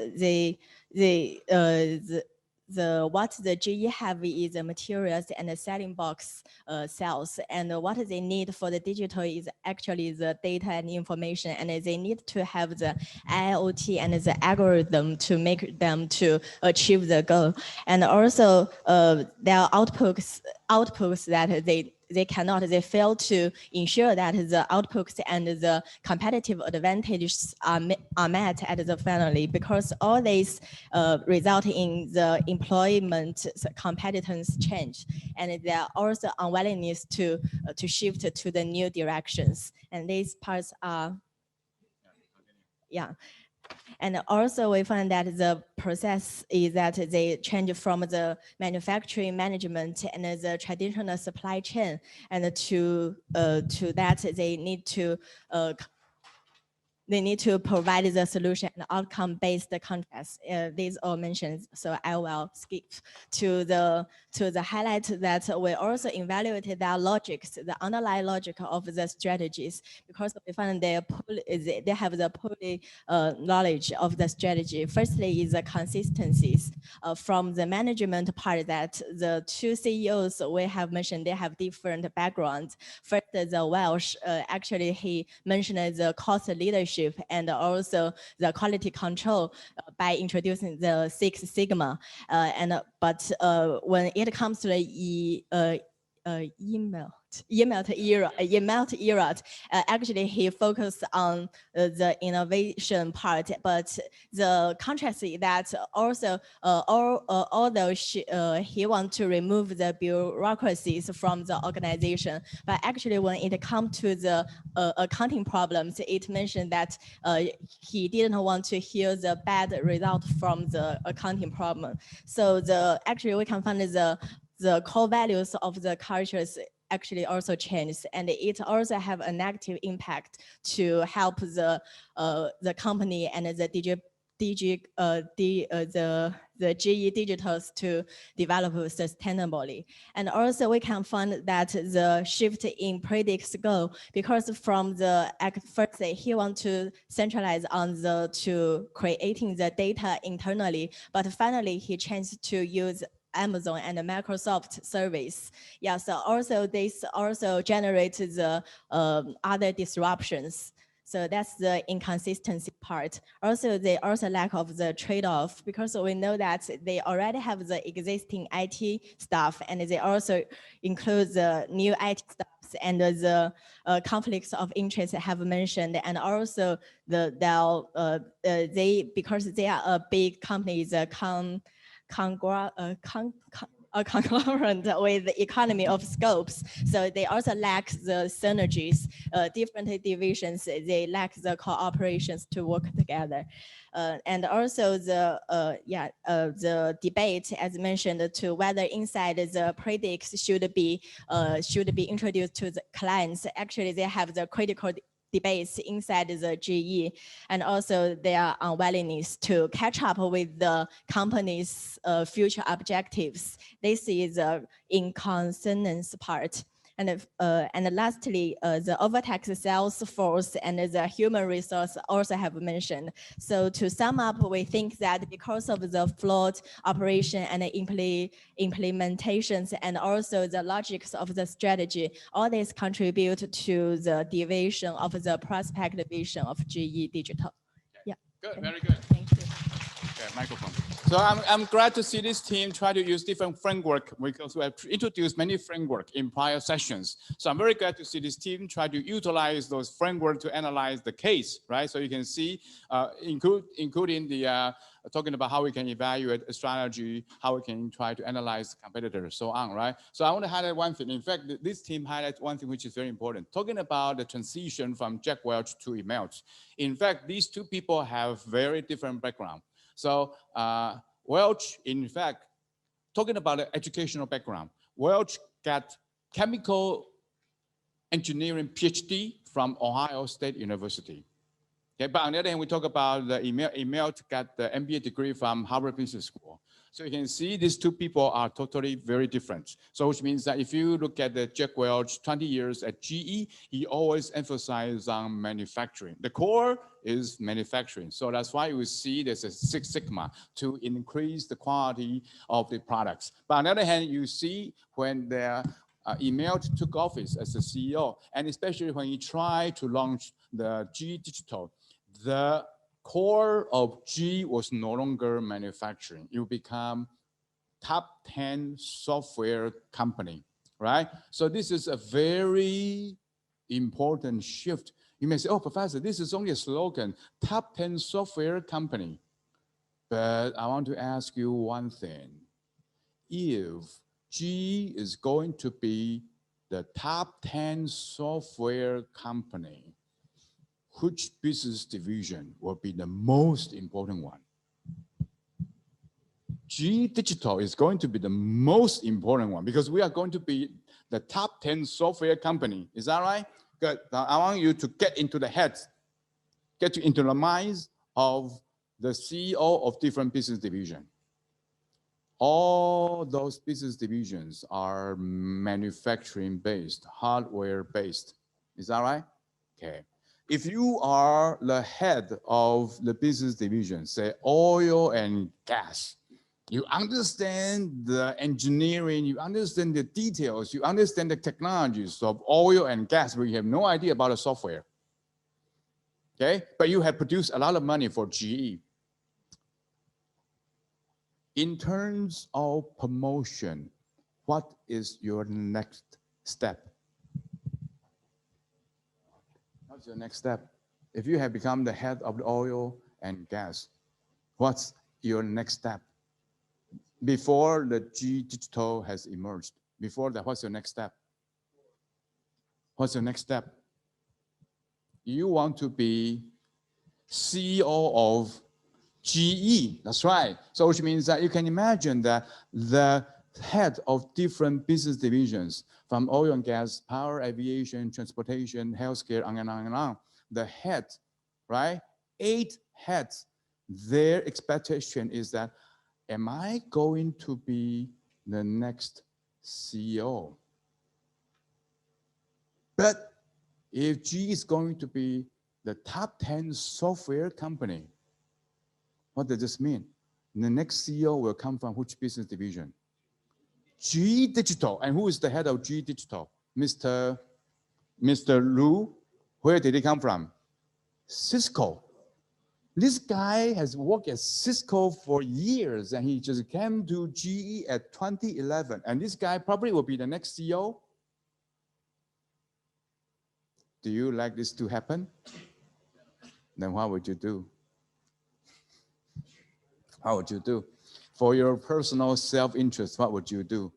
what the GE have is the materials and the selling box sales, and what they need for the digital is actually the data and information, and they need to have the IoT and the algorithm to make them to achieve the goal. And also their outputs that they fail to ensure that the outputs and the competitive advantages are met at the finally, because all these result in the employment competence change, and there are also unwillingness to shift to the new directions. And these parts are, And also we find that the process is that they change from the manufacturing management and the traditional supply chain, and to that they need to provide the solution and outcome-based contracts. These all mentioned, so I will skip to the highlight that we also evaluated their logics, the underlying logic of the strategies, because we find they have the poorly knowledge of the strategy. Firstly is the consistencies from the management part, that the two CEOs we have mentioned, they have different backgrounds. First, the Welsh, actually he mentioned the cost leadership and also the quality control by introducing the Six Sigma. But when it comes to the email era, actually he focused on the innovation part, but the contrast is that also although he wants to remove the bureaucracies from the organization, but actually when it comes to the accounting problems, it mentioned that he didn't want to hear the bad result from the accounting problem. So actually we can find the core values of the cultures actually also changed, and it also have a negative impact to help the company and the GE Digitals to develop sustainably. And also we can find that the shift in Predict's goal, because from the first he want to centralize on to creating the data internally, but finally he changed to use Amazon and Microsoft service. Yeah, so also this also generates the other disruptions. So that's the inconsistency part. Also, they also lack of the trade-off, because we know that they already have the existing IT staff, and they also include the new IT staffs and the conflicts of interest I have mentioned, and also because they are a big company, a conglomerate with the economy of scopes. So they also lack the synergies, different divisions, they lack the cooperations to work together. And also the debate, as mentioned, to whether inside the predicts should be introduced to the clients. Actually, they have the critical debates inside the GE, and also their unwillingness to catch up with the company's future objectives. This is the inconsonance part. And lastly, the overtaxed sales force and the human resource also have mentioned. So to sum up, we think that because of the flawed operation and implementations, and also the logics of the strategy, all this contribute to the deviation of the prospect vision of GE Digital. Yeah. Good, very good. Thank you. Okay, microphone. So I'm glad to see this team try to use different framework, because we have introduced many framework in prior sessions. So I'm very glad to see this team try to utilize those framework to analyze the case, right? So you can see, including the talking about how we can evaluate a strategy, how we can try to analyze competitors, so on, right? So I want to highlight one thing. In fact, this team highlights one thing which is very important. Talking about the transition from Jack Welch to Imelch. In fact, these two people have very different background. So Welch, in fact, talking about the educational background, Welch got chemical engineering PhD from Ohio State University. Okay, but on the other hand, we talk about the Imelch got the MBA degree from Harvard Business School. So you can see these two people are totally very different. So which means that if you look at the Jack Welch, 20 years at GE, he always emphasized on manufacturing. The core is manufacturing. So that's why we see there's a Six Sigma to increase the quality of the products. But on the other hand, you see when the Imelch took office as the CEO, and especially when he tried to launch the GE Digital, the core of GE was no longer manufacturing. It would become top 10 software company, right? So this is a very important shift. You may say, oh, Professor, this is only a slogan, top 10 software company. But I want to ask you one thing. If GE is going to be the top 10 software company, which business division will be the most important one? GE Digital is going to be the most important one because we are going to be the top 10 software company. Is that right? Good. Now I want you to get into the heads, get into the minds of the CEO of different business divisions. All those business divisions are manufacturing based, hardware based. Is that right? Okay. If you are the head of the business division, say oil and gas, you understand the engineering, you understand the details, you understand the technologies of oil and gas, but you have no idea about the software. Okay, but you have produced a lot of money for GE. In terms of promotion, what is your next step? What's your next step? If you have become the head of the oil and gas, what's your next step? Before the GE Digital has emerged, before that, what's your next step? What's your next step? You want to be CEO of GE, that's right. So which means that you can imagine that the head of different business divisions from oil and gas, power, aviation, transportation, healthcare, on and on and on. The head, right? 8 heads, their expectation is that, am I going to be the next CEO? But if GE is going to be the top 10 software company, what does this mean? The next CEO will come from which business division? GE Digital. And who is the head of GE Digital? Mr. Lu. Where did he come from? Cisco. This guy has worked at Cisco for years, and he just came to GE at 2011. And this guy probably will be the next CEO. Do you like this to happen? Then what would you do? What would you do? For your personal self-interest, what would you do?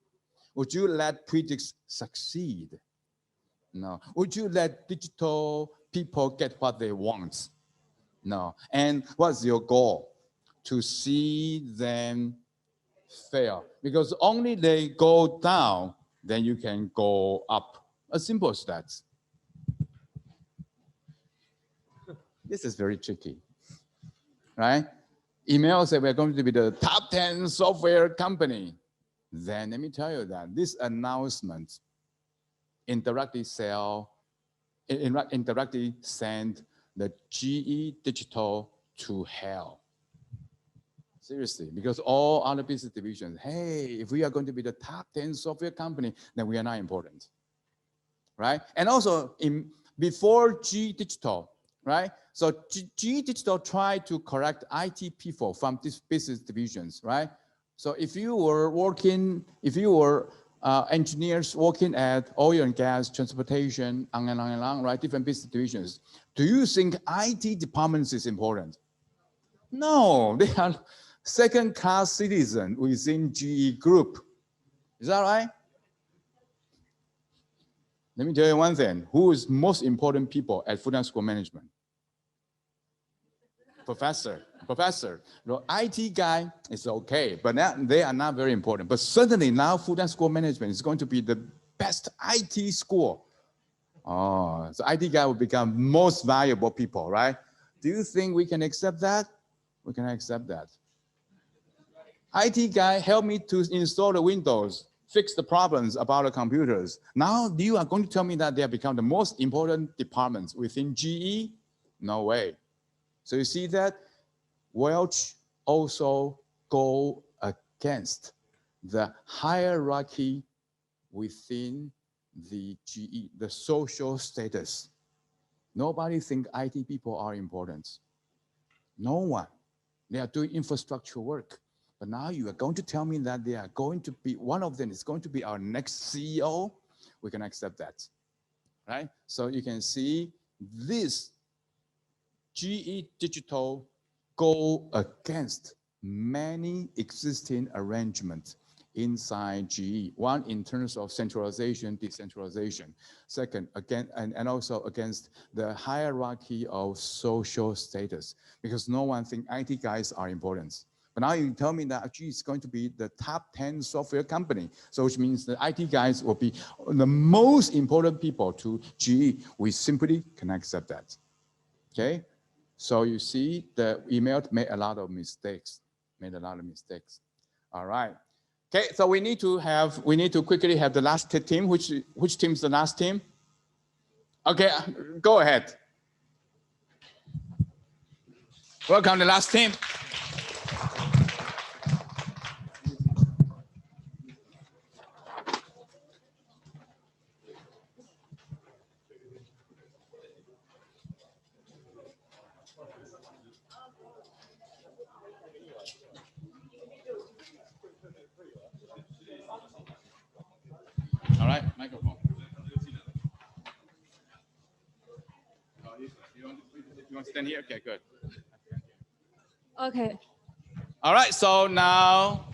Would you let critics succeed? No. Would you let digital people get what they want? No. And what's your goal? To see them fail. Because only they go down, then you can go up. As simple as that. This is very tricky, right? Email said we're going to be the top 10 software company. Then let me tell you that this announcement indirectly send the GE Digital to hell. Seriously, because all other business divisions, hey, if we are going to be the top 10 software company, then we are not important, right? And also before GE Digital, right? So GE Digital tried to correct IT people from these business divisions, right? So if you were engineers working at oil and gas, transportation, on and on and on, right? Different business divisions. Do you think IT departments is important? No, they are second-class citizens within GE Group. Is that right? Let me tell you one thing. Who is most important people at Fudan School Management? Professor. The IT guy is okay, but they are not very important. But certainly now Fudan School Management is going to be the best IT school. Oh, so IT guy will become most valuable people, right? Do you think we can accept that? We can accept that. IT guy help me to install the Windows, fix the problems about the computers. Now you are going to tell me that they have become the most important departments within GE? No way. So you see that Welch also go against the hierarchy within the GE, the social status. Nobody think IT people are important. No one. They are doing infrastructure work. But now you are going to tell me that they are going to be, one of them is going to be our next CEO? We can accept that, right? So you can see this GE Digital go against many existing arrangements inside GE. One, in terms of centralization, decentralization. Second, again, and also against the hierarchy of social status, because no one thinks IT guys are important. But now you tell me that GE is going to be the top 10 software company. So which means the IT guys will be the most important people to GE. We simply can accept that, okay? So you see the email made a lot of mistakes, All right. Okay, so we need to quickly have the last team. Which team is the last team? Okay, go ahead. Welcome the last team. All right, microphone. You want to stand here? Okay, good. Okay. All right, so now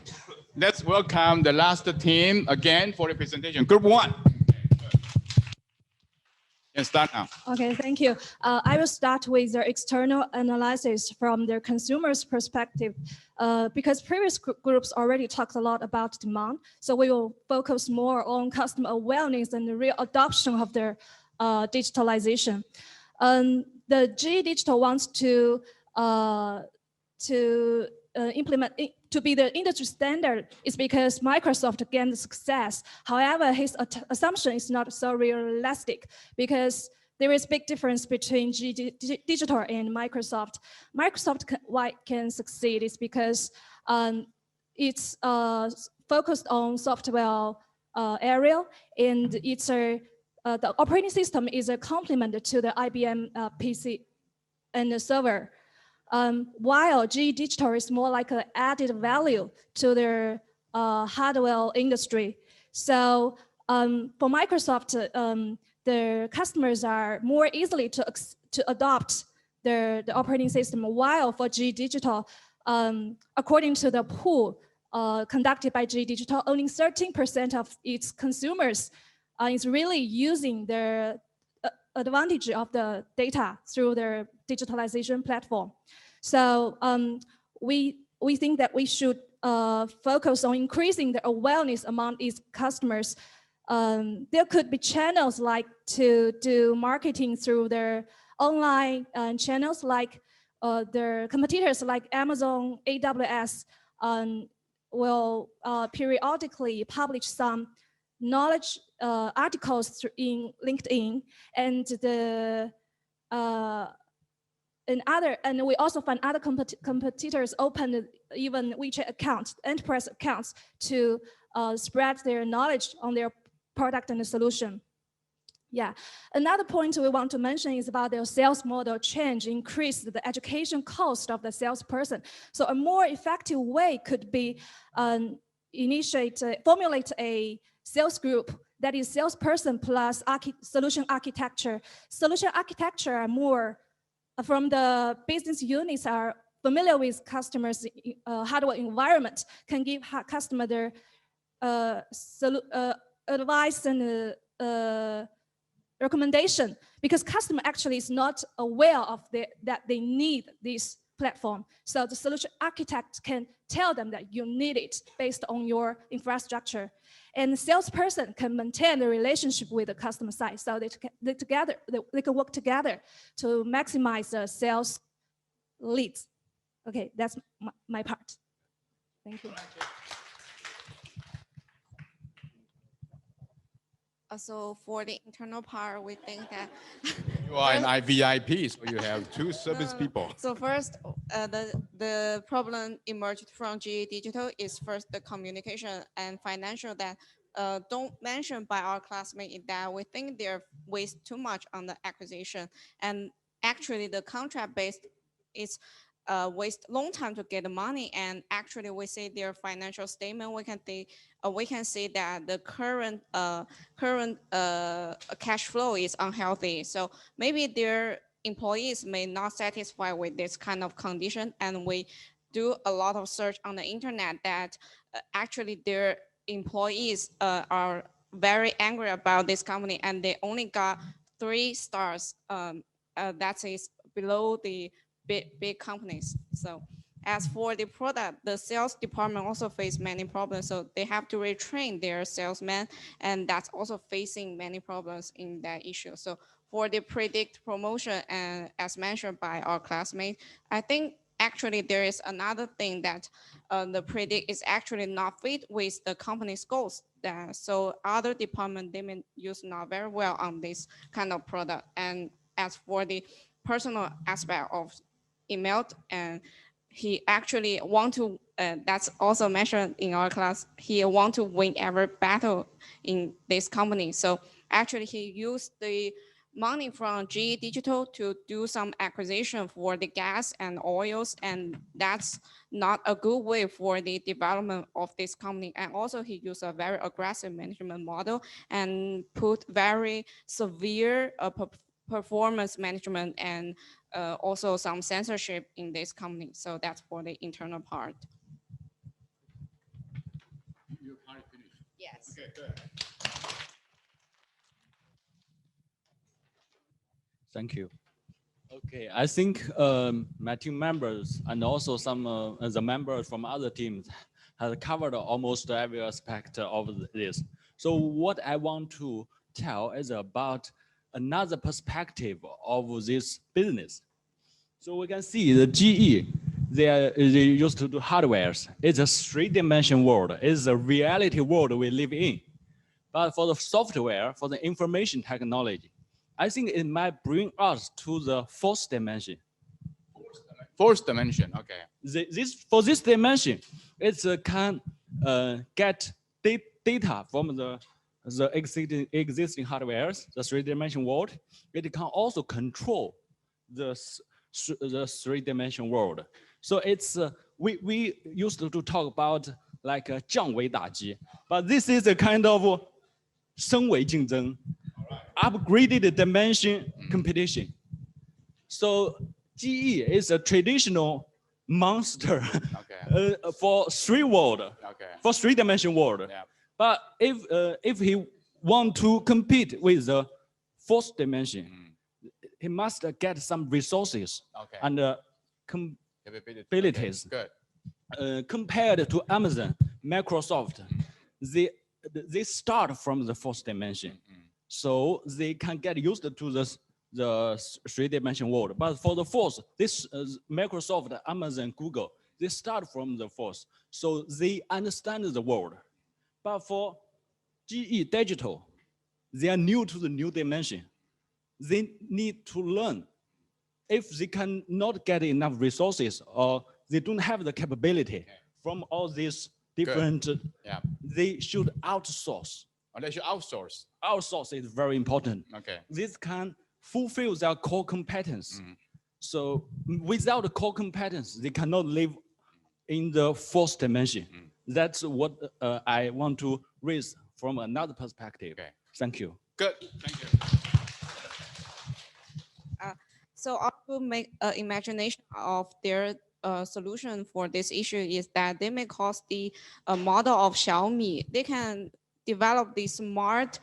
let's welcome the last team again for the presentation. Group 1. You can start now. Okay, thank you. I will start with the external analysis from the consumer's perspective, because previous groups already talked a lot about demand. So we will focus more on customer awareness and the real adoption of their digitalization. The GE Digital wants to implement it to be the industry standard is because Microsoft gained success. However, his assumption is not so realistic because there is big difference between GE Digital and Microsoft. Microsoft can succeed is because it's focused on software area, and it's the operating system is a complement to the IBM PC and the server. While GE Digital is more like an added value to their hardware industry. So for Microsoft, their customers are more easily to adopt the operating system, while for GE Digital, according to the poll conducted by GE Digital, only 13% of its consumers is really using their advantage of the data through their digitalization platform. So we think that we should focus on increasing the awareness among its customers. There could be channels like to do marketing through their online channels, like their competitors like Amazon, AWS will periodically publish some knowledge articles in LinkedIn, and and we also find other competitors open even WeChat accounts, enterprise accounts, to spread their knowledge on their product and the solution. Yeah, another point we want to mention is about their sales model change, increase the education cost of the salesperson. So a more effective way could be formulate a sales group that is salesperson plus solution architecture. Solution architecture are more from the business units are familiar with customers' hardware environment, can give customer their advice and recommendation, because customer actually is not aware of that they need this platform. So the solution architect can tell them that you need it based on your infrastructure. And the salesperson can maintain the relationship with the customer side, so they can work together to maximize the sales leads. Okay, that's my part. Thank you. So for the internal part, we think that you are an IVIP, so you have 2 service people. So first, the problem emerged from GE Digital is first the communication and financial that don't mention by our classmate is that we think they're waste too much on the acquisition, and actually the contract based is waste long time to get the money, and actually we see their financial statement, we can see that the current cash flow is unhealthy. So maybe their employees may not satisfy with this kind of condition, and we do a lot of search on the internet that actually their employees are very angry about this company, and they only got 3 stars. That is below the big companies. So as for the product, the sales department also face many problems. So they have to retrain their salesmen, and that's also facing many problems in that issue. So for the predict promotion, and as mentioned by our classmate, I think actually there is another thing that the predict is actually not fit with the company's goals. So other department, they may use not very well on this kind of product. And as for the personal aspect of email, and he actually want to, that's also mentioned in our class, he want to win every battle in this company. So actually he used the money from GE Digital to do some acquisition for the gas and oils, and that's not a good way for the development of this company. And also he used a very aggressive management model and put very severe performance management and also some censorship in this company. So that's for the internal part. You can't finish. Yes. Okay, good. Thank you. Okay, I think my team members and also some the members from other teams have covered almost every aspect of this. So what I want to tell is about another perspective of this business. So we can see the GE, they used to do hardwares. It's a 3-dimensional world. It's a reality world we live in. But for the software, for the information technology, I think it might bring us to the 4th dimension. 4th dimension, okay. For this dimension, it can get data from the existing hardwares, the 3-dimensional world. It can also control the 3-dimensional world. So it's we used to talk about like 降维打击, but this is a kind of 升维竞争, upgraded dimension competition. So GE is a traditional monster for 3-dimensional world. Yeah. But if he want to compete with the 4th dimension, he must get some resources and capabilities. Good. Compared to Amazon, Microsoft, they start from the 4th dimension. So they can get used to the 3-dimensional world. But for the 4th, this Microsoft, Amazon, Google, they start from the 4th. So they understand the world. But for GE Digital, they are new to the new dimension. They need to learn. If they cannot get enough resources or they don't have the capability from all these different, they should outsource. Oh, they should outsource. Outsource is very important. Okay. This can fulfill their core competence. So without the core competence, they cannot live in the 4th dimension. That's what I want to raise from another perspective. Okay. Thank you. Good. Thank you. So I will make an imagination of their solution for this issue is that they may cause the model of Xiaomi. They can develop the smart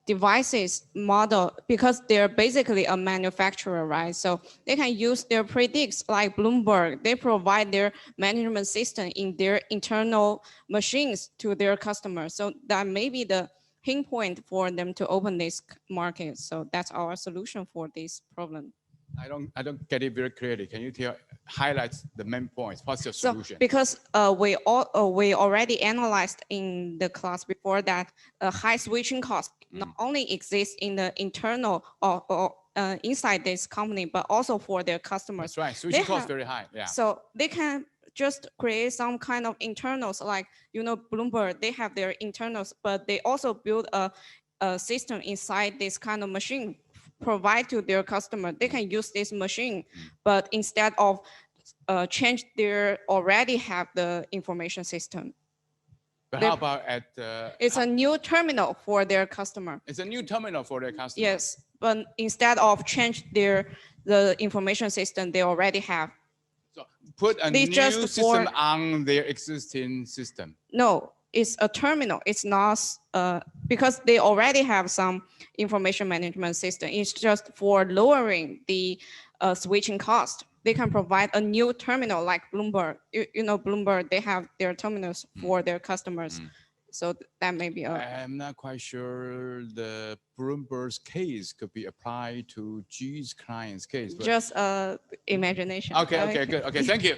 devices model because they're basically a manufacturer, right? So they can use their predicts like Bloomberg. They provide their management system in their internal machines to their customers. So that may be the hinge point for them to open this market. So that's our solution for this problem. I don't get it very clearly. Can you highlight the main points? What's your solution? So because we already analyzed in the class before that high switching cost not only exists in the internal or inside this company, but also for their customers. That's right. Switching cost very high. Yeah. So they can just create some kind of internals, like Bloomberg. They have their internals, but they also build a system inside this kind of machine. Provide to their customer, they can use this machine, but instead of change their already have the information system. But how about it's a new terminal for their customer. It's a new terminal for their customer. Yes, but instead of change the information system they already have. So put a new system on their existing system. No, it's a terminal. It's not because they already have some information management system. It's just for lowering the switching cost. They can provide a new terminal like Bloomberg. You know, Bloomberg, they have their terminals for their customers. So that may be a. I'm not quite sure the Bloomberg's case could be applied to G's client's case. But... Just imagination. Okay, good. Okay, thank you.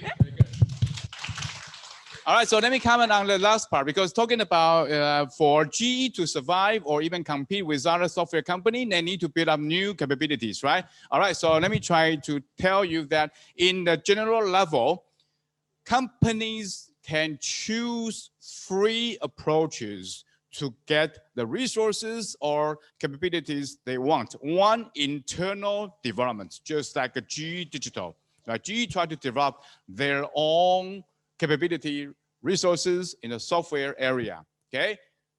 All right, so let me comment on the last part, because talking about for GE to survive or even compete with other software company, they need to build up new capabilities, right? All right, so let me try to tell you that in the general level, companies can choose 3 approaches to get the resources or capabilities they want. One, internal development, just like a GE Digital. GE tried to develop their own capability resources in the software area, okay?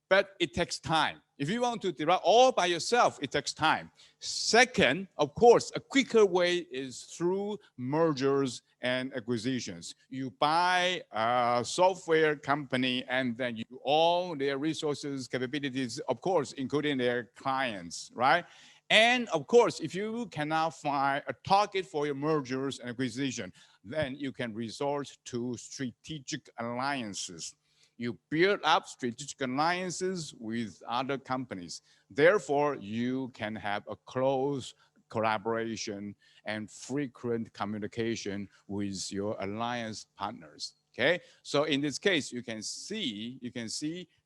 But it takes time. If you want to develop all by yourself, it takes time. Second, of course, a quicker way is through mergers and acquisitions. You buy a software company and then you own their resources, capabilities, of course, including their clients, right? And of course, if you cannot find a target for your mergers and acquisition, then you can resort to strategic alliances. You build up strategic alliances with other companies. Therefore, you can have a close collaboration and frequent communication with your alliance partners. Okay, so in this case, you can see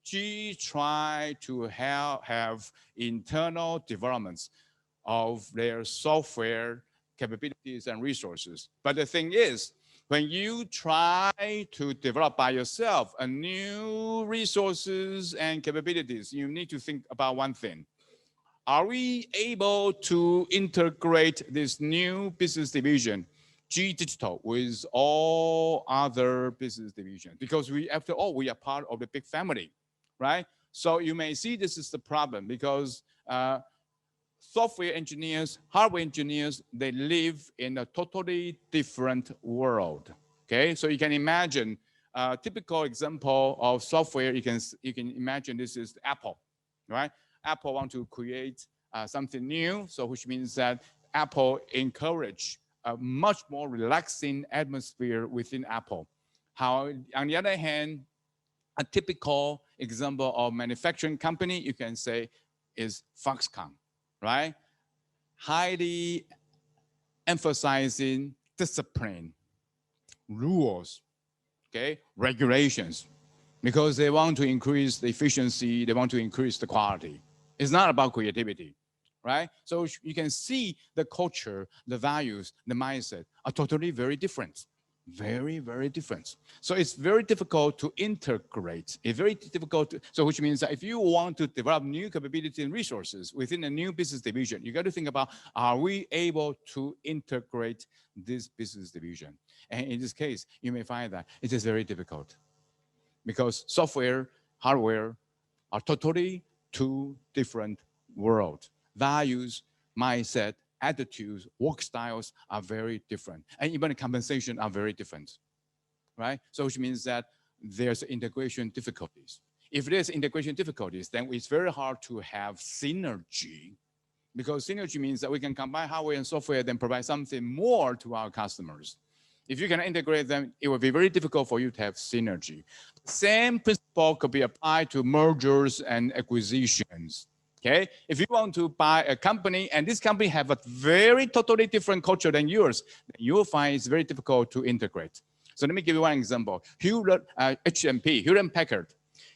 GE try to have internal developments of their software capabilities and resources. But the thing is, when you try to develop by yourself a new resources and capabilities, you need to think about one thing. Are we able to integrate this new business division, GE Digital, with all other business divisions? Because after all, we are part of the big family, right? So you may see this is the problem, because software engineers, hardware engineers, they live in a totally different world. Okay, so you can imagine a typical example of software. You can imagine this is Apple, right? Apple want to create something new, so which means that Apple encourage a much more relaxing atmosphere within Apple. How, on the other hand, a typical example of manufacturing company, you can say, is Foxconn, right? Highly emphasizing discipline, rules, okay, regulations, because they want to increase the efficiency, they want to increase the quality. It's not about creativity, right? So you can see the culture, the values, the mindset are totally very different. Very, very different. So it's very difficult to integrate. It's very difficult to, so which means that if you want to develop new capability and resources within a new business division, you got to think about, are we able to integrate this business division? And in this case, you may find that it is very difficult, because software, hardware are totally 2 different worlds. Values, mindset, attitudes, work styles are very different, and even the compensation are very different, right? So which means that there's integration difficulties. If there's integration difficulties, then it's very hard to have synergy, because synergy means that we can combine hardware and software, then provide something more to our customers. If you can integrate them, it will be very difficult for you to have synergy. The same principle could be applied to mergers and acquisitions. Okay, if you want to buy a company and this company have a very totally different culture than yours, then you'll find it's very difficult to integrate. So let me give you one example. HMP, Hewlett Packard.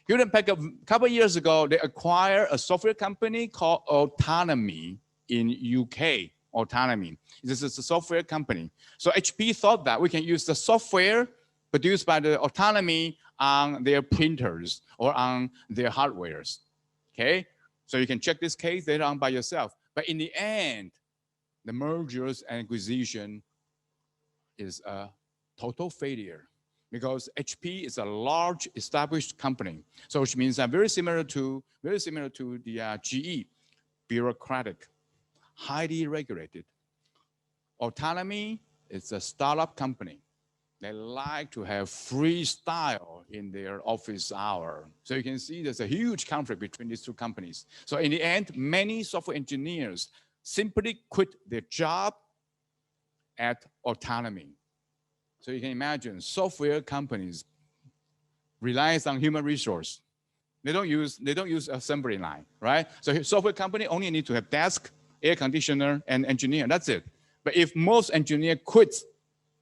Hewlett Packard, a couple of years ago, they acquired a software company called Autonomy in UK. Autonomy. This is a software company. So HP thought that we can use the software produced by the Autonomy on their printers or on their hardwares. Okay. So you can check this case later on by yourself. But in the end, the mergers and acquisition is a total failure, because HP is a large established company. So which means that very similar to the GE, bureaucratic, highly regulated. Autonomy is a startup company. They like to have freestyle in their office hour. So you can see there's a huge conflict between these two companies. So in the end, many software engineers simply quit their job at autonomy. So you can imagine software companies relies on human resource. They don't use assembly line, right? So software company only need to have desk, air conditioner, and engineer. That's it. But if most engineer quits,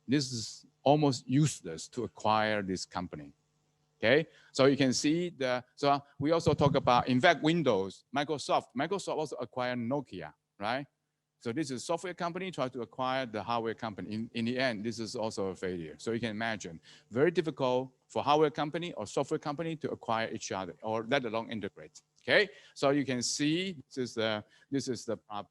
this is almost useless to acquire this company. Okay, so you can see so we also talk about, in fact, Windows, Microsoft also acquired Nokia, right? So this is software company try to acquire the hardware company. In the end, this is also a failure. So you can imagine, very difficult for hardware company or software company to acquire each other, or let alone integrate. Okay, so you can see this is the problem.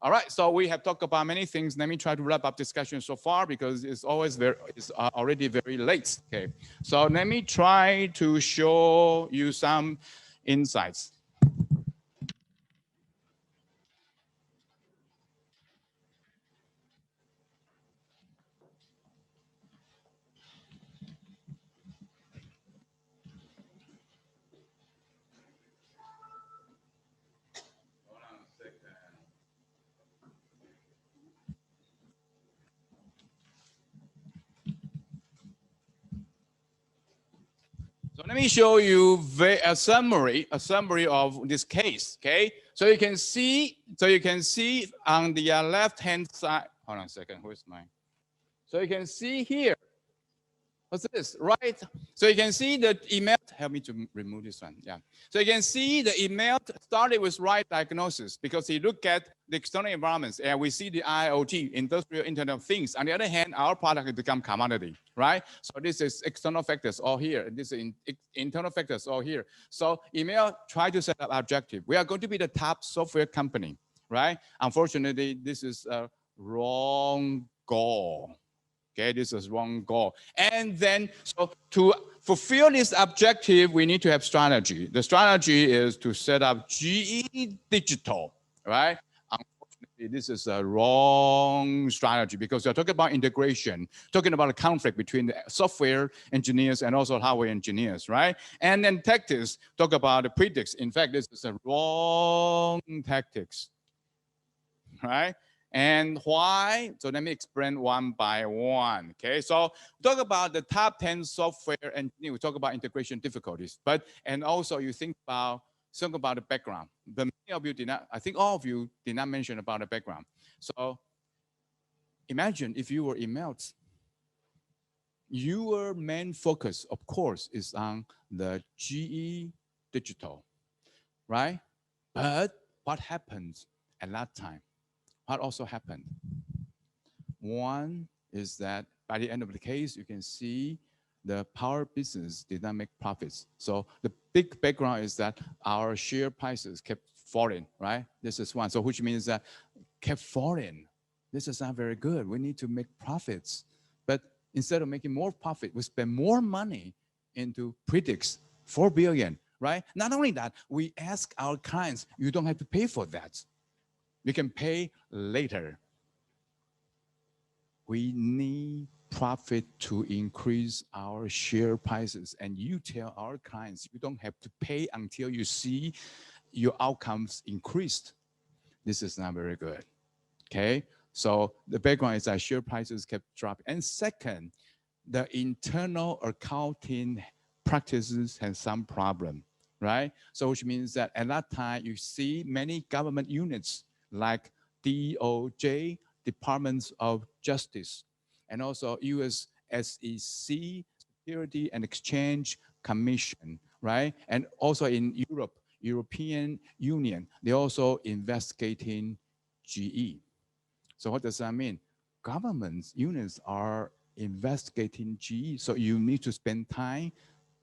All right, so we have talked about many things. Let me try to wrap up discussion so far because it's already very late. Okay, so let me try to show you some insights. So let me show you a summary of this case. Okay, so you can see on the left-hand side. Hold on a second. Where's mine? So you can see here. What's this, right? So you can see the email. Help me to remove this one. Yeah. So you can see the email started with right diagnosis because he looked at the external environments, and we see the IoT, industrial Internet of Things. On the other hand, our product has become commodity, right? So this is external factors all here. This is internal factors all here. So email try to set up objective. We are going to be the top software company, right? Unfortunately, this is a wrong goal. Okay, this is wrong goal. And then, so to fulfill this objective, we need to have strategy. The strategy is to set up GE Digital, right? Unfortunately, this is a wrong strategy because you're talking about integration, talking about a conflict between the software engineers and also hardware engineers, right? And then tactics, talk about the predicts. In fact, this is a wrong tactics, right? And why? So let me explain one by one. Okay, so talk about the top 10 software engineers. We talk about integration difficulties, and also you think about the background. But many of you did not. I think all of you did not mention about the background. So imagine if you were emailed. Your main focus, of course, is on the GE Digital, right? But what happens at that time? What also happened? One is that by the end of the case, you can see the power business did not make profits. So the big background is that our share prices kept falling, right? This is one. So which means that kept falling. This is not very good. We need to make profits. But instead of making more profit, we spend more money into predicts, 4 billion, right? Not only that, we ask our clients, you don't have to pay for that. You can pay later. We need profit to increase our share prices. And you tell our clients, you don't have to pay until you see your outcomes increased. This is not very good. Okay. So the background is that share prices kept dropping. And second, the internal accounting practices had some problem, right? So which means that at that time, you see many government units like DOJ, Departments of Justice, and also US SEC, Security and Exchange Commission, right? And also in Europe, European Union, they're also investigating GE. So what does that mean? Government units are investigating GE, so you need to spend time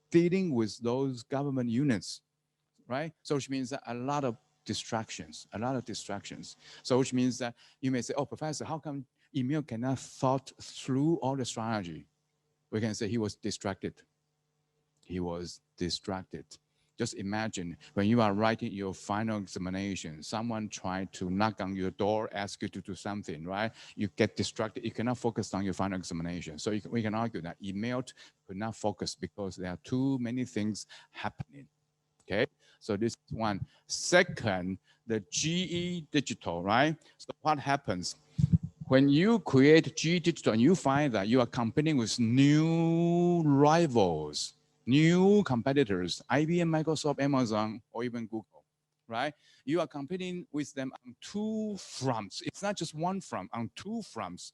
dealing with those government units, right? So which means that a lot of distractions. So which means that you may say, oh, Professor, how come Emil cannot thought through all the strategy? We can say he was distracted. Just imagine when you are writing your final examination, someone tried to knock on your door, ask you to do something, right? You get distracted. You cannot focus on your final examination. So we can argue that email could not focus because there are too many things happening. Okay, so this is one. Second, the GE Digital, right? So what happens? When you create GE Digital and you find that you are competing with new rivals, new competitors, IBM, Microsoft, Amazon, or even Google, right? You are competing with them on two fronts. It's not just one front, on two fronts.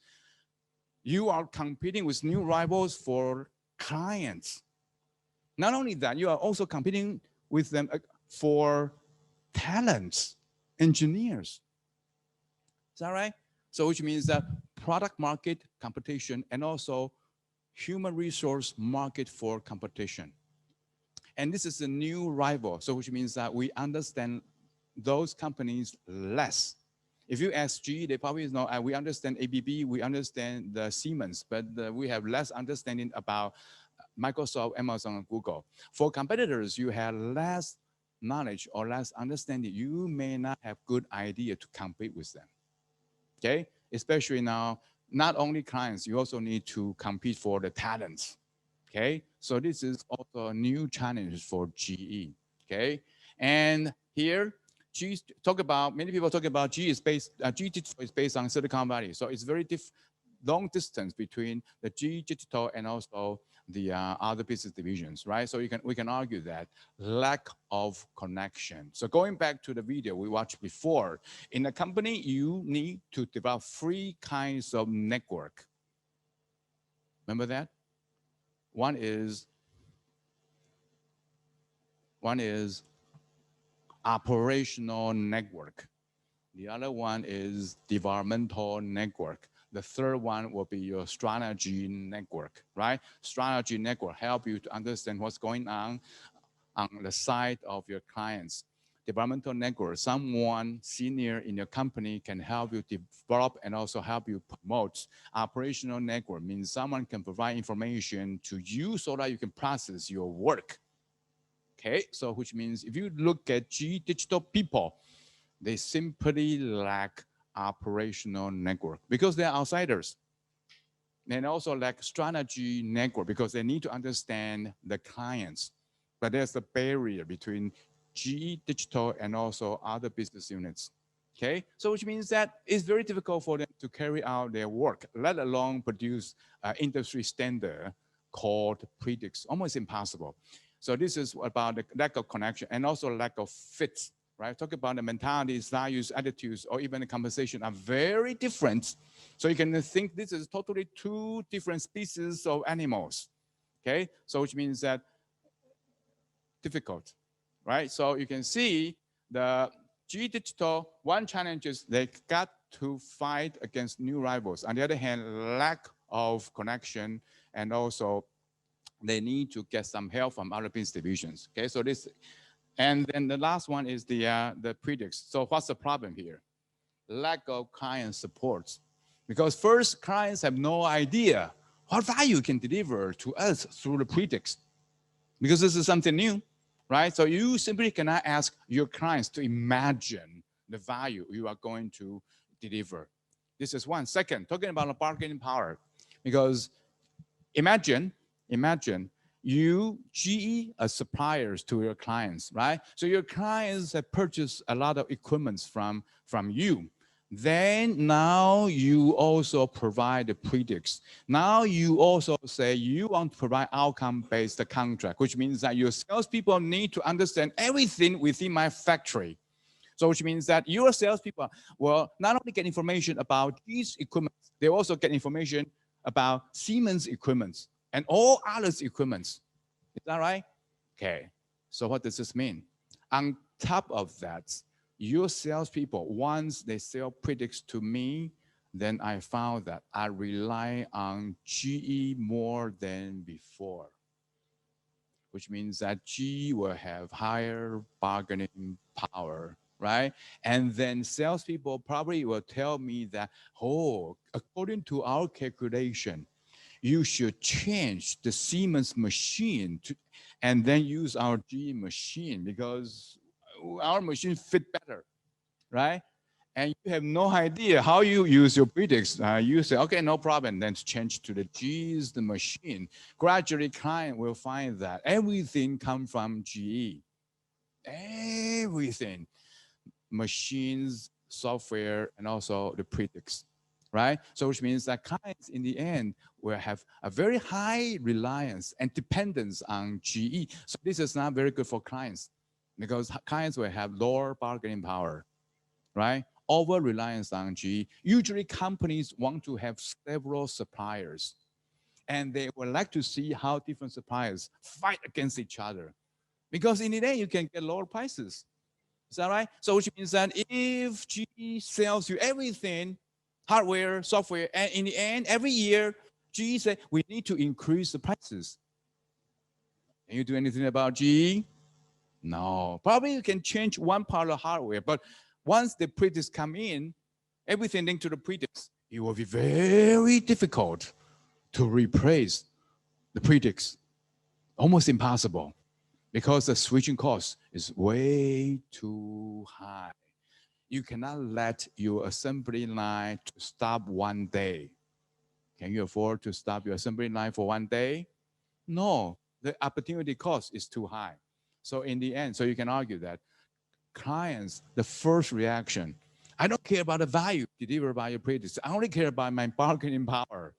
You are competing with new rivals for clients. Not only that, you are also competing with them for talents, engineers. Is that right? So which means that product market competition and also human resource market for competition. And this is a new rival. So which means that we understand those companies less. If you ask GE, they probably know, we understand ABB, we understand the Siemens, but we have less understanding about Microsoft, Amazon, and Google. For competitors, you have less knowledge or less understanding. You may not have good idea to compete with them. Okay, especially now, not only clients, you also need to compete for the talents. Okay, so this is also a new challenge for GE. Okay, and here, G talk about, many people talk about GE is based, GE Digital is based on Silicon Valley. So it's very long distance between the GE Digital and also the other business divisions, right? So we can argue that lack of connection. So going back to the video we watched before, in a company, you need to develop 3 kinds of network. Remember that? One is operational network. The other one is developmental network. The third one will be your strategy network, right? Strategy network help you to understand what's going on the side of your clients. Developmental network, someone senior in your company can help you develop and also help you promote. Operational network means someone can provide information to you so that you can process your work. Okay, so which means if you look at GE Digital people, they simply lack operational network because they're outsiders. And also lack strategy network because they need to understand the clients. But there's a barrier between GE Digital and also other business units. Okay, so which means that it's very difficult for them to carry out their work, let alone produce industry standard called predicts, almost impossible. So this is about the lack of connection and also lack of fit, right? Talk about the mentalities, values, attitudes, or even the compensation are very different. So you can think this is totally 2 different species of animals, okay? So which means that difficult, right? So you can see the GE Digital, one challenge is they got to fight against new rivals. On the other hand, lack of connection and also they need to get some help from other business divisions. Okay, so this, and then the last one is the predicts. So what's the problem here? Lack of client support. Because first, clients have no idea what value can deliver to us through the predicts. Because this is something new, right? So you simply cannot ask your clients to imagine the value you are going to deliver. This is one. Second, talking about the bargaining power. Because imagine you, GE, as suppliers to your clients, right? So your clients have purchased a lot of equipment from you. Then now you also provide the predicts. Now you also say you want to provide outcome-based contract, which means that your salespeople need to understand everything within my factory. So which means that your salespeople will not only get information about these equipment, they also get information about Siemens equipment and all others equipment. Is that right? Okay. So what does this mean? On top of that, your salespeople, once they sell predicts to me, then I found that I rely on GE more than before, which means that GE will have higher bargaining power, right? And then salespeople probably will tell me that, oh, according to our calculation, you should change the Siemens machine and then use our GE machine because our machine fit better, right? And you have no idea how you use your predicts. You say, okay, no problem, then change to the GE's the machine. Gradually, client will find that everything comes from GE. Everything, machines, software, and also the predicts, right? So which means that clients in the end will have a very high reliance and dependence on GE. So this is not very good for clients because clients will have lower bargaining power, right? Over reliance on GE. Usually companies want to have several suppliers and they would like to see how different suppliers fight against each other because in the end you can get lower prices. Is that right? So which means that if GE sells you everything, hardware, software, and in the end, every year, GE says we need to increase the prices. Can you do anything about GE? No. Probably you can change one part of hardware, but once the predicts come in, everything linked to the predicts, it will be very difficult to replace the predicts. Almost impossible because the switching cost is way too high. You cannot let your assembly line to stop one day. Can you afford to stop your assembly line for one day? No, the opportunity cost is too high. So in the end, so you can argue that clients, the first reaction, I don't care about the value delivered by your predicts. I only care about my bargaining power.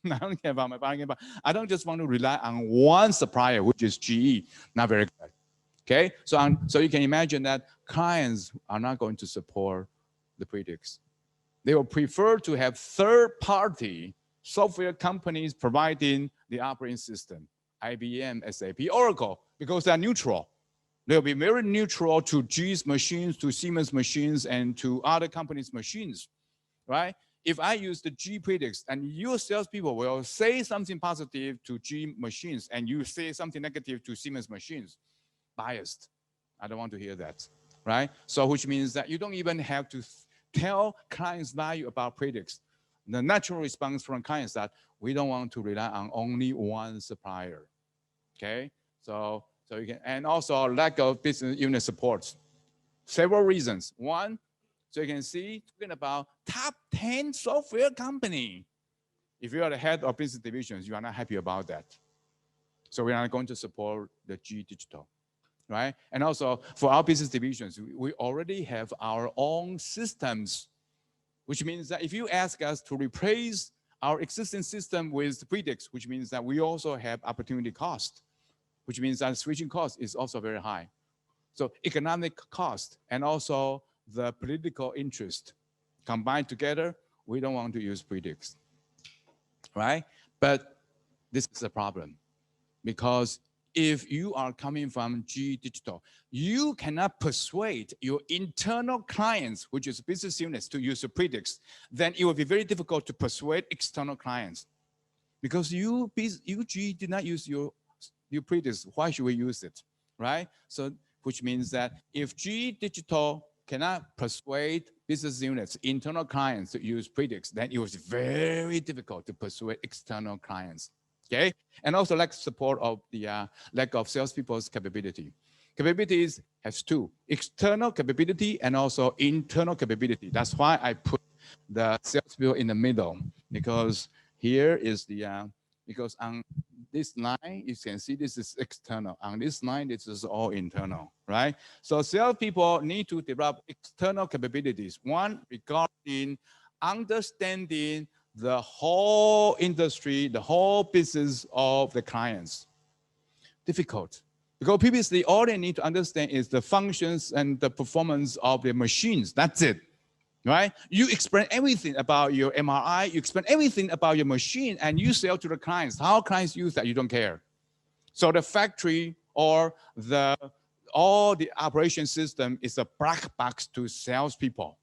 I don't care about my bargaining power. I don't just want to rely on one supplier, which is GE. Not very good. Okay, so you can imagine that clients are not going to support the predicts. They will prefer to have third-party software companies providing the operating system, IBM, SAP, Oracle, because they're neutral. They'll be very neutral to GE's machines, to Siemens machines, and to other companies' machines, right? If I use the G predicts and your salespeople will say something positive to G machines and you say something negative to Siemens machines, biased. I don't want to hear that, right? So which means that you don't even have to tell clients value about predicts. The natural response from clients that we don't want to rely on only one supplier, okay? So you can, and also lack of business unit supports. Several reasons. One, so you can see, talking about top 10 software company. If you are the head of business divisions, you are not happy about that. So we are not going to support the G Digital, right? And also for our business divisions, we already have our own systems, which means that if you ask us to replace our existing system with predicts, which means that we also have opportunity cost, which means that switching cost is also very high. So economic cost and also the political interest combined together, we don't want to use predicts, right? But this is a problem because if you are coming from G Digital, you cannot persuade your internal clients, which is business units, to use the predicts. Then it will be very difficult to persuade external clients because you G did not use your predicts. Why should we use it, right? So which means that if G Digital cannot persuade business units, internal clients to use predicts, then it was very difficult to persuade external clients. Okay, and also lack support of the lack of salespeople's capability. Capabilities has two: external capability and also internal capability. That's why I put the salespeople in the middle, because here is the because on this line you can see this is external. On this line, this is all internal, right? So salespeople need to develop external capabilities. One, regarding understanding the whole industry, the whole business of the clients. Difficult. Because previously, all they need to understand is the functions and the performance of the machines. That's it, right? You explain everything about your MRI, you explain everything about your machine, and you sell to the clients. How clients use that, you don't care. So the factory or all the operation system is a black box to salespeople.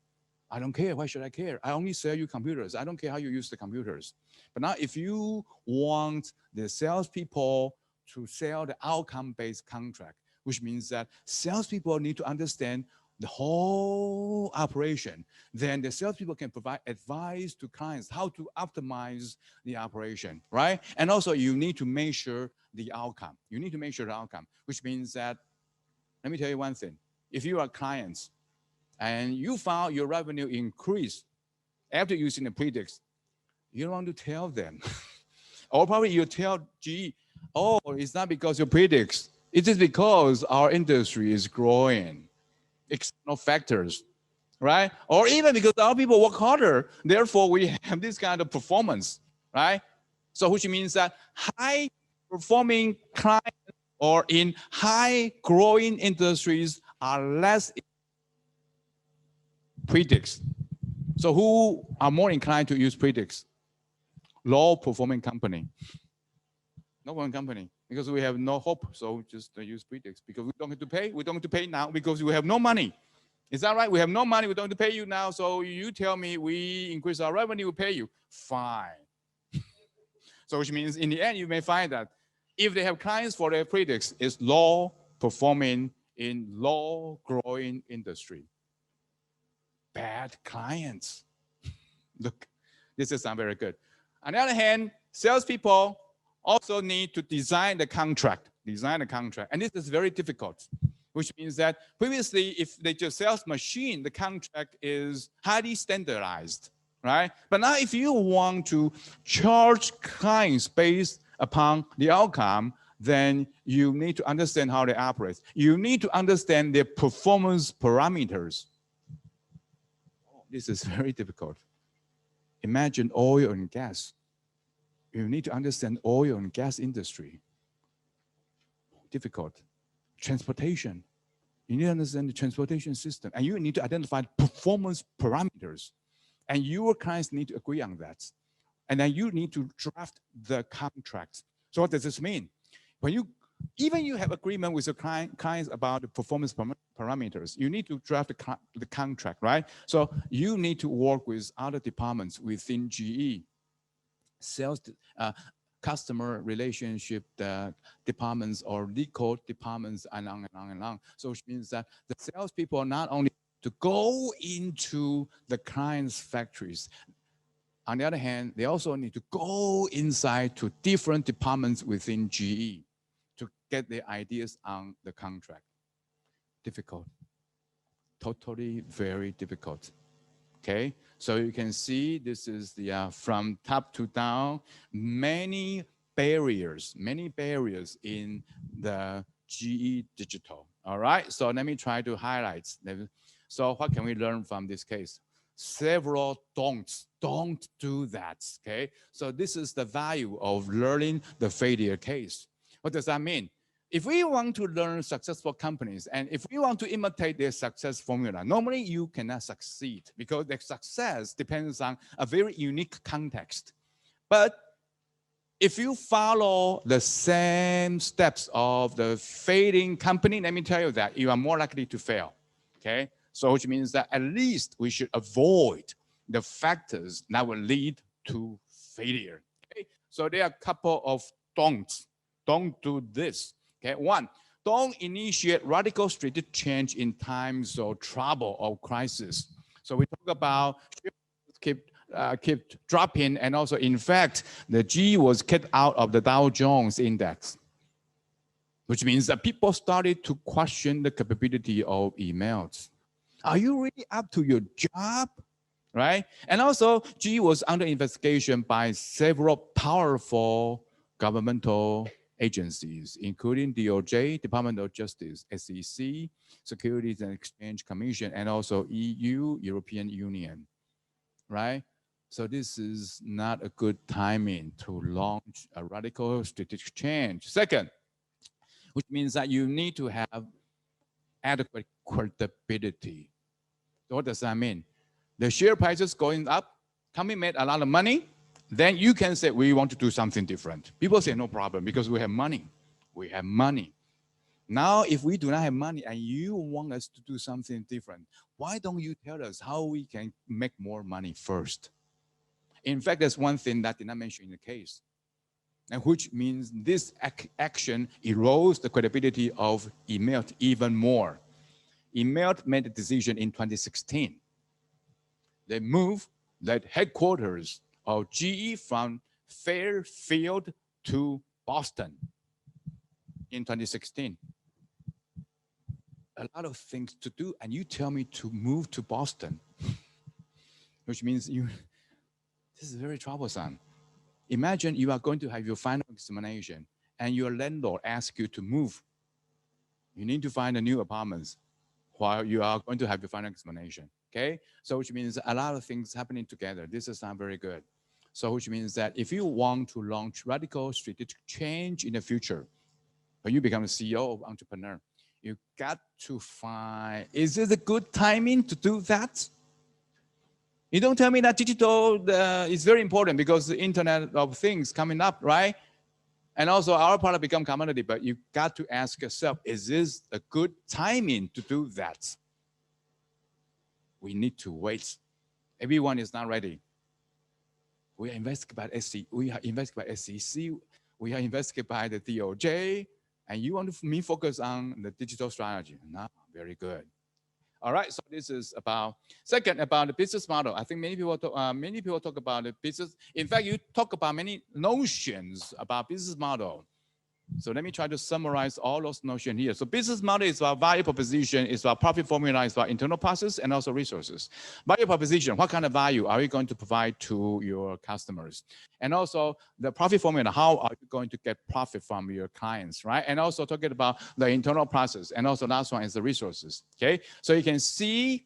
I don't care. Why should I care? I only sell you computers. I don't care how you use the computers. But now if you want the salespeople to sell the outcome-based contract, which means that salespeople need to understand the whole operation, then the salespeople can provide advice to clients how to optimize the operation, right? And also you need to measure the outcome. You need to measure the outcome, which means that, let me tell you one thing. If you are clients and you found your revenue increase after using the predicts, you don't want to tell them. Or probably you tell GE, oh, it's not because your predicts. It is because our industry is growing. External factors, right? Or even because our people work harder, therefore we have this kind of performance, right? So which means that high performing clients or in high growing industries are less predicts. So who are more inclined to use predicts? Low performing company. No one company, because we have no hope. So just use predicts because we don't have to pay. We don't have to pay now because we have no money. Is that right? We have no money. We don't have to pay you now. So you tell me we increase our revenue, we pay you. Fine. So which means in the end, you may find that if they have clients for their predicts, it's low performing in low growing industry. Bad clients. Look, this is not very good. On the other hand, salespeople also need to design the contract. And this is very difficult, which means that previously, if they just sales machine, the contract is highly standardized, right? But now if you want to charge clients based upon the outcome, then you need to understand how they operate. You need to understand their performance parameters. Oh, this is very difficult. Imagine oil and gas. You need to understand oil and gas industry. Difficult. Transportation. You need to understand the transportation system, and you need to identify performance parameters. And your clients need to agree on that. And then you need to draft the contracts. So what does this mean? When you have agreement with your clients about the performance parameters, you need to draft the contract, right? So you need to work with other departments within GE. Sales, customer relationship departments or legal departments, and on and on and on. So which means that the salespeople not only to go into the client's factories. On the other hand, they also need to go inside to different departments within GE to get their ideas on the contract. Difficult. Totally very difficult. Okay, so you can see this is the from top to down, many barriers in the GE Digital. All right, so let me try to highlight. So what can we learn from this case? Several don'ts. Don't do that. Okay, so this is the value of learning the failure case. What does that mean? If we want to learn successful companies and if we want to imitate their success formula, normally you cannot succeed because the success depends on a very unique context. But if you follow the same steps of the failing company, let me tell you that you are more likely to fail. Okay, so which means that at least we should avoid the factors that will lead to failure. Okay, so there are a couple of don'ts. Don't do this. Okay, one, don't initiate radical strategic change in times of trouble or crisis. So we talk about keep dropping, and also in fact, the G was kicked out of the Dow Jones index, which means that people started to question the capability of emails. Are you really up to your job? Right? And also, G was under investigation by several powerful governmental agencies, including DOJ, Department of Justice, SEC, Securities and Exchange Commission, and also EU, European Union, right? So this is not a good timing to launch a radical strategic change. Second, which means that you need to have adequate credibility. So what does that mean? The share prices going up, company made a lot of money, then you can say, we want to do something different. People say, no problem, because we have money. We have money. Now, if we do not have money and you want us to do something different, why don't you tell us how we can make more money first? In fact, there's one thing that did not mention in the case, and which means this action erodes the credibility of email even more. Email made a decision in 2016. They moved the headquarters of GE from Fairfield to Boston in 2016. A lot of things to do, and you tell me to move to Boston, which means this is very troublesome. Imagine you are going to have your final examination and your landlord asks you to move. You need to find a new apartments while you are going to have your final examination, okay? So which means a lot of things happening together. This is not very good. So which means that if you want to launch radical strategic change in the future, when you become a CEO or entrepreneur, you got to find, is it a good timing to do that? You don't tell me that digital is very important because the Internet of Things coming up, right? And also our product become commodity, but you got to ask yourself, is this a good timing to do that? We need to wait. Everyone is not ready. We are investigated by SEC, we are investigated by SEC, we are investigated by the DOJ, and you want me focus on the digital strategy. No, very good. All right, so this is about, second, about the business model. I think many people talk about the business. In fact, you talk about many notions about business model. So let me try to summarize all those notions here. So business model is about value proposition, it's about profit formula, it's about internal process and also resources. Value proposition, what kind of value are you going to provide to your customers? And also the profit formula, how are you going to get profit from your clients, right? And also talking about the internal process. And also last one is the resources, okay? So you can see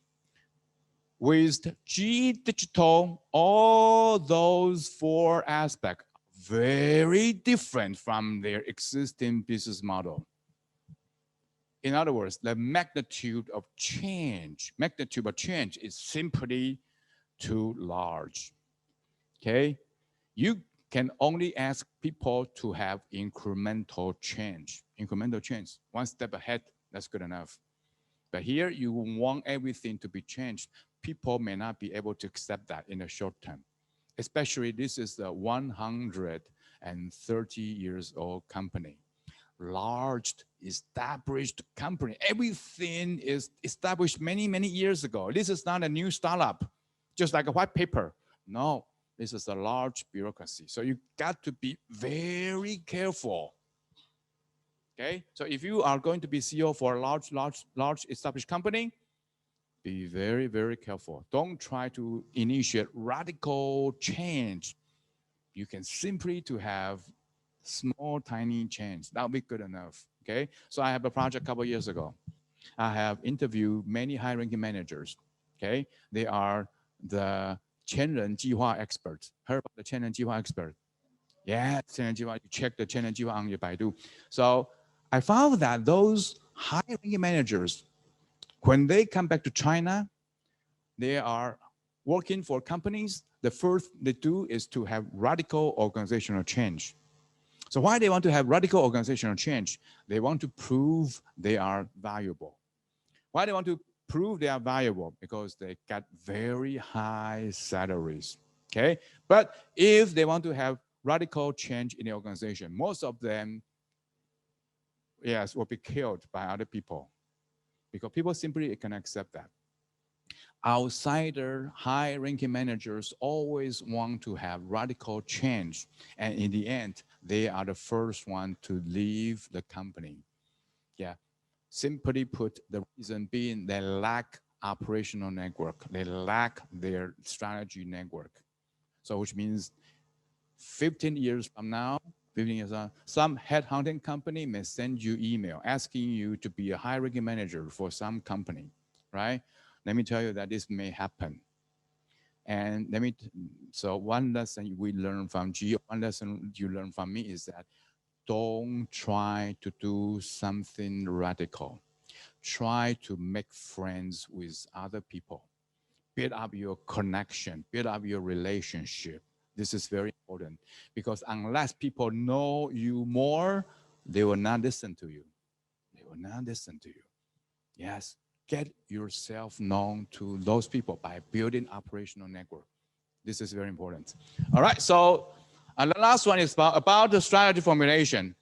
with GE Digital, all those four aspects very different from their existing business model. In other words, the magnitude of change is simply too large. Okay? You can only ask people to have incremental change. Incremental change, one step ahead, that's good enough. But here you want everything to be changed. People may not be able to accept that in the short term. Especially this is a 130 years old company, large established company. Everything is established many, many years ago. This is not a new startup, just like a white paper. No, this is a large bureaucracy. So you got to be very careful. Okay, so if you are going to be CEO for a large established company, be very, very careful. Don't try to initiate radical change. You can simply to have small, tiny change. That'll be good enough, okay? So I have a project a couple of years ago. I have interviewed many high-ranking managers, okay? They are the Cheng-Hua experts. Heard about the Cheng-Hua expert? Yeah, Cheng-Hua, you check the Cheng-Hua on your Baidu. So I found that those high-ranking managers, when they come back to China, they are working for companies. The first they do is to have radical organizational change. So why they want to have radical organizational change? They want to prove they are valuable. Why they want to prove they are valuable? Because they got very high salaries, okay? But if they want to have radical change in the organization, most of them, yes, will be killed by other people. Because people simply can accept that. Outsider, high-ranking managers always want to have radical change. And in the end, they are the first one to leave the company. Yeah, simply put, the reason being they lack operational network. They lack their strategy network. So which means 15 years from now, 15 years on, some headhunting company may send you email asking you to be a high-ranking manager for some company, right? Let me tell you that this may happen. And so one lesson we learn from GE, one lesson you learn from me is that don't try to do something radical. Try to make friends with other people. Build up your connection, build up your relationship. This is very important because unless people know you more, they will not listen to you. They will not listen to you. Yes, get yourself known to those people by building operational network. This is very important. All right, so and the last one is about the strategy formulation.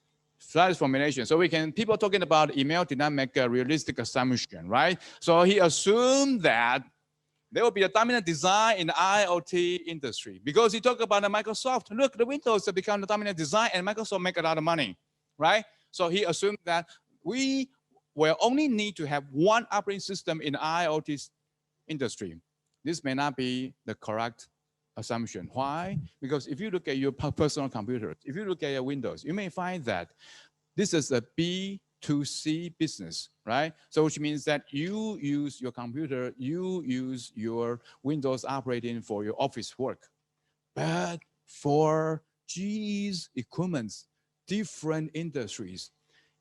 strategy formulation. So people talking about email did not make a realistic assumption, right? So he assumed that there will be a dominant design in the IoT industry because he talked about the Microsoft. Look, the Windows have become the dominant design and Microsoft make a lot of money, right? So he assumed that we will only need to have one operating system in the IoT industry. This may not be the correct assumption. Why? Because if you look at your personal computer, if you look at your Windows, you may find that this is a B2C business, right? So which means that you use your computer, you use your Windows operating for your office work. But for GE's equipments, different industries,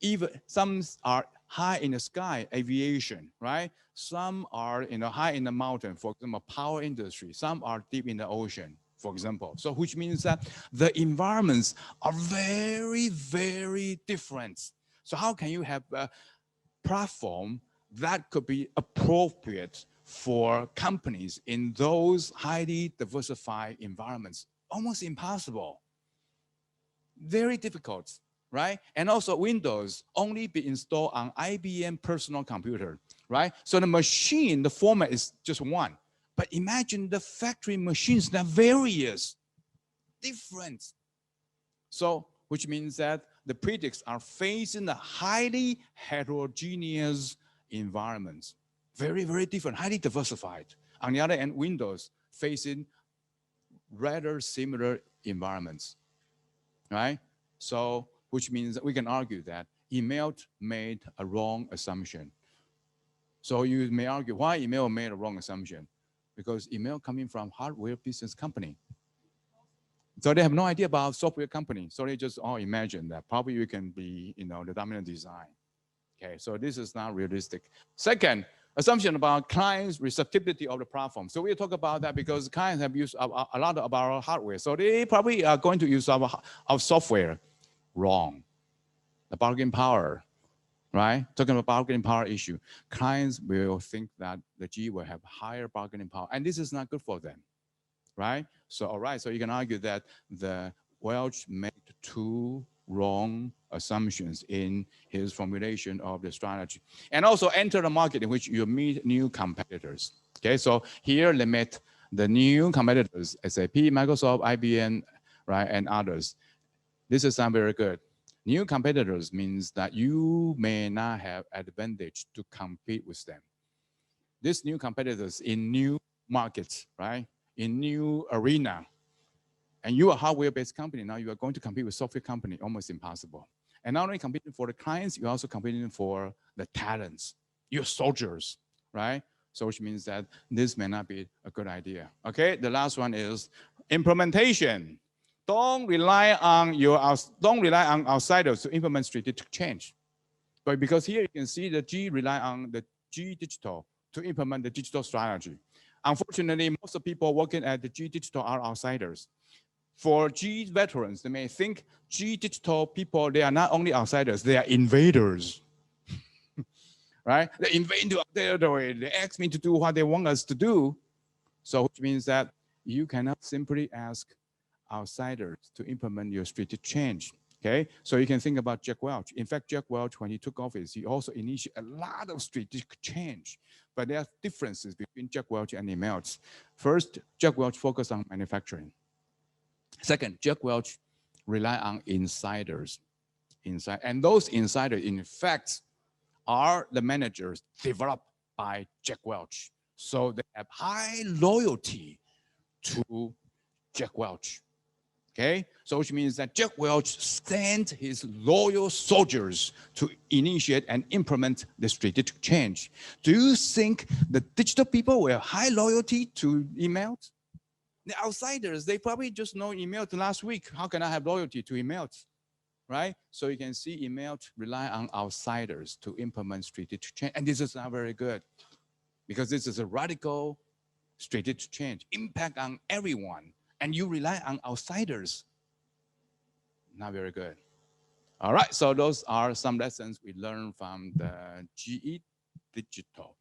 even some are high in the sky, aviation, right? Some are high in the mountain, for example, power industry. Some are deep in the ocean, for example. So which means that the environments are very, very different. So how can you have a platform that could be appropriate for companies in those highly diversified environments? Almost impossible. Very difficult, right? And also Windows only be installed on IBM personal computer, right? So the machine, the format is just one. But imagine the factory machines that various, different. So which means that the predicts are facing a highly heterogeneous environments. Very, very different, highly diversified. On the other hand, Windows facing rather similar environments, right? So which means that we can argue that email made a wrong assumption. So you may argue why email made a wrong assumption? Because email coming from hardware business company. So they have no idea about software company. So they just all imagine that probably you can be, the dominant design. Okay, so this is not realistic. Second, assumption about clients' receptivity of the platform. So we'll talk about that because clients have used a lot of our hardware. So they probably are going to use our software. Wrong. The bargaining power, right? Talking about bargaining power issue. Clients will think that the GE will have higher bargaining power, and this is not good for them, right? So, all right, so you can argue that the Welch made two wrong assumptions in his formulation of the strategy. And also enter the market in which you meet new competitors. Okay, so here they met the new competitors, SAP, Microsoft, IBM, right, and others. This is not very good. New competitors means that you may not have advantage to compete with them. These new competitors in new markets, right? In new arena. And you are a hardware-based company. Now you are going to compete with software company, almost impossible. And not only competing for the clients, you're also competing for the talents, your soldiers, right? So which means that this may not be a good idea. Okay, the last one is implementation. Don't rely on outsiders to implement strategic change. But because here you can see the G rely on the G Digital to implement the digital strategy. Unfortunately, most of the people working at the G Digital are outsiders. For G veterans, they may think G Digital people, they are not only outsiders, they are invaders. Right? They invade into our territory. They ask me to do what they want us to do. So which means that you cannot simply ask outsiders to implement your strategic change. Okay, so you can think about Jack Welch. In fact, Jack Welch, when he took office, he also initiated a lot of strategic change. But there are differences between Jack Welch and Imelts. First, Jack Welch focused on manufacturing. Second, Jack Welch rely on insiders. And those insiders, in fact, are the managers developed by Jack Welch. So they have high loyalty to Jack Welch. Okay, so which means that Jack Welch sent his loyal soldiers to initiate and implement the strategic change. Do you think the digital people will have high loyalty to emails? The outsiders, they probably just know email last week. How can I have loyalty to emails? Right? So you can see emails rely on outsiders to implement strategic change. And this is not very good because this is a radical strategic change, impact on everyone. And you rely on outsiders. Not very good. All right, so those are some lessons we learned from the GE Digital.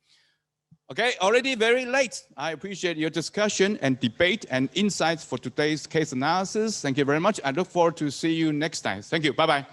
Okay, already very late. I appreciate your discussion and debate and insights for today's case analysis. Thank you very much. I look forward to see you next time. Thank you. Bye-bye.